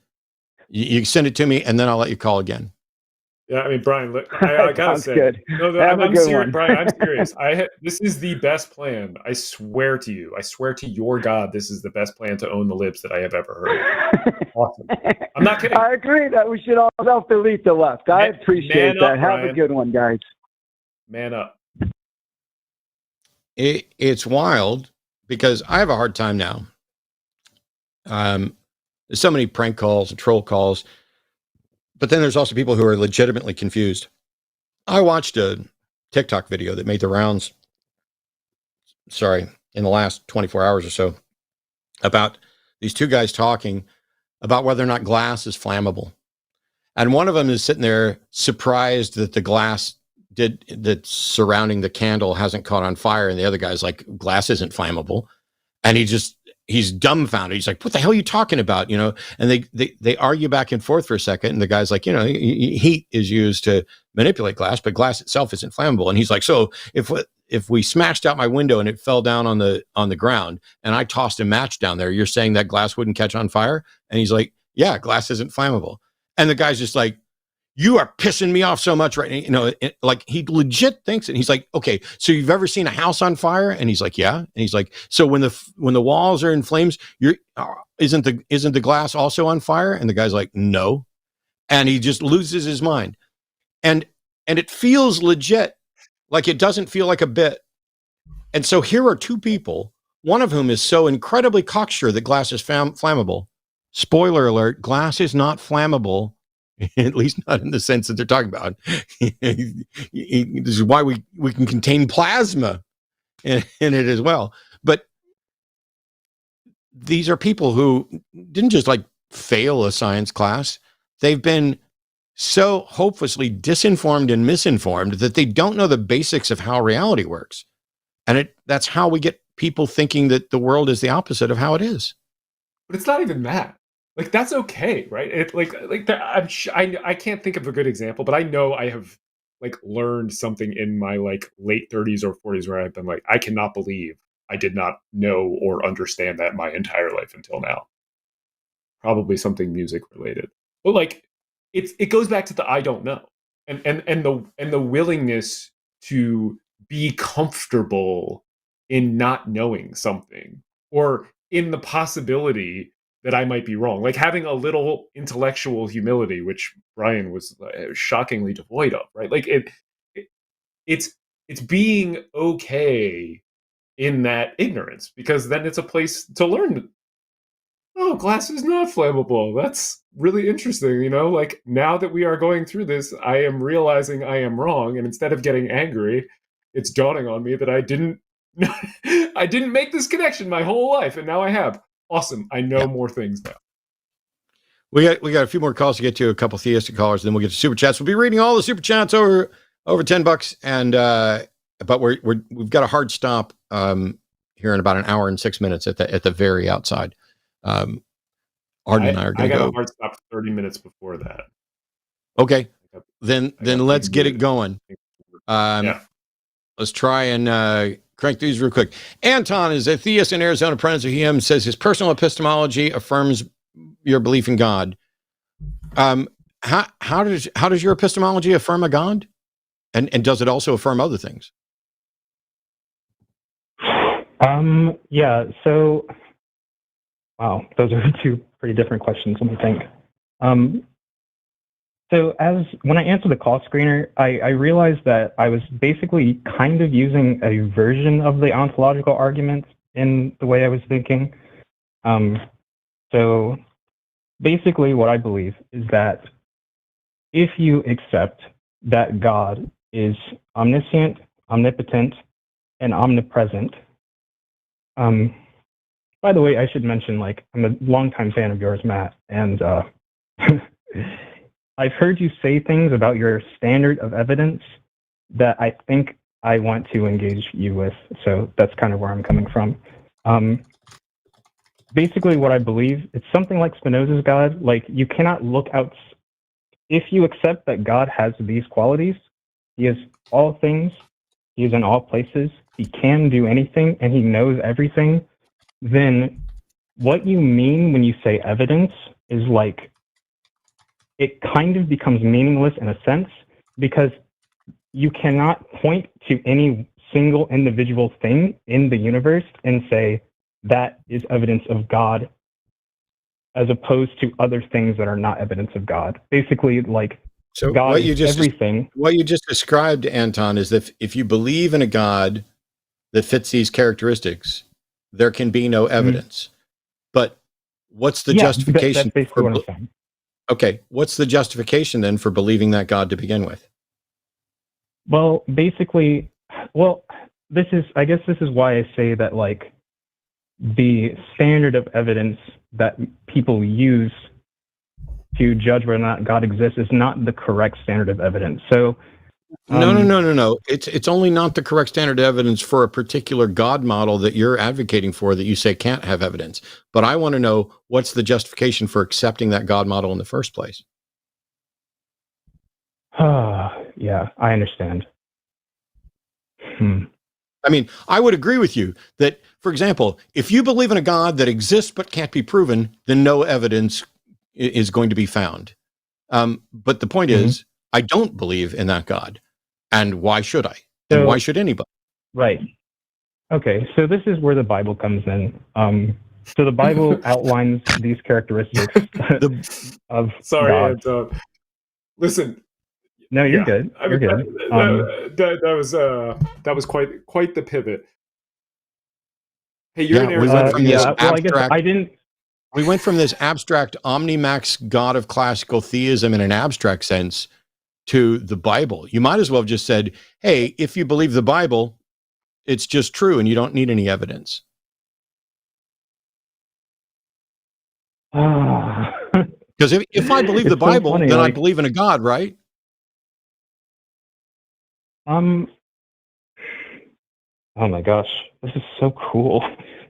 you send it to me, and then I'll let you call again. Yeah, I mean, Brian, I gotta say, good. No, I'm serious, Brian. I'm serious. This is the best plan. I swear to you. I swear to your God, this is the best plan to own the libs that I have ever heard. Awesome. I'm not kidding. I agree that we should all self-delete the left. I appreciate that. Up, Have a good one, guys. Man up. It's wild because I have a hard time now. There's so many prank calls and troll calls, but then there's also people who are legitimately confused. I watched a TikTok video that made the rounds, in the last 24 hours or so, about these two guys talking about whether or not glass is flammable. And one of them is sitting there surprised that the glass that's surrounding the candle hasn't caught on fire. And the other guy's like, glass isn't flammable. And he's dumbfounded. He's like, what the hell are you talking about? You know, and they argue back and forth for a second. And the guy's like, you know, heat is used to manipulate glass, but glass itself isn't flammable. And he's like, so if we smashed out my window and it fell down on the ground and I tossed a match down there, you're saying that glass wouldn't catch on fire? And he's like, yeah, glass isn't flammable. And the guy's just like, you are pissing me off so much right now. You know, like he legit thinks it. And he's like, okay, so you've ever seen a house on fire? And he's like, yeah. And he's like, so when the walls are in flames, isn't the glass also on fire? And the guy's like, no. And he just loses his mind. And it feels legit. Like it doesn't feel like a bit. And so here are two people, one of whom is so incredibly cocksure that glass is flammable. Spoiler alert, glass is not flammable, at least not in the sense that they're talking about. This is why we can contain plasma in it as well. But these are people who didn't just like fail a science class. They've been so hopelessly disinformed and misinformed that they don't know the basics of how reality works. And that's how we get people thinking that the world is the opposite of how it is. But it's not even that. Like, that's okay, right? I can't think of a good example, but I know I have like learned something in my like late 30s or 40s where I've been like, I cannot believe I did not know or understand that my entire life until now. Probably something music related. But like it goes back to the I don't know. And the willingness to be comfortable in not knowing something or in the possibility that I might be wrong, like having a little intellectual humility, which Brian was shockingly devoid of, right? Like it's being okay in that ignorance, because then it's a place to learn. Oh, glass is not flammable. That's really interesting, you know? Like, now that we are going through this, I am realizing I am wrong, and instead of getting angry, it's dawning on me that I didn't make this connection my whole life, and now I have. Awesome. I know more things now. We got a few more calls to get to, a couple theistic callers, and then we'll get to super chats. We'll be reading all the super chats over $10, and but we've got a hard stop here in about an hour and 6 minutes at the very outside. Arden and I are going to go. I got a hard stop 30 minutes before that. Okay, then let's get it going. Let's try and crank these real quick. Anton is a theist in Arizona. Pronouns are he, him. Says his personal epistemology affirms your belief in God. How does your epistemology affirm a God, and does it also affirm other things? Yeah. So, wow, those are two pretty different questions. Let me think. So when I answered the call screener, I realized that I was basically kind of using a version of the ontological argument in the way I was thinking. So basically what I believe is that if you accept that God is omniscient, omnipotent, and omnipresent, by the way, I should mention, like, I'm a longtime fan of yours, Matt, and I've heard you say things about your standard of evidence that I think I want to engage you with. So that's kind of where I'm coming from. Basically, what I believe, it's something like Spinoza's God. Like, you cannot look out. If you accept that God has these qualities, he is all things, he is in all places, he can do anything, and he knows everything, then what you mean when you say evidence is like, it kind of becomes meaningless in a sense, because you cannot point to any single individual thing in the universe and say that is evidence of God, as opposed to other things that are not evidence of God. Basically, like, So God what you is just everything. what you just described, Anton, is that if you believe in a God that fits these characteristics, there can be no evidence. But what's the justification? That's basically what I'm saying. Okay, what's the justification then for believing that God to begin with? Well, basically, I guess this is why I say that, like, the standard of evidence that people use to judge whether or not God exists is not the correct standard of evidence. So No. It's only not the correct standard of evidence for a particular God model that you're advocating for that you say can't have evidence. But I want to know, what's the justification for accepting that God model in the first place? yeah, I understand. I mean, I would agree with you that, for example, if you believe in a God that exists but can't be proven, then no evidence is going to be found. But the point is, I don't believe in that God. And why should I? And why should anybody? Right. Okay, so this is where the Bible comes in. So the Bible outlines these characteristics of Sorry, God. Anton. Listen. No, you're good. You're good. That was quite the pivot. Hey, you're an we went from this well, I guess I didn't. We went from this abstract omnimax God of classical theism in an abstract sense to the Bible. You might as well have just said, hey, if you believe the Bible, it's just true and you don't need any evidence. Because if I believe the Bible, then I believe in a God, right? Oh my gosh, this is so cool.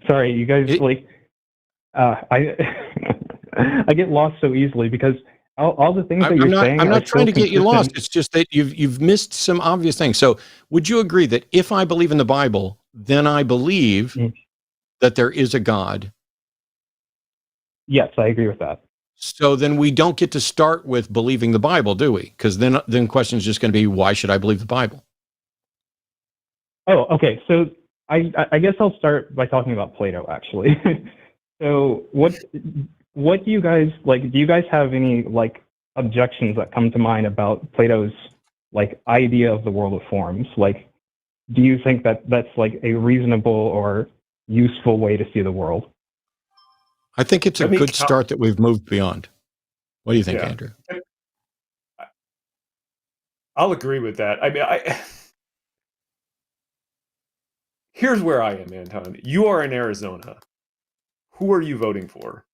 Sorry, you guys, I get lost so easily because all the things that you're saying. I'm not trying to get you lost. It's just that you've missed some obvious things. So would you agree that if I believe in the Bible, then I believe that there is a God? Yes, I agree with that. So then we don't get to start with believing the Bible, do we? Because then the question is just going to be, why should I believe the Bible? Oh, okay. So I guess I'll start by talking about Plato, actually. So what do you guys like? Do you guys have any like objections that come to mind about Plato's like idea of the world of forms? Like, do you think that that's like a reasonable or useful way to see the world? I think it's a good start that we've moved beyond. What do you think, Andrew? I'll agree with that. I mean, here's where I am, Anton. You are in Arizona. Who are you voting for?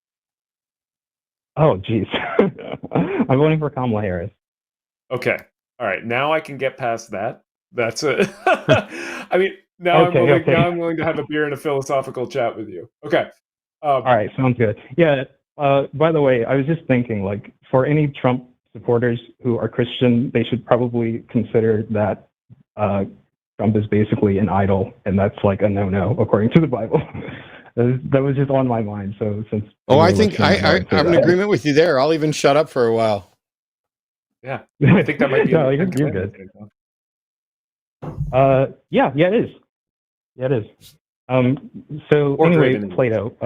Oh, geez. I'm voting for Kamala Harris. Okay. All right. Now I can get past that. That's it. I mean, now I'm willing to have a beer and a philosophical chat with you. Okay. All right. Sounds good. Yeah. By the way, I was just thinking, like, for any Trump supporters who are Christian, they should probably consider that Trump is basically an idol, and that's like a no-no according to the Bible. That was just on my mind. So since I think I'm in agreement with you there. I'll even shut up for a while. Yeah, I think that might be. No, you're good. Yeah, it is. Yeah, it is. So anyway, Plato.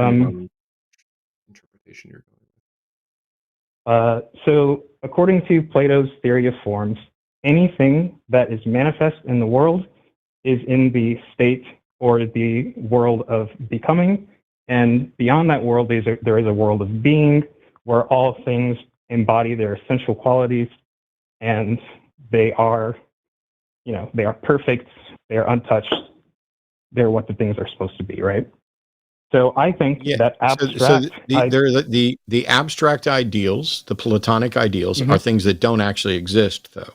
Interpretation you're going with. So according to Plato's theory of forms, anything that is manifest in the world is in the state or the world of becoming, and beyond that world there is a world of being, where all things embody their essential qualities, and they are, they are perfect, they are untouched, they're what the things are supposed to be, right? So I think that abstract... the abstract ideals, the Platonic ideals, are things that don't actually exist, though.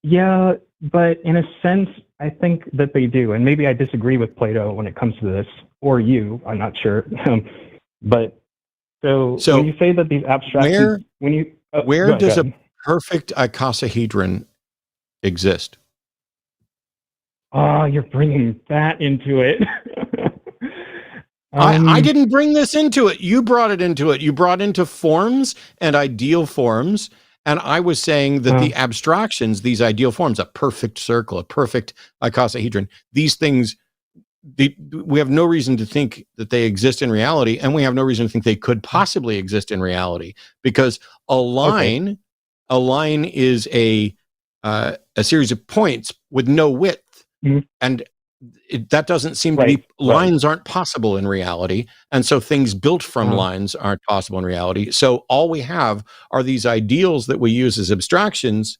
Yeah, but in a sense, I think that they do. And maybe I disagree with Plato when it comes to this, or you, I'm not sure. But so when you say that these abstract... Where does a perfect icosahedron exist? Oh, you're bringing that into it. I didn't bring this into it. You brought it into it. You brought into forms and ideal forms. And I was saying that the abstractions, these ideal forms, a perfect circle, a perfect icosahedron, these things we have no reason to think that they exist in reality, and we have no reason to think they could possibly exist in reality, because a line is a series of points with no width, and that doesn't seem to be. Lines aren't possible in reality, and so things built from lines aren't possible in reality. So all we have are these ideals that we use as abstractions,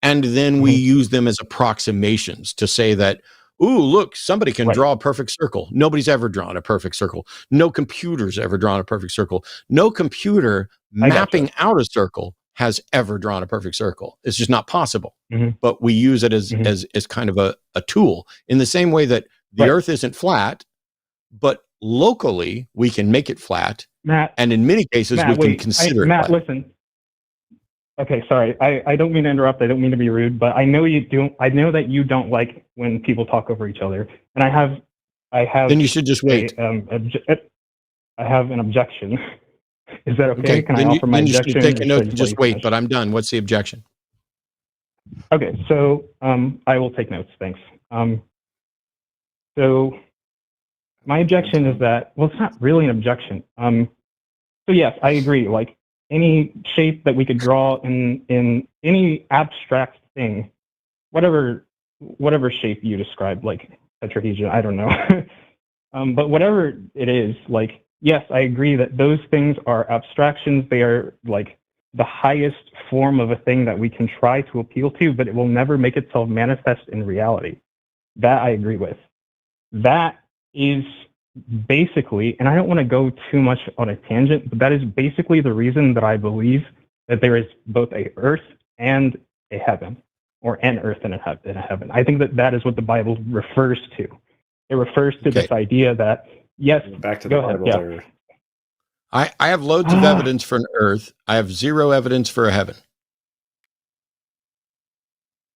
and then we use them as approximations to say that, ooh, look, somebody can draw a perfect circle. Nobody's ever drawn a perfect circle. No computer's ever drawn a perfect circle. No computer mapping out a circle has ever drawn a perfect circle. It's just not possible. But we use it as kind of a tool, in the same way that the Earth isn't flat, but locally we can make it flat. Matt, and in many cases we can consider it Matt, flat. Listen. Okay, sorry. I don't mean to interrupt. I don't mean to be rude, but I know you do. I know that you don't like when people talk over each other, and I have. Then you should just wait. I have an objection. Is that okay? Can then I offer my objection? You should take a note and just wait. But I'm done. What's the objection? Okay, so I will take notes. Thanks. So my objection is that, well, it's not really an objection. So yes, I agree. Like, any shape that we could draw in any abstract thing, whatever shape you describe, like tetrahedron, I don't know. But whatever it is, like, yes, I agree that those things are abstractions. They are like the highest form of a thing that we can try to appeal to, but it will never make itself manifest in reality. That I agree with. That is basically, and I don't want to go too much on a tangent, but that is basically the reason that I believe that there is both a earth and a heaven, or an earth and a heaven. I think that is what the Bible refers to. It refers to this idea that, yes, back to the Bible there. I have loads of evidence for an earth. I have zero evidence for a heaven.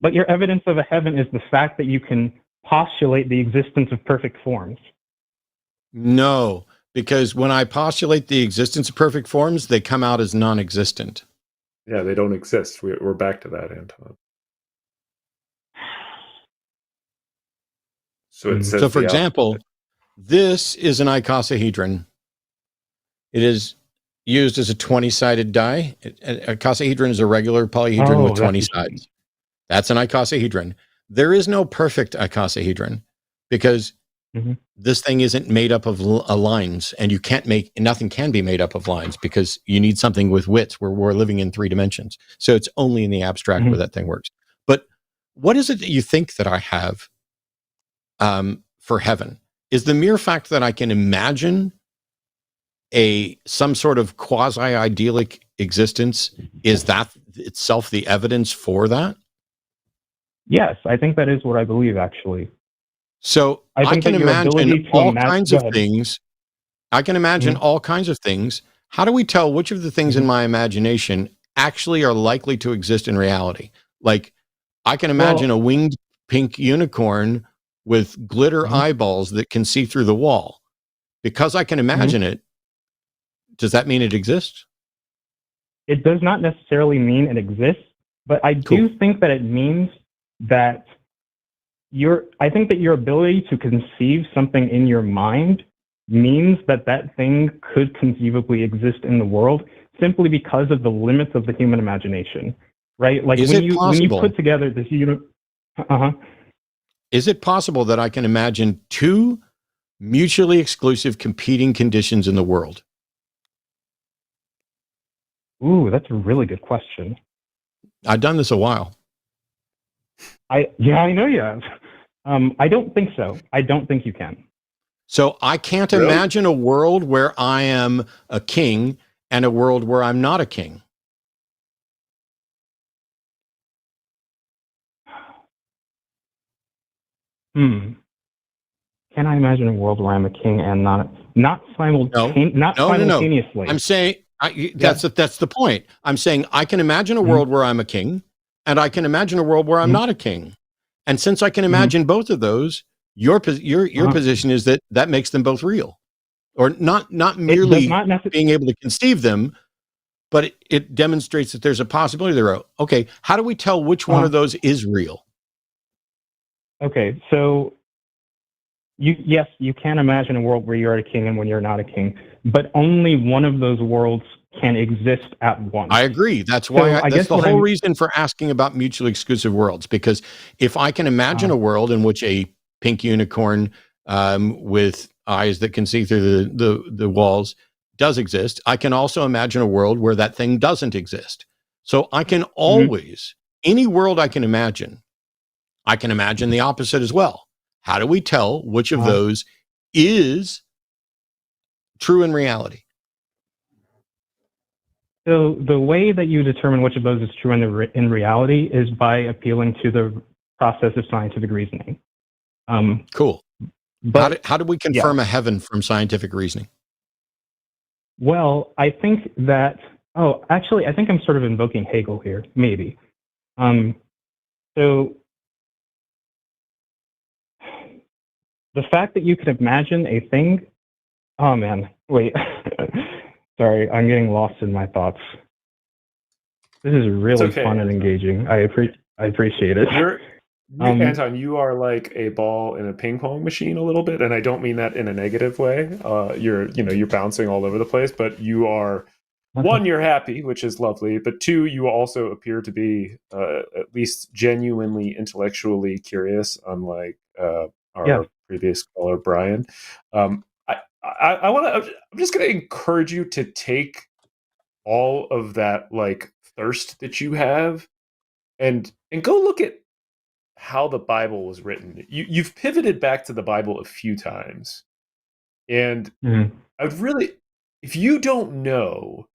But your evidence of a heaven is the fact that you can postulate the existence of perfect forms. No, because when I postulate the existence of perfect forms, they come out as non-existent. Yeah, they don't exist. We're back to that, Anton. So it says. So, for example, this is an icosahedron. It is used as a 20-sided die. A icosahedron is a regular polyhedron with 20 sides. That's an icosahedron. There is no perfect icosahedron, because this thing isn't made up of lines, and nothing can be made up of lines, because you need something with widths, where we're living in 3 dimensions. So it's only in the abstract where that thing works. But what is it that you think that I have for heaven? Is the mere fact that I can imagine some sort of quasi-idyllic existence, is that itself the evidence for that? Yes, I think that is what I believe, actually. So I can imagine all kinds of things. I can imagine all kinds of things. How do we tell which of the things in my imagination actually are likely to exist in reality? Like, I can imagine a winged pink unicorn with glitter eyeballs that can see through the wall. Because I can imagine it, does that mean it exists? It does not necessarily mean it exists, but I do think that it means that I think that your ability to conceive something in your mind means that thing could conceivably exist in the world, simply because of the limits of the human imagination, right? Like, when you put together this Is it possible that I can imagine 2 mutually exclusive competing conditions in the world? Ooh, that's a really good question. I've done this a while. I know you have. I don't think so. I don't think you can. So I can't imagine a world where I am a king and a world where I'm not a king. Can I imagine a world where I'm a king and not simultaneously? No. I'm saying that's the point. I'm saying I can imagine a world where I'm a king, and I can imagine a world where I'm not a king. And since I can imagine both of those, your position is that makes them both real, or not merely being able to conceive them, but it demonstrates that there's a possibility they're real. Okay, how do we tell which one of those is real? Okay, so yes, you can imagine a world where you're a king and when you're not a king, but only one of those worlds can exist at once. I agree. That's why So I that's guess the what whole I'm reason for asking about mutually exclusive worlds, because if I can imagine a world in which a pink unicorn with eyes that can see through the walls does exist, I can also imagine a world where that thing doesn't exist. So I can always, any world I can imagine the opposite as well. How do we tell which of those is true in reality? So the way that you determine which of those is true in reality is by appealing to the process of scientific reasoning. Cool. But how do we confirm a heaven from scientific reasoning? Well, I think that, actually, I think I'm sort of invoking Hegel here, maybe. So the fact that you can imagine a thing, oh man, wait, sorry, I'm getting lost in my thoughts. This is really fun and engaging. I appreciate it. Anton, you are like a ball in a ping pong machine a little bit, and I don't mean that in a negative way. You're bouncing all over the place, but you are one, you're happy, which is lovely, but two, you also appear to be at least genuinely intellectually curious, unlike our previous caller, Brian. I'm just going to encourage you to take all of that like thirst that you have and go look at how the Bible was written. You've pivoted back to the Bible a few times, and I would really, if you don't know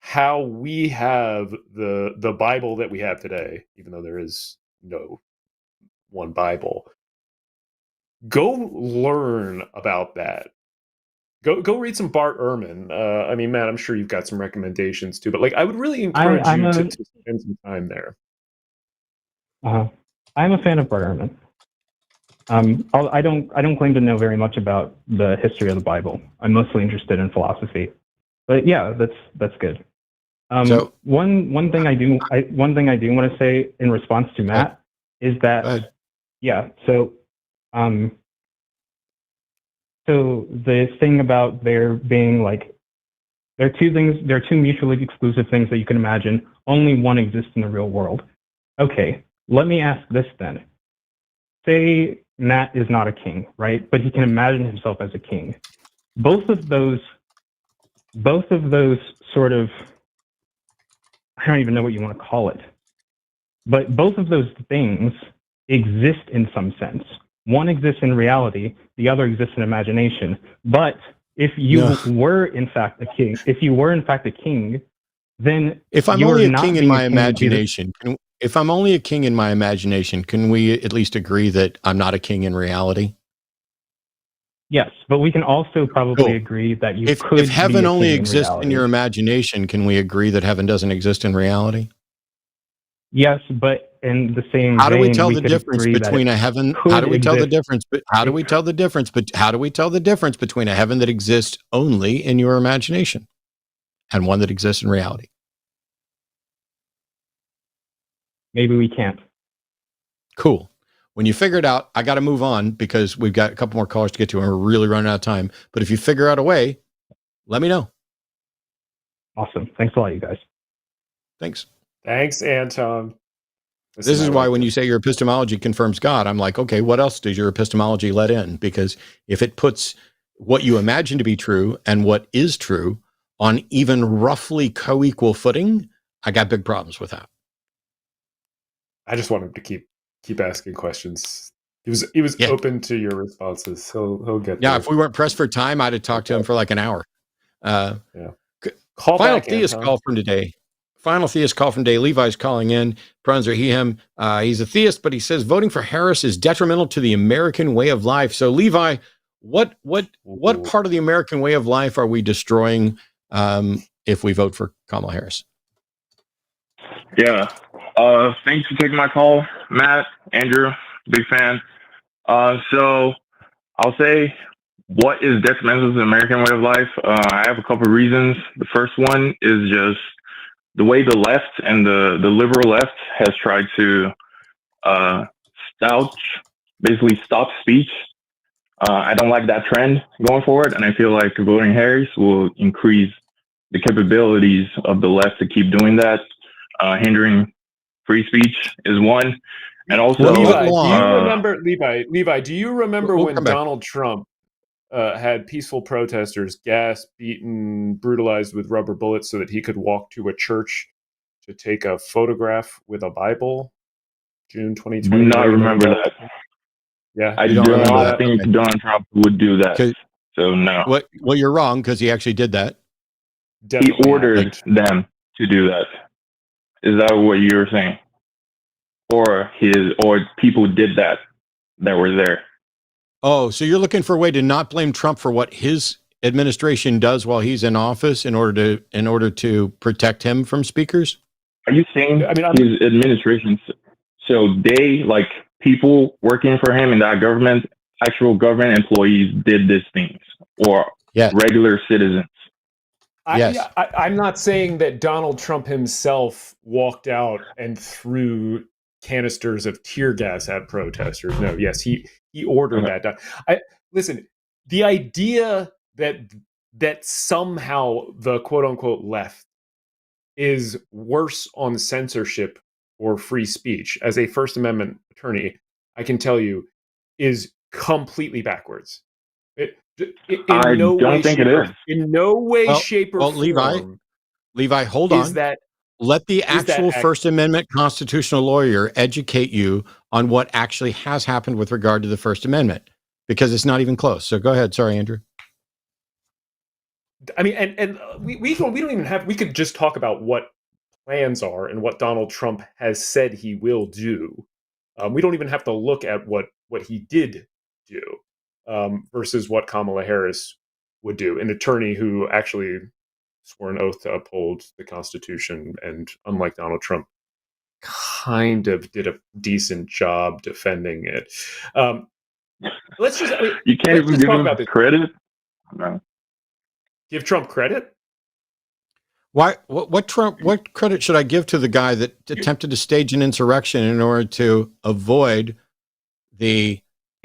how we have the Bible that we have today, even though there is no one Bible, go learn about that. Go read some Bart Ehrman. I mean, Matt, I'm sure you've got some recommendations too, but like I would really encourage you to spend some time there. I'm a fan of Bart Ehrman. I don't claim to know very much about the history of the Bible. I'm mostly interested in philosophy, but yeah, that's good. So one thing I do want to say in response to Matt is that so the thing about there being like there are two mutually exclusive things that you can imagine. Only one exists in the real world. Okay, let me ask this then. Say Matt is not a king, right? But he can imagine himself as a king. Both of those sort of, I don't even know what you want to call it, but both of those things exist in some sense. One exists in reality, the other exists in imagination. But if you were in fact a king, then if I'm only a king in my imagination, if I'm only a king in my imagination, can we at least agree that I'm not a king in reality? Yes, but we can also probably agree that you could. If heaven only exists in your imagination, can we agree that heaven doesn't exist in reality? Yes, but in the same how do we vein, tell the difference between a heaven? How do we tell the difference? But how do we tell the difference? But how do we tell the difference between a heaven that exists only in your imagination and one that exists in reality? Maybe we can't. Cool. When you figure it out, I got to move on because we've got a couple more callers to get to and we're really running out of time. But if you figure out a way, let me know. Awesome. Thanks a lot, you guys. Thanks. Thanks, Anton. This is why when you say your epistemology confirms God, I'm like, okay, what else does your epistemology let in? Because if it puts what you imagine to be true and what is true on even roughly co-equal footing, I got big problems with that. I just want him to keep asking questions. He was open to your responses. He'll get there. Yeah, if we weren't pressed for time, I'd have talked to him for like an hour. Final theist call from today. Final theist call from today. Levi's calling in. Pronouns are he, him. He's a theist, but he says voting for Harris is detrimental to the American way of life. So Levi, what part of the American way of life are we destroying if we vote for Kamala Harris? Yeah. Thanks for taking my call, Matt, Andrew, big fan. So I'll say what is detrimental to the American way of life? I have a couple of reasons. The first one is just the way the left and the liberal left has tried to basically stop speech I don't like that trend going forward, and I feel like voting Harris will increase the capabilities of the left to keep doing that. Hindering free speech is one, and also Levi, do you remember Levi? Do you remember We'll when come back. Donald Trump had peaceful protesters gassed, beaten, brutalized with rubber bullets so that he could walk to a church to take a photograph with a Bible? June 2020. Do not remember that. Yeah, I do not think Donald Trump would do that. So no. Well, you're wrong because he actually did that. Definitely he ordered them to do that. Is that what you're saying? Or people did that were there? Oh, so you're looking for a way to not blame Trump for what his administration does while he's in office in order to protect him from speakers? Are you saying his administration? So they, like people working for him in that government, actual government employees did these things, or regular citizens? I'm not saying that Donald Trump himself walked out and threw canisters of tear gas at protesters. No, yes, he ordered that done. Listen, the idea that somehow the quote unquote left is worse on censorship or free speech, as a First Amendment attorney, I can tell you, is completely backwards. I don't think it is. In no way, shape, or form. Levi, hold on. Let the actual First Amendment constitutional lawyer educate you on what actually has happened with regard to the First Amendment, because it's not even close. So go ahead. Sorry, Andrew. I mean, and we don't even have. We could just talk about what plans are and what Donald Trump has said he will do. We don't even have to look at what he did do versus what Kamala Harris would do. An attorney who actually swore an oath to uphold the Constitution, and unlike Donald Trump, kind of did a decent job defending it. Let's just. You can't even give him credit. No. Give Trump credit? Why? What credit should I give to the guy that attempted to stage an insurrection in order to avoid the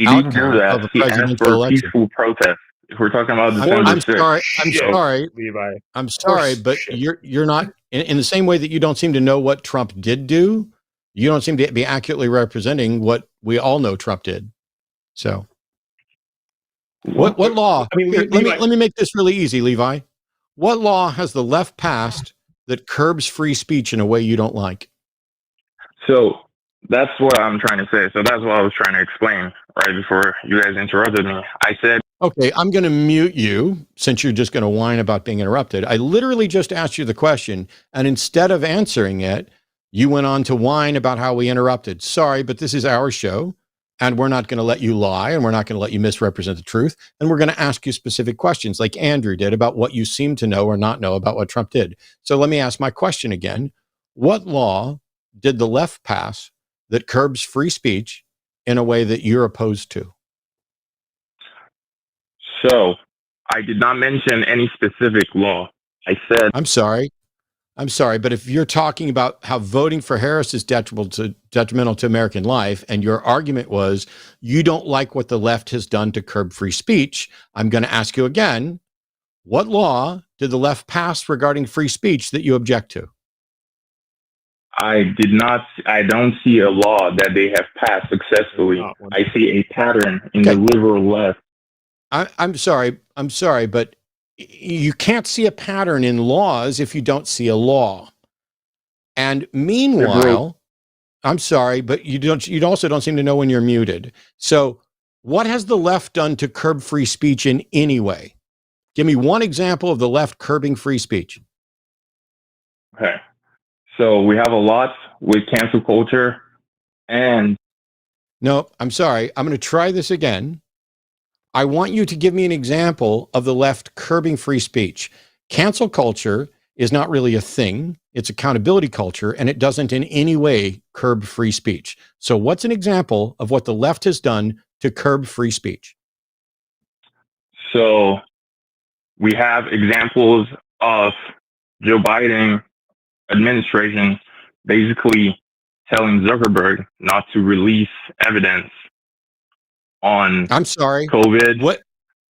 outcome of a presidential election? Peaceful protest. If we're talking about Levi. I'm sorry, but you're not in the same way that you don't seem to know what Trump did do. You don't seem to be accurately representing what we all know Trump did. So, what law? I mean, let me make this really easy, Levi. What law has the left passed that curbs free speech in a way you don't like? So that's what I'm trying to say. So that's what I was trying to explain right before you guys interrupted me. I said, okay, I'm going to mute you since you're just going to whine about being interrupted. I literally just asked you the question, and instead of answering it, you went on to whine about how we interrupted. Sorry, but this is our show, and we're not going to let you lie, and we're not going to let you misrepresent the truth, and we're going to ask you specific questions like Andrew did about what you seem to know or not know about what Trump did. So let me ask my question again. What law did the left pass that curbs free speech in a way that you're opposed to? So I did not mention any specific law. I said, I'm sorry, but if you're talking about how voting for Harris is detrimental to American life, and your argument was you don't like what the left has done to curb free speech, I'm going to ask you again, what law did the left pass regarding free speech that you object to? I don't see a law that they have passed successfully. I see a pattern in the liberal left. I'm sorry, but you can't see a pattern in laws if you don't see a law. And meanwhile, I'm sorry, but you also don't seem to know when you're muted. So what has the left done to curb free speech in any way? Give me one example of the left curbing free speech. Okay. So we have a lot with cancel culture and... No, I'm sorry. I'm going to try this again. I want you to give me an example of the left curbing free speech. Cancel culture is not really a thing. It's accountability culture, and it doesn't in any way curb free speech. So what's an example of what the left has done to curb free speech? So we have examples of Joe Biden administration basically telling Zuckerberg not to release evidence on I'm sorry. COVID. What?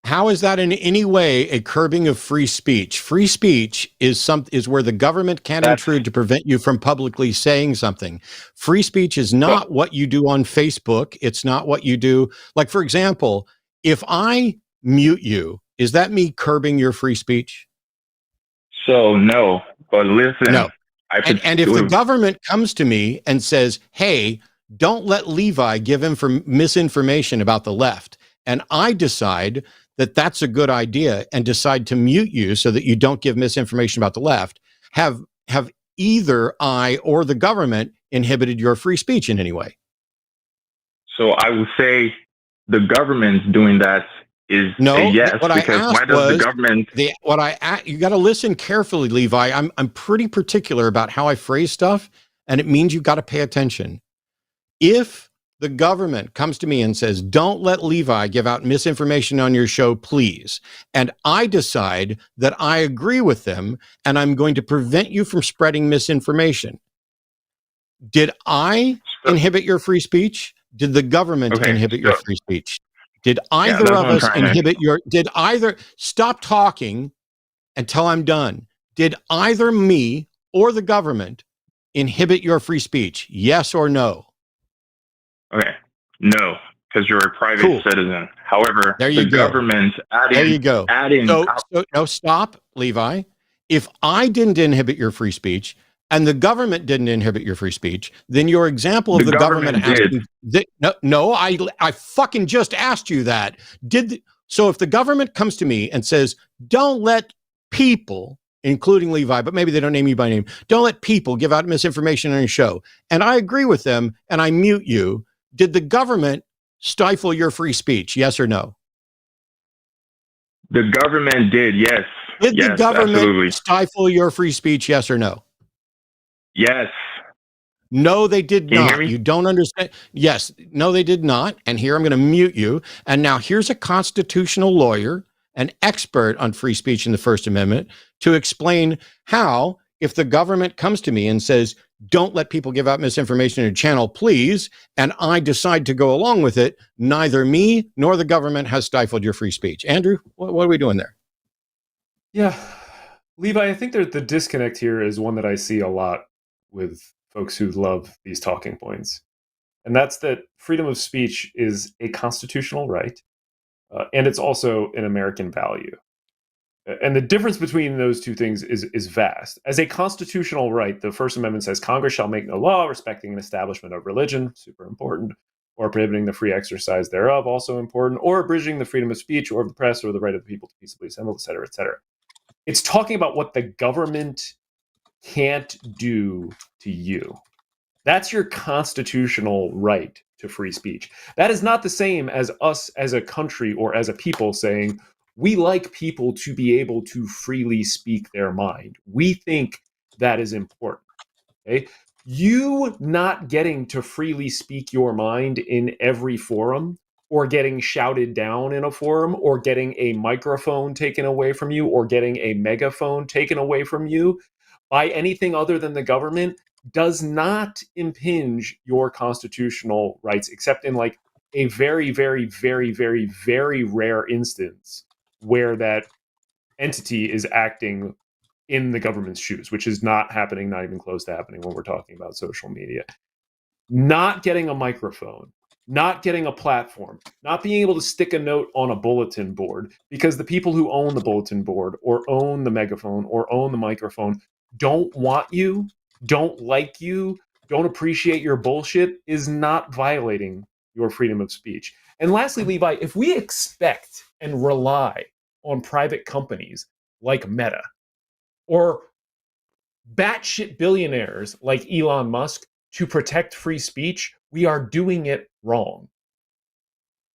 How is that in any way a curbing of free speech? Free speech is where the government can intrude to prevent you from publicly saying something. Free speech is not what you do on Facebook. It's not what you do. Like, for example, if I mute you, is that me curbing your free speech? So no, but listen. No. And if the government comes to me and says, hey, don't let Levi give misinformation about the left, and I decide that that's a good idea and decide to mute you so that you don't give misinformation about the left, have either I or the government inhibited your free speech in any way? So I would say the government's doing that is no, a yes, what because I asked why does was, the government... You got to listen carefully, Levi. I'm pretty particular about how I phrase stuff, and it means you've got to pay attention. If the government comes to me and says, don't let Levi give out misinformation on your show, please, and I decide that I agree with them and I'm going to prevent you from spreading misinformation, did I inhibit your free speech? Did the government inhibit your free speech? Did either of us inhibit stop talking until I'm done. Did either me or the government inhibit your free speech? Yes or no? Okay. No, because you're a private citizen. However, the government adding... There you go. No, stop, Levi. If I didn't inhibit your free speech and the government didn't inhibit your free speech, then your example of the government asking... No, I fucking just asked you that. So if the government comes to me and says, don't let people, including Levi, but maybe they don't name you by name, don't let people give out misinformation on your show, and I agree with them and I mute you, did the government stifle your free speech? Yes or no? The government did, yes. Did the government stifle your free speech? Yes or no? Yes. No, they did Can not. You hear me? You don't understand. Yes. No, they did not. And here I'm going to mute you. And now here's a constitutional lawyer, an expert on free speech in the First Amendment, to explain how, if the government comes to me and says, don't let people give out misinformation in your channel, please, and I decide to go along with it, neither me nor the government has stifled your free speech. Andrew, what are we doing there? Yeah. Levi, I think the disconnect here is one that I see a lot with folks who love these talking points. And that's that freedom of speech is a constitutional right, and it's also an American value. And the difference between those two things is vast. As a constitutional right, the First Amendment says Congress shall make no law respecting an establishment of religion, super important, or prohibiting the free exercise thereof, also important, or abridging the freedom of speech or of the press or the right of the people to peaceably assemble, et cetera, et cetera. It's talking about what the government can't do to you. That's your constitutional right to free speech. That is not the same as us as a country or as a people saying, we like people to be able to freely speak their mind. We think that is important. Okay? You not getting to freely speak your mind in every forum, or getting shouted down in a forum, or getting a microphone taken away from you, or getting a megaphone taken away from you by anything other than the government does not impinge your constitutional rights, except in like a very, very, very, very, very rare instance where that entity is acting in the government's shoes, which is not happening, not even close to happening when we're talking about social media. Not getting a microphone, not getting a platform, not being able to stick a note on a bulletin board because the people who own the bulletin board or own the megaphone or own the microphone don't want you, don't like you, don't appreciate your bullshit is not violating your freedom of speech. And lastly, Levi, if we expect and rely on private companies like Meta or batshit billionaires like Elon Musk to protect free speech, we are doing it wrong.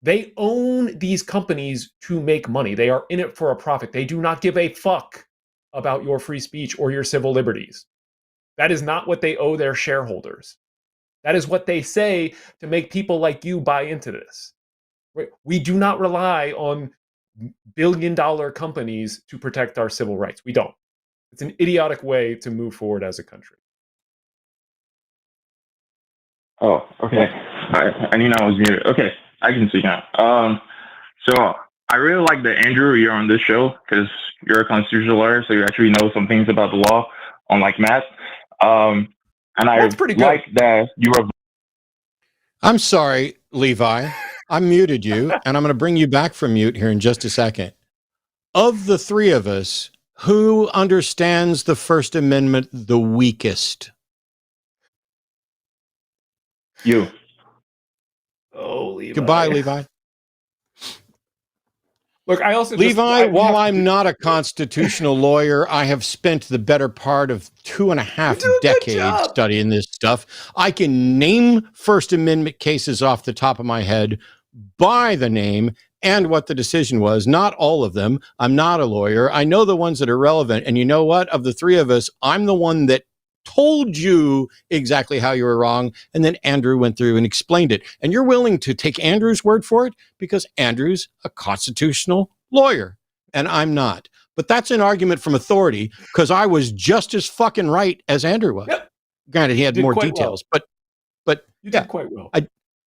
They own these companies to make money. They are in it for a profit. They do not give a fuck about your free speech or your civil liberties. That is not what they owe their shareholders. That is what they say to make people like you buy into this. We do not rely on billion-dollar companies to protect our civil rights. We don't. It's an idiotic way to move forward as a country. Oh, okay. I knew I was muted. Okay. I can see now. So I really like that, Andrew, you're on this show because you're a constitutional lawyer, so you actually know some things about the law, unlike Matt. And I like that you are. I'm sorry, Levi. I muted you, and I'm going to bring you back from mute here in just a second. Of the three of us, who understands the First Amendment the weakest? You. Oh, Levi. Goodbye, Levi. Look, I also Levi, while I'm not a constitutional lawyer, I have spent the better part of 2.5 decades studying this stuff. I can name First Amendment cases off the top of my head by the name and what the decision was. Not all of them. I'm not a lawyer. I know the ones that are relevant. And you know what? Of the three of us, I'm the one that told you exactly how you were wrong. And then Andrew went through and explained it. And you're willing to take Andrew's word for it because Andrew's a constitutional lawyer and I'm not. But that's an argument from authority because I was just as fucking right as Andrew was. Yep. Granted, he had more details, but you did quite well.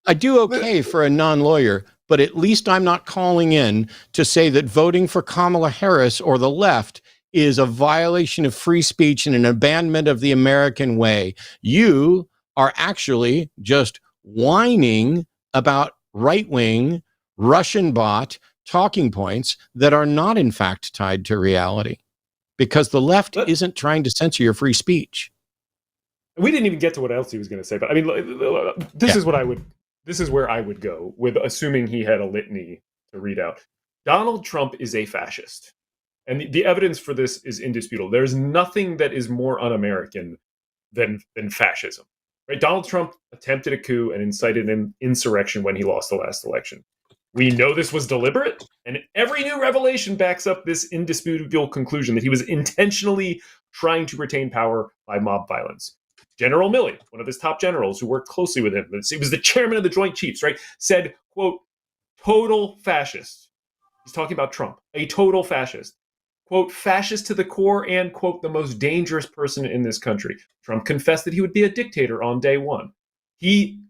I do okay for a non-lawyer, but at least I'm not calling in to say that voting for Kamala Harris or the left is a violation of free speech and an abandonment of the American way. You are actually just whining about right-wing, Russian bot talking points that are not, in fact, tied to reality because the left isn't trying to censor your free speech. We didn't even get to what else he was going to say, but I mean, this is where I would go with assuming he had a litany to read out. Donald Trump is a fascist. And the evidence for this is indisputable. There's nothing that is more un-American than fascism. Right? Donald Trump attempted a coup and incited an insurrection when he lost the last election. We know this was deliberate, and every new revelation backs up this indisputable conclusion that he was intentionally trying to retain power by mob violence. General Milley, one of his top generals who worked closely with him, he was the chairman of the Joint Chiefs, right? Said, quote, total fascist. He's talking about Trump, a total fascist. Quote, fascist to the core and, quote, the most dangerous person in this country. Trump confessed that he would be a dictator on day one. He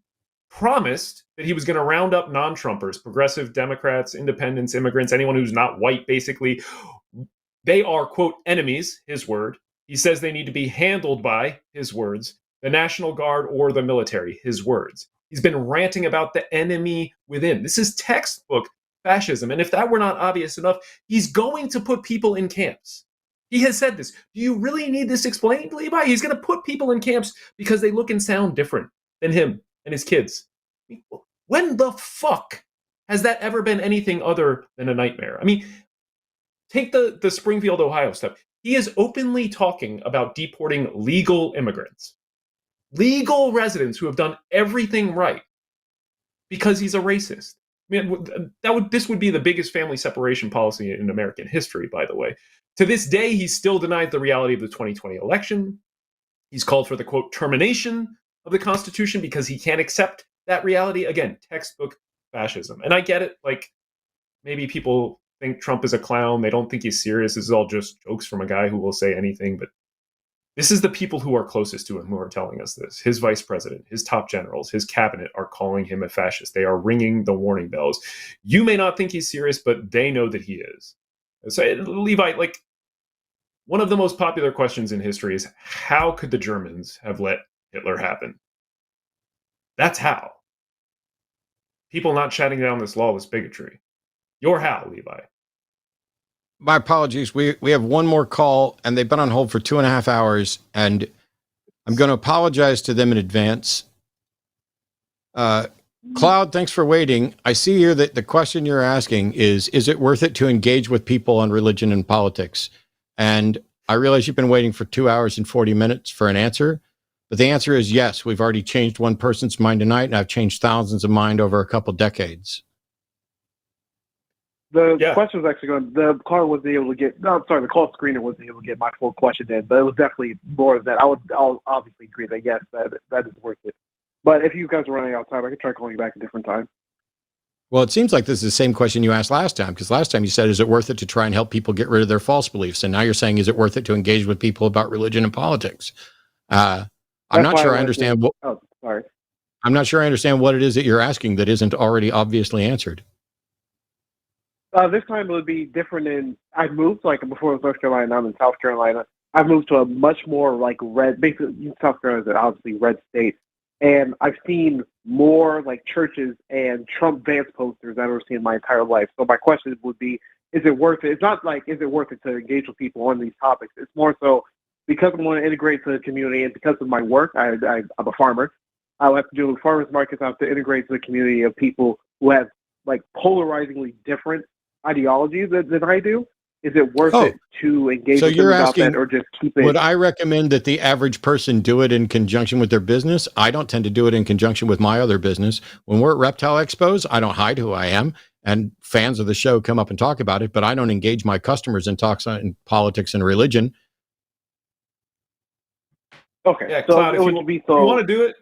promised that he was going to round up non-Trumpers, progressive Democrats, independents, immigrants, anyone who's not white, basically. They are, quote, enemies, his word. He says they need to be handled by, his words, the National Guard or the military, his words. He's been ranting about the enemy within. This is textbook fascism. And if that were not obvious enough, he's going to put people in camps. He has said this. Do you really need this explained, Levi? He's going to put people in camps because they look and sound different than him and his kids. When the fuck has that ever been anything other than a nightmare? I mean, take the Springfield, Ohio stuff. He is openly talking about deporting legal immigrants, legal residents who have done everything right because he's a racist. I mean, this would be the biggest family separation policy in American history, by the way. To this day, he still denies the reality of the 2020 election. He's called for the, quote, termination of the Constitution because he can't accept that reality. Again, textbook fascism. And I get it. Like, maybe people think Trump is a clown. They don't think he's serious. This is all just jokes from a guy who will say anything. But this is the people who are closest to him who are telling us this. His vice president, his top generals, his cabinet are calling him a fascist. They are ringing the warning bells. You may not think he's serious, but they know that he is. So, Levi, like, one of the most popular questions in history is, how could the Germans have let Hitler happen? That's how. People not shutting down this lawless bigotry. You're how, Levi. My apologies. We have one more call, and they've been on hold for 2.5 hours, and I'm going to apologize to them in advance. Cloud, thanks for waiting. I see here that the question you're asking is it worth it to engage with people on religion and politics? And I realize you've been waiting for 2 hours and 40 minutes for an answer, but the answer is yes. We've already changed one person's mind tonight, and I've changed thousands of mind over a couple decades. The question was actually going. The caller wasn't able to get. No, I'm sorry. The call screener wasn't able to get my full question in, but it was definitely more of that. I'll obviously agree that yes, that is worth it. But if you guys are running out of time, I could try calling you back a different time. Well, it seems like this is the same question you asked last time, because last time you said, is it worth it to try and help people get rid of their false beliefs? And now you're saying, is it worth it to engage with people about religion and politics? I'm not sure I understand. Oh, sorry. I'm not sure I understand what it is that you're asking that isn't already obviously answered. This time it would be different. I moved, like before it was North Carolina, I'm in South Carolina. I've moved to a much more like red, basically South Carolina is an obviously red state. And I've seen more like churches and Trump Vance posters I've ever seen in my entire life. So my question would be, is it worth it? It's not like, is it worth it to engage with people on these topics? It's more so because I want to integrate to the community and because of my work, I'm a farmer. I have to do farmers markets. I have to integrate to the community of people who have like polarizingly different ideologies than I do. Is it worth it to engage with them about that, or just keep it? Would I recommend that the average person do it in conjunction with their business? I don't tend to do it in conjunction with my other business. When we're at Reptile Expos, I don't hide who I am, and fans of the show come up and talk about it, but I don't engage my customers in talks on politics and religion. Okay. Yeah, Cloud, if you want to do it,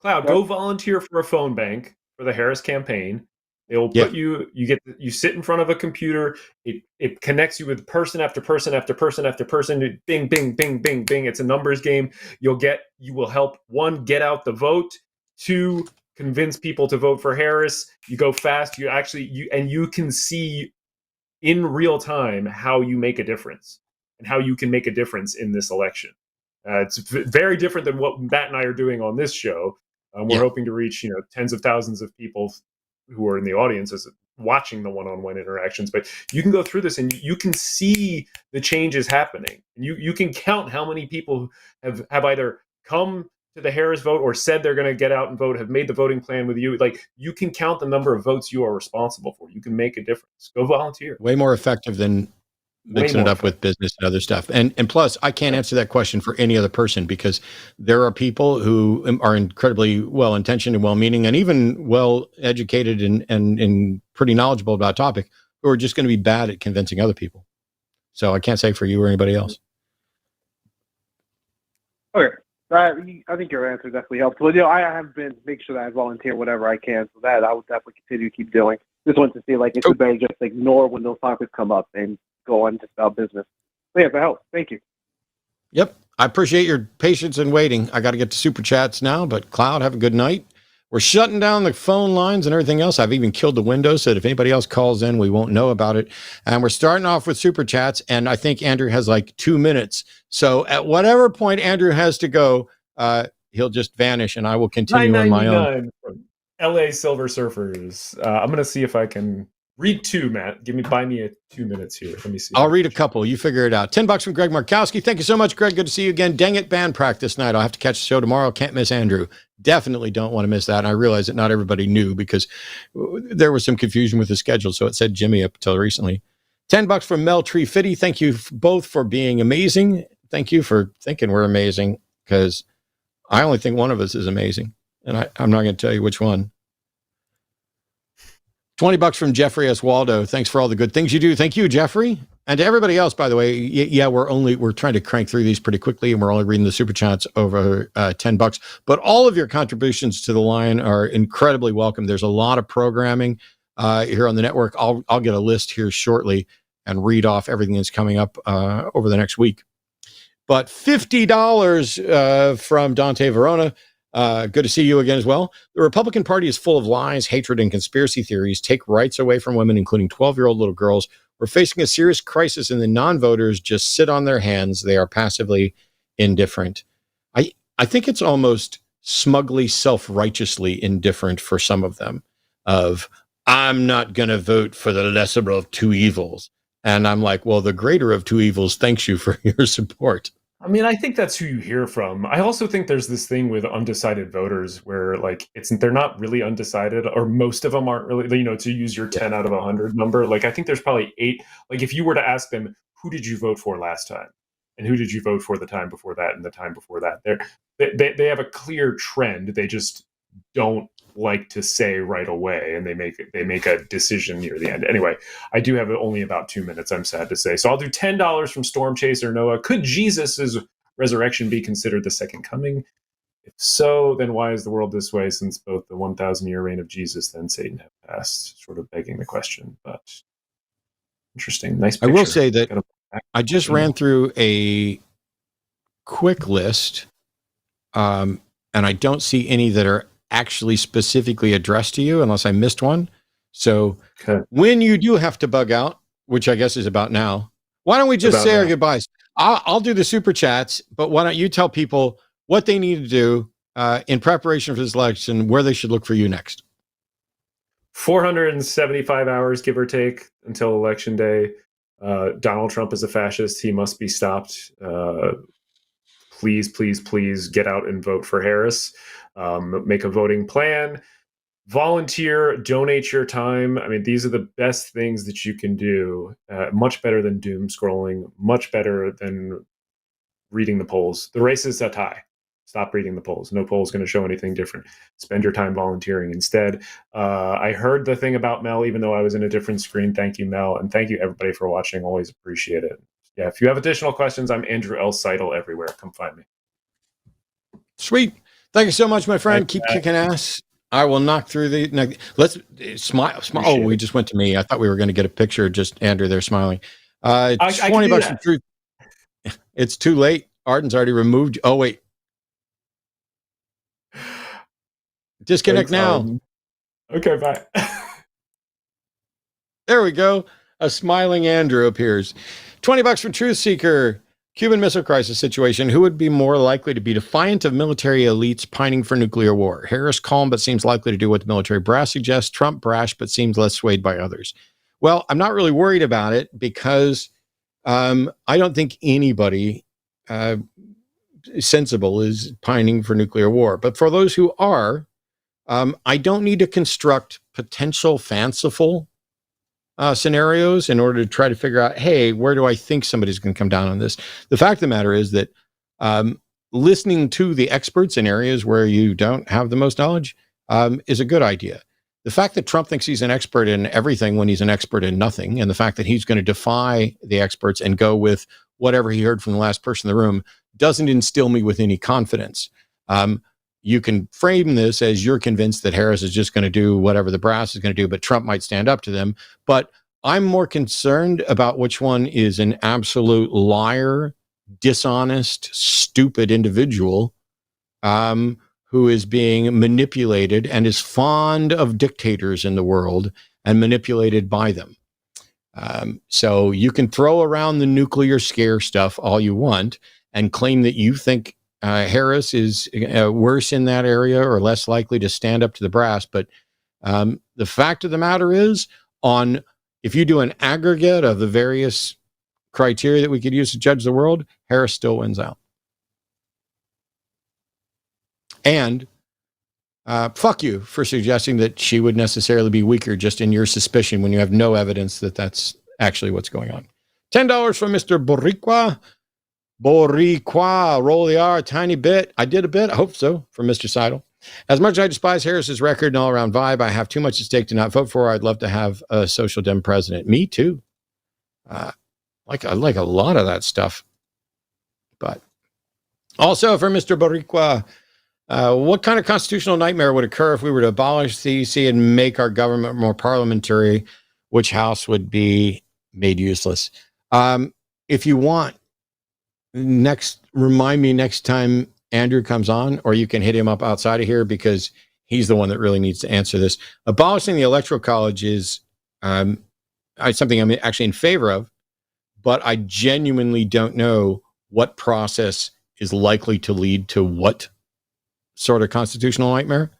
Cloud, go volunteer for a phone bank for the Harris campaign. They will put you sit in front of a computer. It connects you with person after person after person after person. Bing, bing, bing, bing, bing. It's a numbers game. You will help, 1, get out the vote, 2, convince people to vote for Harris. You go fast. You can see in real time how you make a difference and how you can make a difference in this election. It's very different than what Matt and I are doing on this show. We're hoping to reach tens of thousands of people who are in the audience as watching the one-on-one interactions, but you can go through this and you can see the changes happening. And you can count how many people have either come to the Harris vote or said they're going to get out and vote, have made the voting plan with you. Like, you can count the number of votes you are responsible for. You can make a difference. Go volunteer. Way more effective than mixing it up with business and other stuff. And plus, I can't answer that question for any other person, because there are people who are incredibly well-intentioned and well-meaning and even well-educated and pretty knowledgeable about a topic, who are just going to be bad at convincing other people. So I can't say for you or anybody else. Okay. I think your answer definitely helps. Well, I have been making sure that I volunteer whatever I can, so that I would definitely continue to keep doing. Just want to see, like, it's better just ignore when those topics come up and go on just about business. So yeah, that helps. Thank you. Yep. I appreciate your patience and waiting. I got to get to super chats now, but Cloud, have a good night. We're shutting down the phone lines and everything else. I've even killed the windows so that if anybody else calls in, we won't know about it. And we're starting off with super chats. And I think Andrew has like 2 minutes. So at whatever point Andrew has to go, he'll just vanish and I will continue on my own. From LA Silver Surfers. I'm going to see if I can read 2, Matt. Buy me 2 minutes here. Let me see. I'll read a couple. You figure it out. $10 from Greg Markowski. Thank you so much, Greg. Good to see you again. Dang it, band practice night. I'll have to catch the show tomorrow. Can't miss Andrew. Definitely don't want to miss that. And I realize that not everybody knew, because there was some confusion with the schedule. So it said Jimmy up until recently. $10 from Mel Tree Fitty. Thank you both for being amazing. Thank you for thinking we're amazing, because I only think one of us is amazing. And I'm not going to tell you which one. $20 from Jeffrey S. Waldo. Thanks for all the good things you do. Thank you, Jeffrey. And to everybody else, by the way, we're trying to crank through these pretty quickly, and we're only reading the super chats over $10. But all of your contributions to the line are incredibly welcome. There's a lot of programming here on the network. I'll get a list here shortly and read off everything that's coming up over the next week. But $50 from Dante Verona. Good to see you again as well. The Republican Party is full of lies, hatred, and conspiracy theories. Take rights away from women, including 12-year-old little girls. We're facing a serious crisis, and the non-voters just sit on their hands. They are passively indifferent. I think it's almost smugly, self-righteously indifferent for some of them, of, I'm not going to vote for the lesser of two evils. And I'm like, well, the greater of two evils thanks you for your support. I mean, I think that's who you hear from. I also think there's this thing with undecided voters where, like, they're not really undecided, or most of them aren't really, to use your 10 out of 100 number. Like, I think there's probably 8. Like, if you were to ask them, who did you vote for last time? And who did you vote for the time before that and the time before that? They have a clear trend. They just don't like to say right away, and they make a decision near the end. Anyway, I do have only about 2 minutes, I'm sad to say. So I'll do $10 from Storm Chaser Noah. Could Jesus' resurrection be considered the second coming? If so, then why is the world this way, since both the 1,000-year reign of Jesus and Satan have passed? Sort of begging the question, but interesting. Nice picture. I will say that I just ran through a quick list, and I don't see any that are actually specifically addressed to you unless I missed one. So Okay. when you do have to bug out, which I guess is about now, why don't we just say our goodbyes? I'll do the super chats, but why don't you tell people what they need to do in preparation for this election, where they should look for you next? 475 hours, give or take, until Election Day. Donald Trump is a fascist. He must be stopped. Please, please, please get out and vote for Harris. Make a voting plan. Volunteer, donate your time. I mean, these are the best things that you can do. Much better than doom scrolling. Much better than reading the polls. The race is a tie. Stop reading the polls. No poll is going to show anything different. Spend your time volunteering instead. I heard the thing about Mel, even though I was in a different screen. Thank you, Mel. And thank you, everybody, for watching. Always appreciate it. Yeah, if you have additional questions, I'm Andrew L. Seidel everywhere. Come find me. Sweet. Thank you so much, my friend. Keep kicking ass. I will knock through the... Let's smile. Oh, we just went to me. I thought we were going to get a picture. Just Andrew there smiling. 20 bucks for truth. It's too late. Arden's already removed. Oh, wait. Disconnect now. Okay, bye. There we go. A smiling Andrew appears. 20 bucks from Truth Seeker. Cuban Missile Crisis situation. Who would be more likely to be defiant of military elites pining for nuclear war? Harris calm but seems likely to do what the military brass suggests. Trump brash but seems less swayed by others. Well, I'm not really worried about it because I don't think anybody sensible is pining for nuclear war. But for those who are, I don't need to construct potential fanciful scenarios in order to try to figure out, hey, where do I think somebody's going to come down on this? The fact of the matter is that listening to the experts in areas where you don't have the most knowledge is a good idea. The fact that Trump thinks he's an expert in everything when he's an expert in nothing, and the fact that he's going to defy the experts and go with whatever he heard from the last person in the room doesn't instill me with any confidence. You can frame this as you're convinced that Harris is just going to do whatever the brass is going to do, but Trump might stand up to them. But I'm more concerned about which one is an absolute liar, dishonest, stupid individual who is being manipulated and is fond of dictators in the world and manipulated by them. So you can throw around the nuclear scare stuff all you want and claim that you think Harris is worse in that area or less likely to stand up to the brass. But the fact of the matter is, if you do an aggregate of the various criteria that we could use to judge the world, Harris still wins out. And fuck you for suggesting that she would necessarily be weaker just in your suspicion when you have no evidence that that's actually what's going on. $10 from Mr. Boricua. Boricua, roll the R a tiny bit. I did a bit. I hope so, from Mr. Seidel. As much as I despise Harris's record and all-around vibe, I have too much at stake to not vote for her. I'd love to have a social dem president. Me too. I like a lot of that stuff. But also for Mr. Boricua, what kind of constitutional nightmare would occur if we were to abolish the CEC and make our government more parliamentary? Which house would be made useless? If you want, remind me next time Andrew comes on, or you can hit him up outside of here because he's the one that really needs to answer this. Abolishing the electoral college is something I'm actually in favor of, but I genuinely don't know what process is likely to lead to what sort of constitutional nightmare.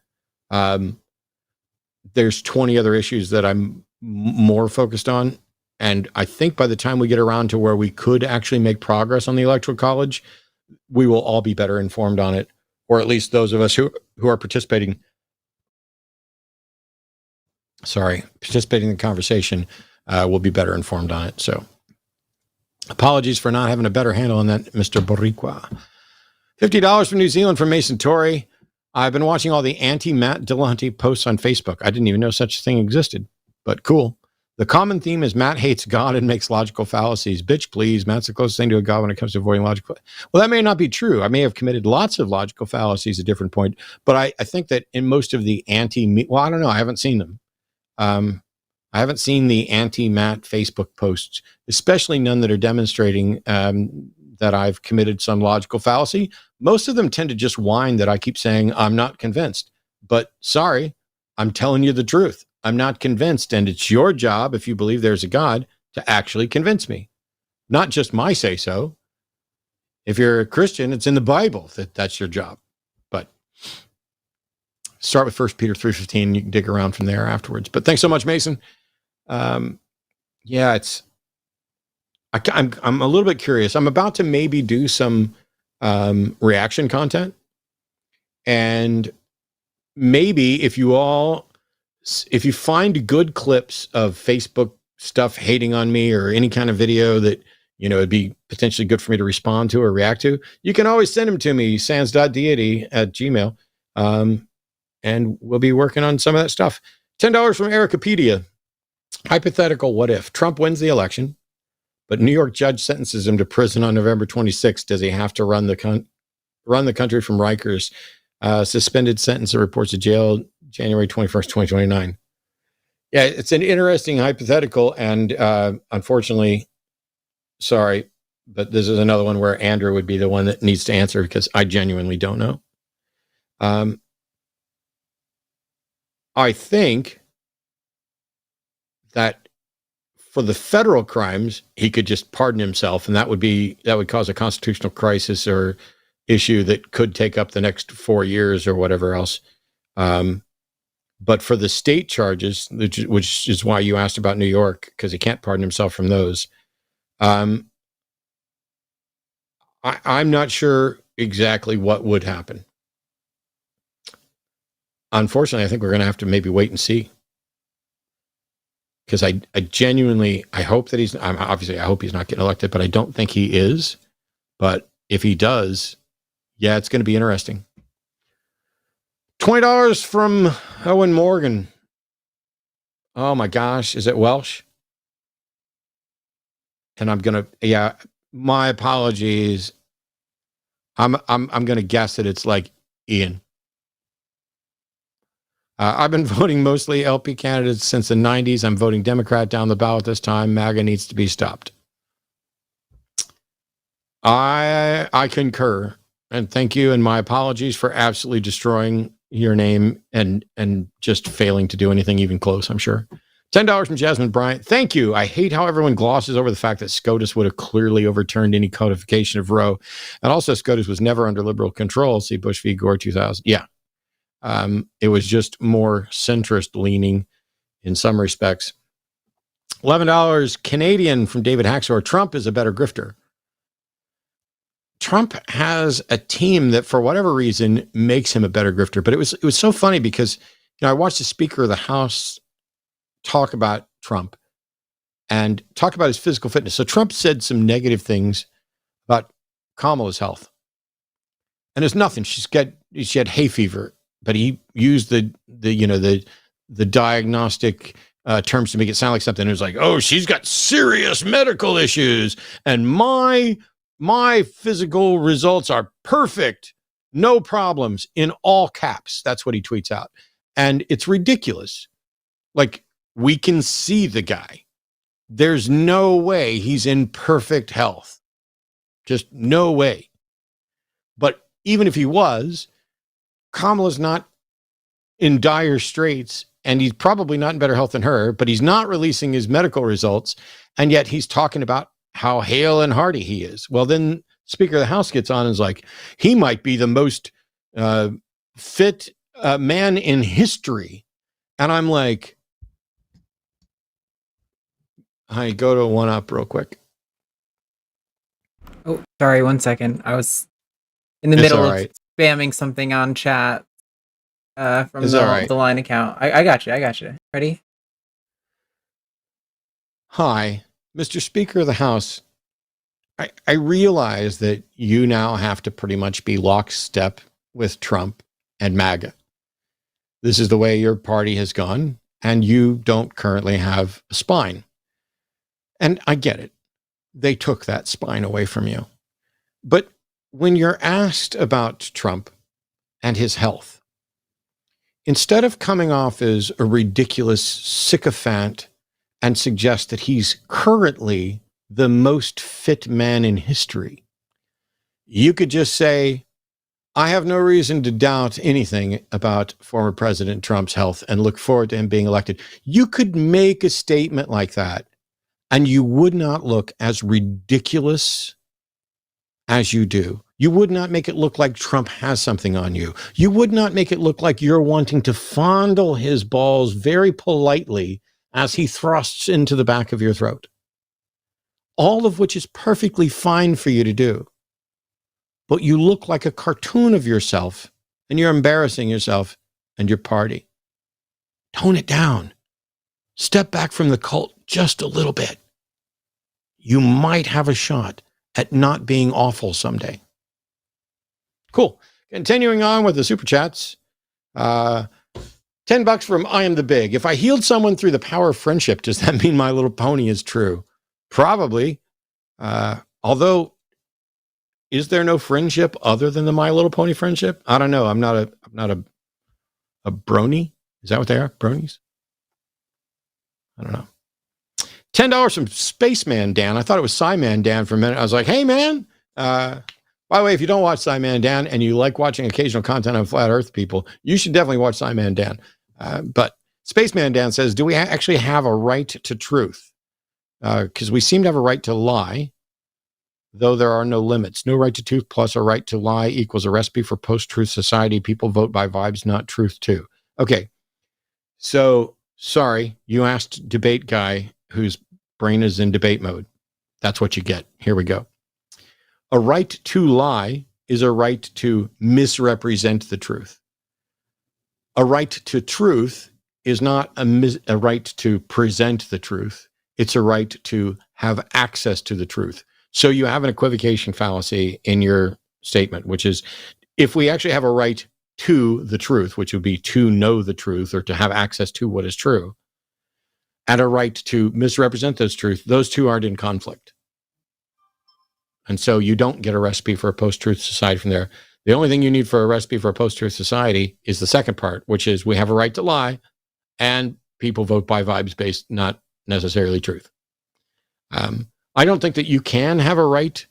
There's 20 other issues that I'm more focused on. And I think by the time we get around to where we could actually make progress on the electoral college, we will all be better informed on it, or at least those of us who are participating in the conversation will be better informed on it. So apologies for not having a better handle on that, Mr. Boricua. $50 from New Zealand from Mason Torrey. I've been watching all the anti-Matt Dillahunty posts on Facebook. I didn't even know such a thing existed, but cool. The common theme is Matt hates God and makes logical fallacies. Bitch, please. Matt's the closest thing to a God when it comes to avoiding logical. Well, that may not be true. I may have committed lots of logical fallacies at different points, but I think that in most of the I don't know. I haven't seen them. I haven't seen the anti-Matt Facebook posts, especially none that are demonstrating that I've committed some logical fallacy. Most of them tend to just whine that I keep saying I'm not convinced. But sorry, I'm telling you the truth. I'm not convinced. And it's your job, if you believe there's a God, to actually convince me. Not just my say so. If you're a Christian, it's in the Bible that's your job. But start with 1 Peter 3:15. You can dig around from there afterwards. But thanks so much, Mason. Yeah, I'm a little bit curious. I'm about to maybe do some reaction content. And maybe if you find good clips of Facebook stuff hating on me or any kind of video that, it'd be potentially good for me to respond to or react to, you can always send them to me, sans.deity@gmail. And we'll be working on some of that stuff. $10 from Ericapedia. Hypothetical, what if Trump wins the election, but New York judge sentences him to prison on November 26th? Does he have to run the country from Rikers? Suspended sentence that reports to jail January 21st, 2029. Yeah, it's an interesting hypothetical. And unfortunately, sorry, but this is another one where Andrew would be the one that needs to answer because I genuinely don't know. I think that for the federal crimes, he could just pardon himself, and that would cause a constitutional crisis or issue that could take up the next 4 years or whatever else. But for the state charges, which is why you asked about New York, because he can't pardon himself from those. I'm not sure exactly what would happen. Unfortunately, I think we're going to have to maybe wait and see. Because I genuinely, I hope that I hope he's not getting elected, but I don't think he is. But if he does, yeah, it's going to be interesting. $20 from Owen Morgan. Oh my gosh, is it Welsh? And my apologies. I'm going to guess that it's like Ian. I've been voting mostly LP candidates since the 90s. I'm voting Democrat down the ballot this time. MAGA needs to be stopped. I concur. And thank you. And my apologies for absolutely destroying your name and just failing to do anything even close, I'm sure. $10 from Jasmine Bryant. Thank you. I hate how everyone glosses over the fact that SCOTUS would have clearly overturned any codification of Roe. And also SCOTUS was never under liberal control. See Bush v. Gore 2000. Yeah. It was just more centrist leaning in some respects. $11 Canadian from David Haxor. Trump is a better grifter. Trump has a team that, for whatever reason, makes him a better grifter. But it was so funny because I watched the Speaker of the House talk about Trump and talk about his physical fitness. So Trump said some negative things about Kamala's health, and there's nothing. She had hay fever, but he used the diagnostic terms to make it sound like something. It was like, oh, she's got serious medical issues, and my physical results are perfect, no problems, in all caps. That's what he tweets out. And it's ridiculous. Like, we can see the guy. There's no way he's in perfect health. Just no way. But even if he was, Kamala's not in dire straits, and he's probably not in better health than her, but he's not releasing his medical results, and yet he's talking about how hale and hearty he is. Well, then Speaker of the House gets on and is like, he might be the most fit man in history. And I'm like, hi, go to one up real quick. Oh, sorry, 1 second. I was in the middle of spamming something on chat from the line account. I got you. Ready? Hi, Mr. Speaker of the House. I realize that you now have to pretty much be lockstep with Trump and MAGA. This is the way your party has gone, and you don't currently have a spine. And I get it. They took that spine away from you. But when you're asked about Trump and his health, instead of coming off as a ridiculous sycophant and suggest that he's currently the most fit man in history, you could just say, I have no reason to doubt anything about former President Trump's health and look forward to him being elected. You could make a statement like that and you would not look as ridiculous as you do. You would not make it look like Trump has something on you. You would not make it look like you're wanting to fondle his balls very politely as he thrusts into the back of your throat. All of which is perfectly fine for you to do. But you look like a cartoon of yourself and you're embarrassing yourself and your party. Tone it down. Step back from the cult just a little bit. You might have a shot at not being awful someday. Cool. Continuing on with the super chats. $10 from I Am the Big. If I healed someone through the power of friendship, does that mean My Little Pony is true? Probably. Although, is there no friendship other than the My Little Pony friendship? I don't know. I'm not a brony. Is that what they are? Bronies? I don't know. $10 from Spaceman Dan. I thought it was Psyman Dan for a minute. I was like, hey, man. By the way, if you don't watch Psyman Dan and you like watching occasional content on Flat Earth people, you should definitely watch Psyman Dan. But Spaceman Dan says, do we actually have a right to truth? Because we seem to have a right to lie, though there are no limits. No right to truth plus a right to lie equals a recipe for post-truth society. People vote by vibes, not truth too. Okay. So, sorry, you asked debate guy whose brain is in debate mode. That's what you get. Here we go. A right to lie is a right to misrepresent the truth. A right to truth is not a right to present the truth. It's a right to have access to the truth. So you have an equivocation fallacy in your statement, which is if we actually have a right to the truth, which would be to know the truth or to have access to what is true, and a right to misrepresent those truth, those two aren't in conflict. And so you don't get a recipe for a post-truth society from there. The only thing you need for a recipe for a post-truth society is the second part, which is we have a right to lie and people vote by vibes based, not necessarily truth. I don't think that you can have a right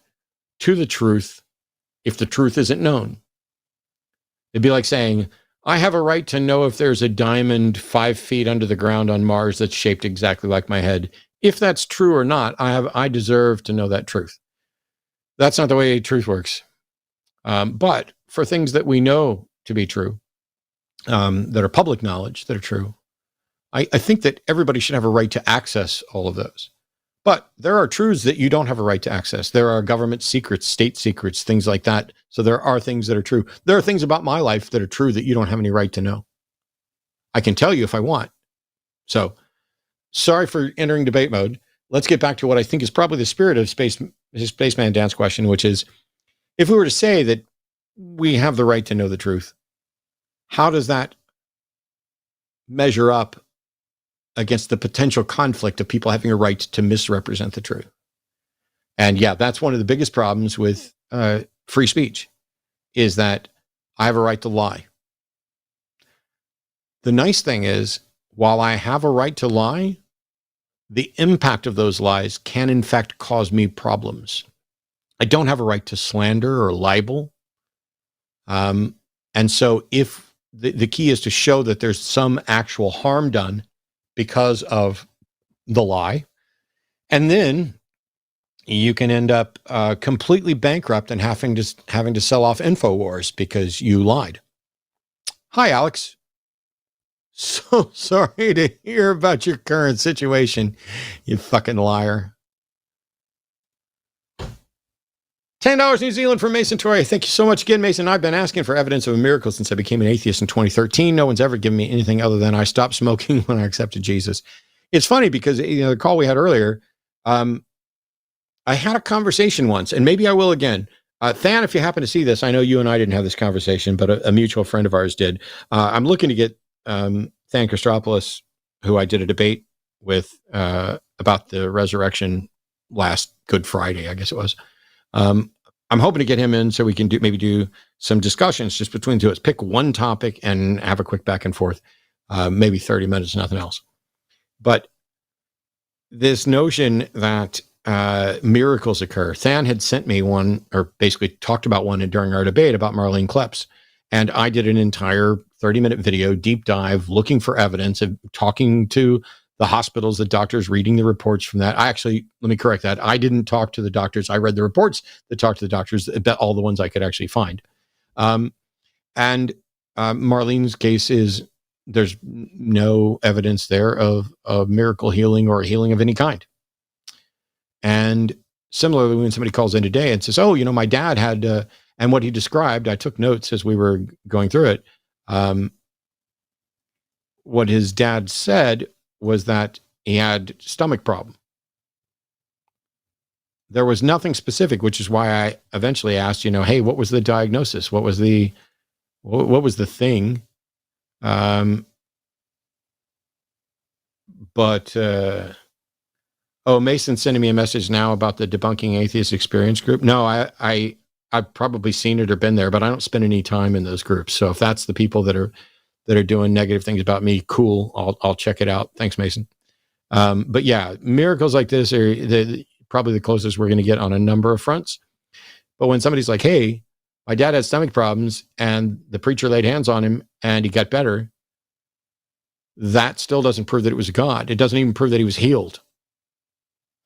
to the truth if the truth isn't known. It'd be like saying, I have a right to know if there's a diamond 5 feet under the ground on Mars that's shaped exactly like my head. If that's true or not, I deserve to know that truth. That's not the way truth works. But for things that we know to be true, that are public knowledge, that are true, I think that everybody should have a right to access all of those. But there are truths that you don't have a right to access. There are government secrets, state secrets, things like that. So there are things that are true. There are things about my life that are true that you don't have any right to know. I can tell you if I want. So sorry for entering debate mode. Let's get back to what I think is probably the spirit of Spaceman Dan's question, which is, if we were to say that we have the right to know the truth, how does that measure up against the potential conflict of people having a right to misrepresent the truth? And yeah, that's one of the biggest problems with free speech, is that I have a right to lie. The nice thing is, while I have a right to lie, the impact of those lies can in fact cause me problems. I don't have a right to slander or libel. And so if the key is to show that there's some actual harm done because of the lie, and then you can end up completely bankrupt and having to sell off InfoWars because you lied. Hi, Alex. So sorry to hear about your current situation, you fucking liar. $10 New Zealand from Mason Torrey. Thank you so much again, Mason. I've been asking for evidence of a miracle since I became an atheist in 2013. No one's ever given me anything other than I stopped smoking when I accepted Jesus. It's funny because, the call we had earlier, I had a conversation once, and maybe I will again. Than, if you happen to see this, I know you and I didn't have this conversation, but a mutual friend of ours did. I'm looking to get Than Kostropoulos, who I did a debate with about the resurrection last Good Friday, I guess it was. I'm hoping to get him in so we can maybe do some discussions just between the two of us. Pick one topic and have a quick back and forth, maybe 30 minutes, nothing else. But this notion that miracles occur. Than had sent me one, or basically talked about one during our debate about Marlene Kleps. And I did an entire 30-minute video, deep dive, looking for evidence of talking to the hospitals, the doctors, reading the reports from that. Let me correct that. I didn't talk to the doctors. I read the reports that talked to the doctors, all the ones I could actually find. And Marlene's case is, there's no evidence there of miracle healing or healing of any kind. And similarly, when somebody calls in today and says, oh, my dad had, and what he described, I took notes as we were going through it. What his dad said was that he had stomach problem. There was nothing specific, which is why I eventually asked, hey, what was the diagnosis? What was the thing? Mason's sending me a message now about the Debunking Atheist Experience group. No, I've probably seen it or been there, but I don't spend any time in those groups. So if that's the people that are doing negative things about me, cool. I'll check it out. Thanks, Mason. But yeah, miracles like this are probably the closest we're going to get on a number of fronts. But when somebody's like, hey, my dad had stomach problems and the preacher laid hands on him and he got better, that still doesn't prove that it was God. It doesn't even prove that he was healed.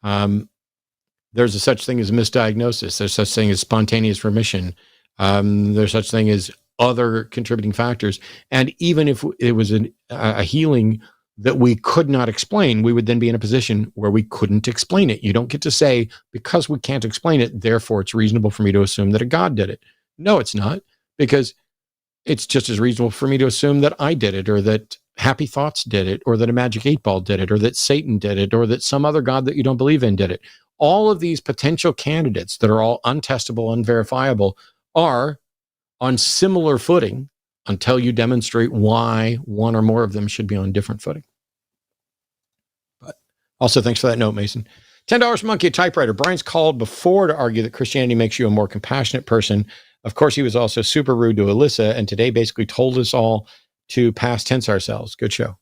There's a such thing as misdiagnosis. There's such thing as spontaneous remission. There's such thing as other contributing factors. And even if it was a healing that we could not explain, we would then be in a position where we couldn't explain it. You don't get to say, because we can't explain it, therefore it's reasonable for me to assume that a God did it. No, it's not, because it's just as reasonable for me to assume that I did it, or that Happy Thoughts did it, or that a Magic 8-Ball did it, or that Satan did it, or that some other God that you don't believe in did it. All of these potential candidates that are all untestable, unverifiable, are on similar footing until you demonstrate why one or more of them should be on different footing. But also, thanks for that note, Mason. $10 from Monkey, a typewriter. Brian's called before to argue that Christianity makes you a more compassionate person. Of course, he was also super rude to Alyssa, and today basically told us all to past tense ourselves. Good show.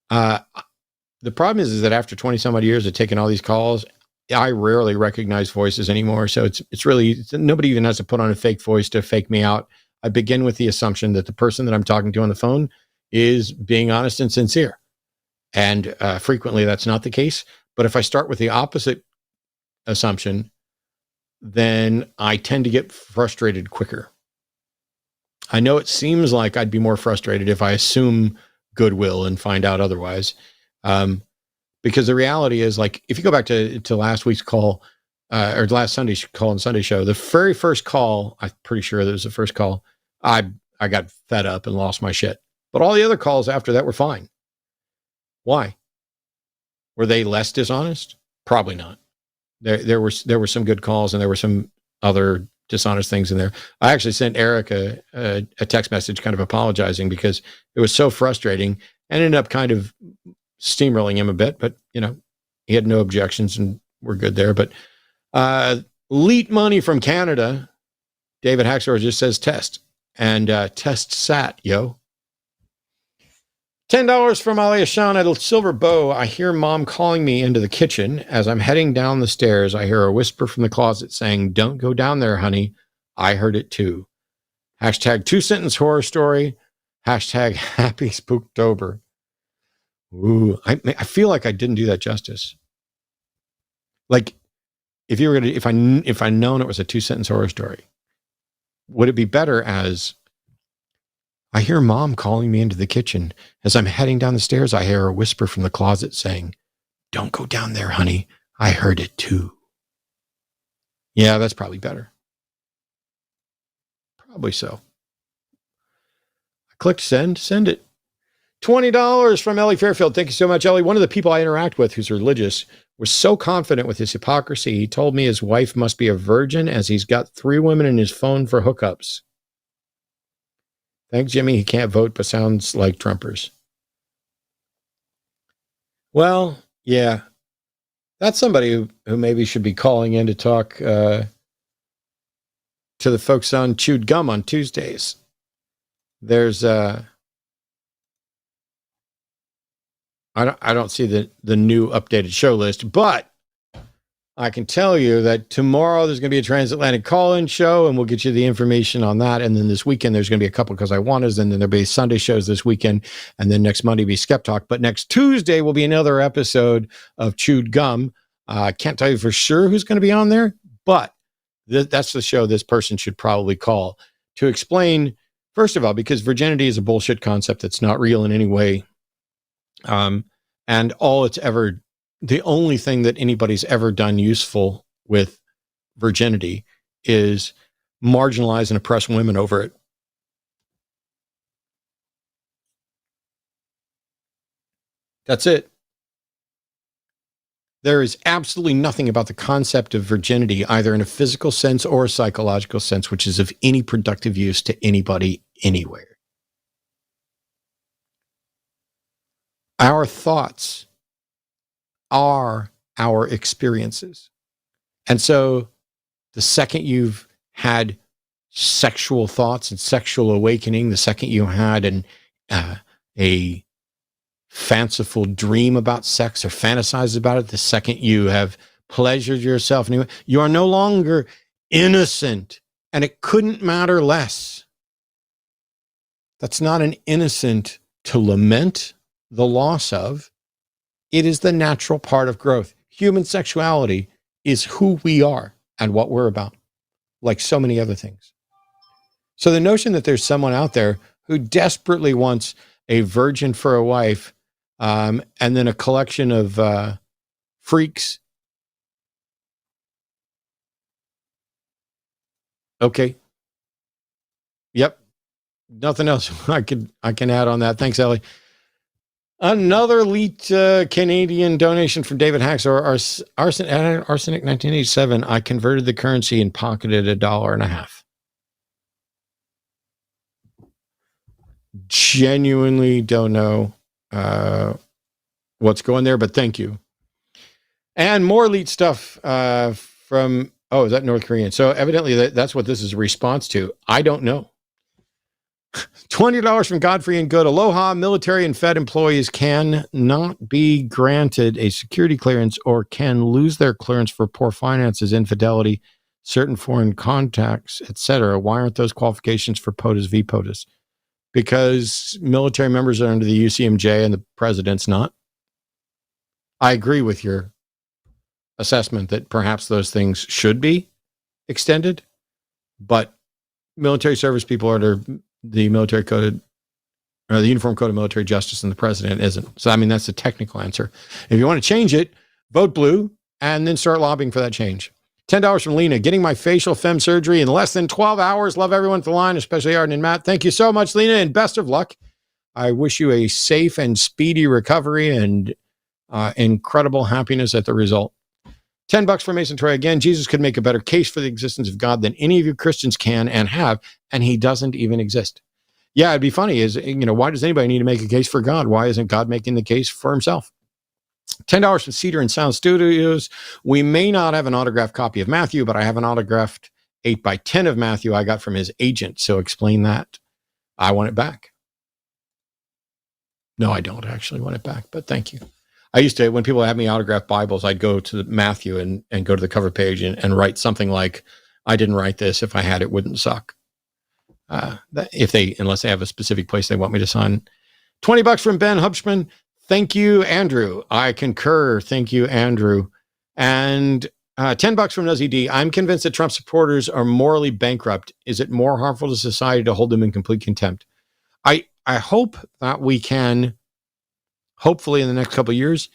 The problem is that after 20 some odd years of taking all these calls, I rarely recognize voices anymore. So it's really, nobody even has to put on a fake voice to fake me out. I begin with the assumption that the person that I'm talking to on the phone is being honest and sincere. And frequently that's not the case. But if I start with the opposite assumption, then I tend to get frustrated quicker. I know it seems like I'd be more frustrated if I assume goodwill and find out otherwise. Because the reality is, like, if you go back to last week's call, or last Sunday's call and Sunday show, the very first call, I'm pretty sure that was the first call, I got fed up and lost my shit. But all the other calls after that were fine. Why? Were they less dishonest? Probably not. There were some good calls, and there were some other dishonest things in there. I actually sent Erika a text message kind of apologizing because it was so frustrating, and ended up kind of steamrolling him a bit, but he had no objections and we're good there. But Leet Money from Canada, David Haxor just says test, and test sat, yo. $10 from Alyssa at Silver Bow. I hear mom calling me into the kitchen. As I'm heading down the stairs, I hear a whisper from the closet saying, "Don't go down there, honey. I heard it too." Hashtag 2-sentence horror story. Hashtag happy Spooktober. Ooh, I feel like I didn't do that justice. Like, if you were gonna, if I known it was a 2-sentence horror story, would it be better as, I hear mom calling me into the kitchen. As I'm heading down the stairs, I hear a whisper from the closet saying, "Don't go down there, honey. I heard it too." Yeah, that's probably better. Probably so. I clicked send it. $20 from Ellie Fairfield. Thank you so much, Ellie. One of the people I interact with who's religious was so confident with his hypocrisy, he told me his wife must be a virgin as he's got 3 women in his phone for hookups. Thanks, Jimmy. He can't vote, but sounds like Trumpers. Well, yeah. That's somebody who maybe should be calling in to talk to the folks on Chewed Gum on Tuesdays. There's I don't see the new updated show list, but I can tell you that tomorrow there's going to be a transatlantic call-in show, and we'll get you the information on that. And then this weekend there's going to be a couple Cus I Wannas, and then there'll be Sunday shows this weekend, and then next Monday will be Skeptalk. But next Tuesday will be another episode of Chewed Gum. I can't tell you for sure who's going to be on there, but that's the show this person should probably call to explain, first of all, because virginity is a bullshit concept that's not real in any way. And the only thing that anybody's ever done useful with virginity is marginalize and oppress women over it. That's it. There is absolutely nothing about the concept of virginity, either in a physical sense or a psychological sense, which is of any productive use to anybody anywhere. Our thoughts are our experiences. And so the second you've had sexual thoughts and sexual awakening, the second you had a fanciful dream about sex or fantasized about it, the second you have pleasured yourself, you are no longer innocent, and it couldn't matter less. That's not an innocent to lament the loss of. It is the natural part of growth. Human sexuality is who we are and what we're about, like so many other things. So the notion that there's someone out there who desperately wants a virgin for a wife, and then a collection of freaks. Okay. Yep. Nothing else I can add on that. Thanks, Ellie. Another elite Canadian donation from David Hacks, or Arsenic 1987. I converted the currency and pocketed $1.50. Genuinely don't know what's going there, but thank you. And more elite stuff from, is that North Korean? So evidently that's what this is a response to. I don't know. $20 from Godfrey and Good. Aloha, military and Fed employees cannot be granted a security clearance or can lose their clearance for poor finances, infidelity, certain foreign contacts, etc. Why aren't those qualifications for POTUS v. POTUS? Because military members are under the UCMJ and the president's not. I agree with your assessment that perhaps those things should be extended, but military service people are under the military code, or the Uniform Code of Military Justice, and the president isn't. So, I mean, that's the technical answer. If you want to change it, vote blue and then start lobbying for that change. $10 from Lena. Getting my facial fem surgery in less than 12 hours. Love everyone at the line, especially Arden and Matt. Thank you so much, Lena, and best of luck. I wish you a safe and speedy recovery and incredible happiness at the result. $10 from Mason Troy. Again, Jesus could make a better case for the existence of God than any of you Christians can and have, and he doesn't even exist. Yeah, it'd be funny why does anybody need to make a case for God? Why isn't God making the case for himself? $10 from Cedar and Sound Studios. We may not have an autographed copy of Matthew, but I have an autographed 8x10 of Matthew I got from his agent. So explain that. I want it back. No, I don't actually want it back, but thank you. I used to, when people had me autograph Bibles, I'd go to Matthew and go to the cover page and write something like, I didn't write this. If I had, it wouldn't suck. Unless they have a specific place they want me to sign. $20 from Ben Hubschman. Thank you, Andrew. I concur. Thank you, Andrew. And $10 from Nuzzy D. I'm convinced that Trump supporters are morally bankrupt. Is it more harmful to society to hold them in complete contempt? I hope that we can, hopefully in the next couple of years,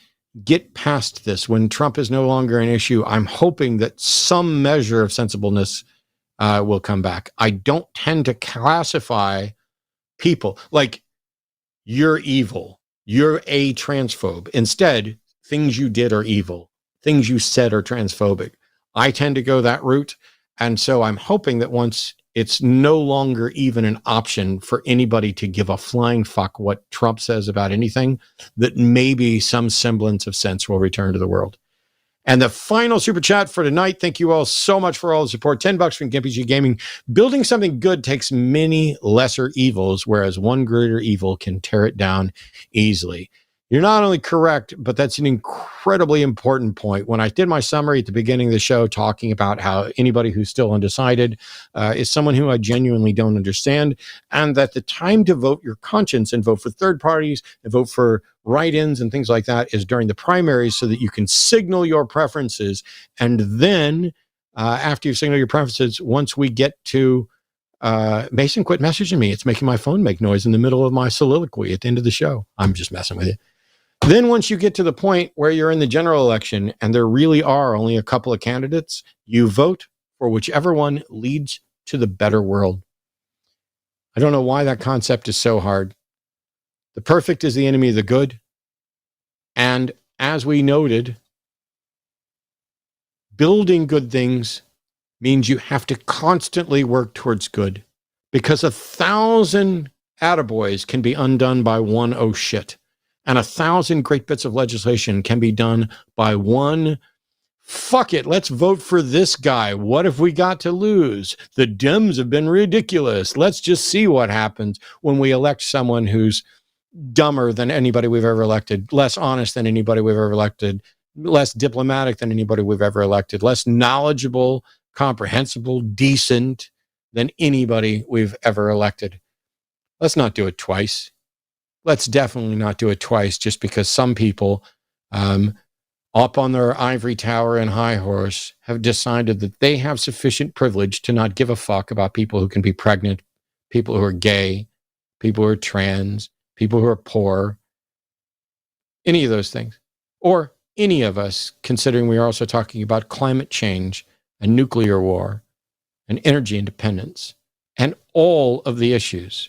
get past this. When Trump is no longer an issue, I'm hoping that some measure of sensibleness will come back. I don't tend to classify people like you're evil. You're a transphobe. Instead, things you did are evil. Things you said are transphobic. I tend to go that route. And so I'm hoping that once it's no longer even an option for anybody to give a flying fuck what Trump says about anything, that maybe some semblance of sense will return to the world. And the final super chat for tonight. Thank you all so much for all the support. $10 from Gimpy G Gaming. Building something good takes many lesser evils, whereas one greater evil can tear it down easily. You're not only correct, but that's an incredibly important point. When I did my summary at the beginning of the show talking about how anybody who's still undecided is someone who I genuinely don't understand, and that the time to vote your conscience and vote for third parties and vote for write-ins and things like that is during the primaries so that you can signal your preferences. And then after you signal your preferences, once we get to Mason, quit messaging me. It's making my phone make noise in the middle of my soliloquy at the end of the show. I'm just messing with you. Then once you get to the point where you're in the general election and there really are only a couple of candidates, you vote for whichever one leads to the better world. I don't know why that concept is so hard. The perfect is the enemy of the good. And as we noted, building good things means you have to constantly work towards good, because 1,000 attaboys can be undone by one oh shit. And 1,000 great bits of legislation can be done by one, fuck it, let's vote for this guy. What have we got to lose? The Dems have been ridiculous. Let's just see what happens when we elect someone who's dumber than anybody we've ever elected, less honest than anybody we've ever elected, less diplomatic than anybody we've ever elected, less knowledgeable, comprehensible, decent than anybody we've ever elected. Let's not do it twice. Let's definitely not do it twice just because some people up on their ivory tower and high horse have decided that they have sufficient privilege to not give a fuck about people who can be pregnant, people who are gay, people who are trans, people who are poor, any of those things. Or any of us, considering we are also talking about climate change and nuclear war and energy independence and all of the issues.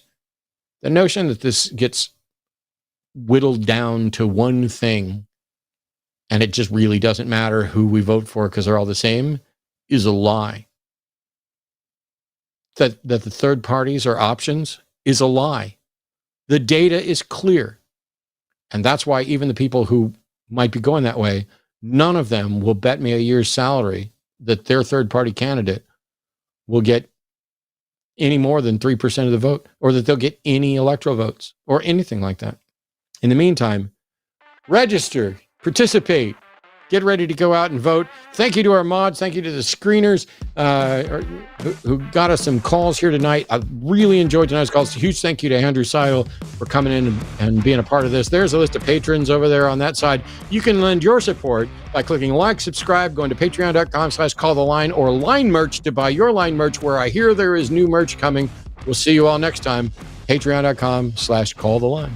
The notion that this gets whittled down to one thing and it just really doesn't matter who we vote for because they're all the same is a lie. That the third parties are options is a lie. The data is clear. And that's why even the people who might be going that way, none of them will bet me a year's salary that their third party candidate will get any more than 3% of the vote, or that they'll get any electoral votes or anything like that. In the meantime, register, participate, get ready to go out and vote. Thank you to our mods. Thank you to the screeners who got us some calls here tonight. I really enjoyed tonight's calls. A huge thank you to Andrew Seidel for coming in and being a part of this. There's a list of patrons over there on that side. You can lend your support by clicking like, subscribe, going to patreon.com/calltheline, or Line Merch to buy your Line Merch, where I hear there is new merch coming. We'll see you all next time. Patreon.com/calltheline.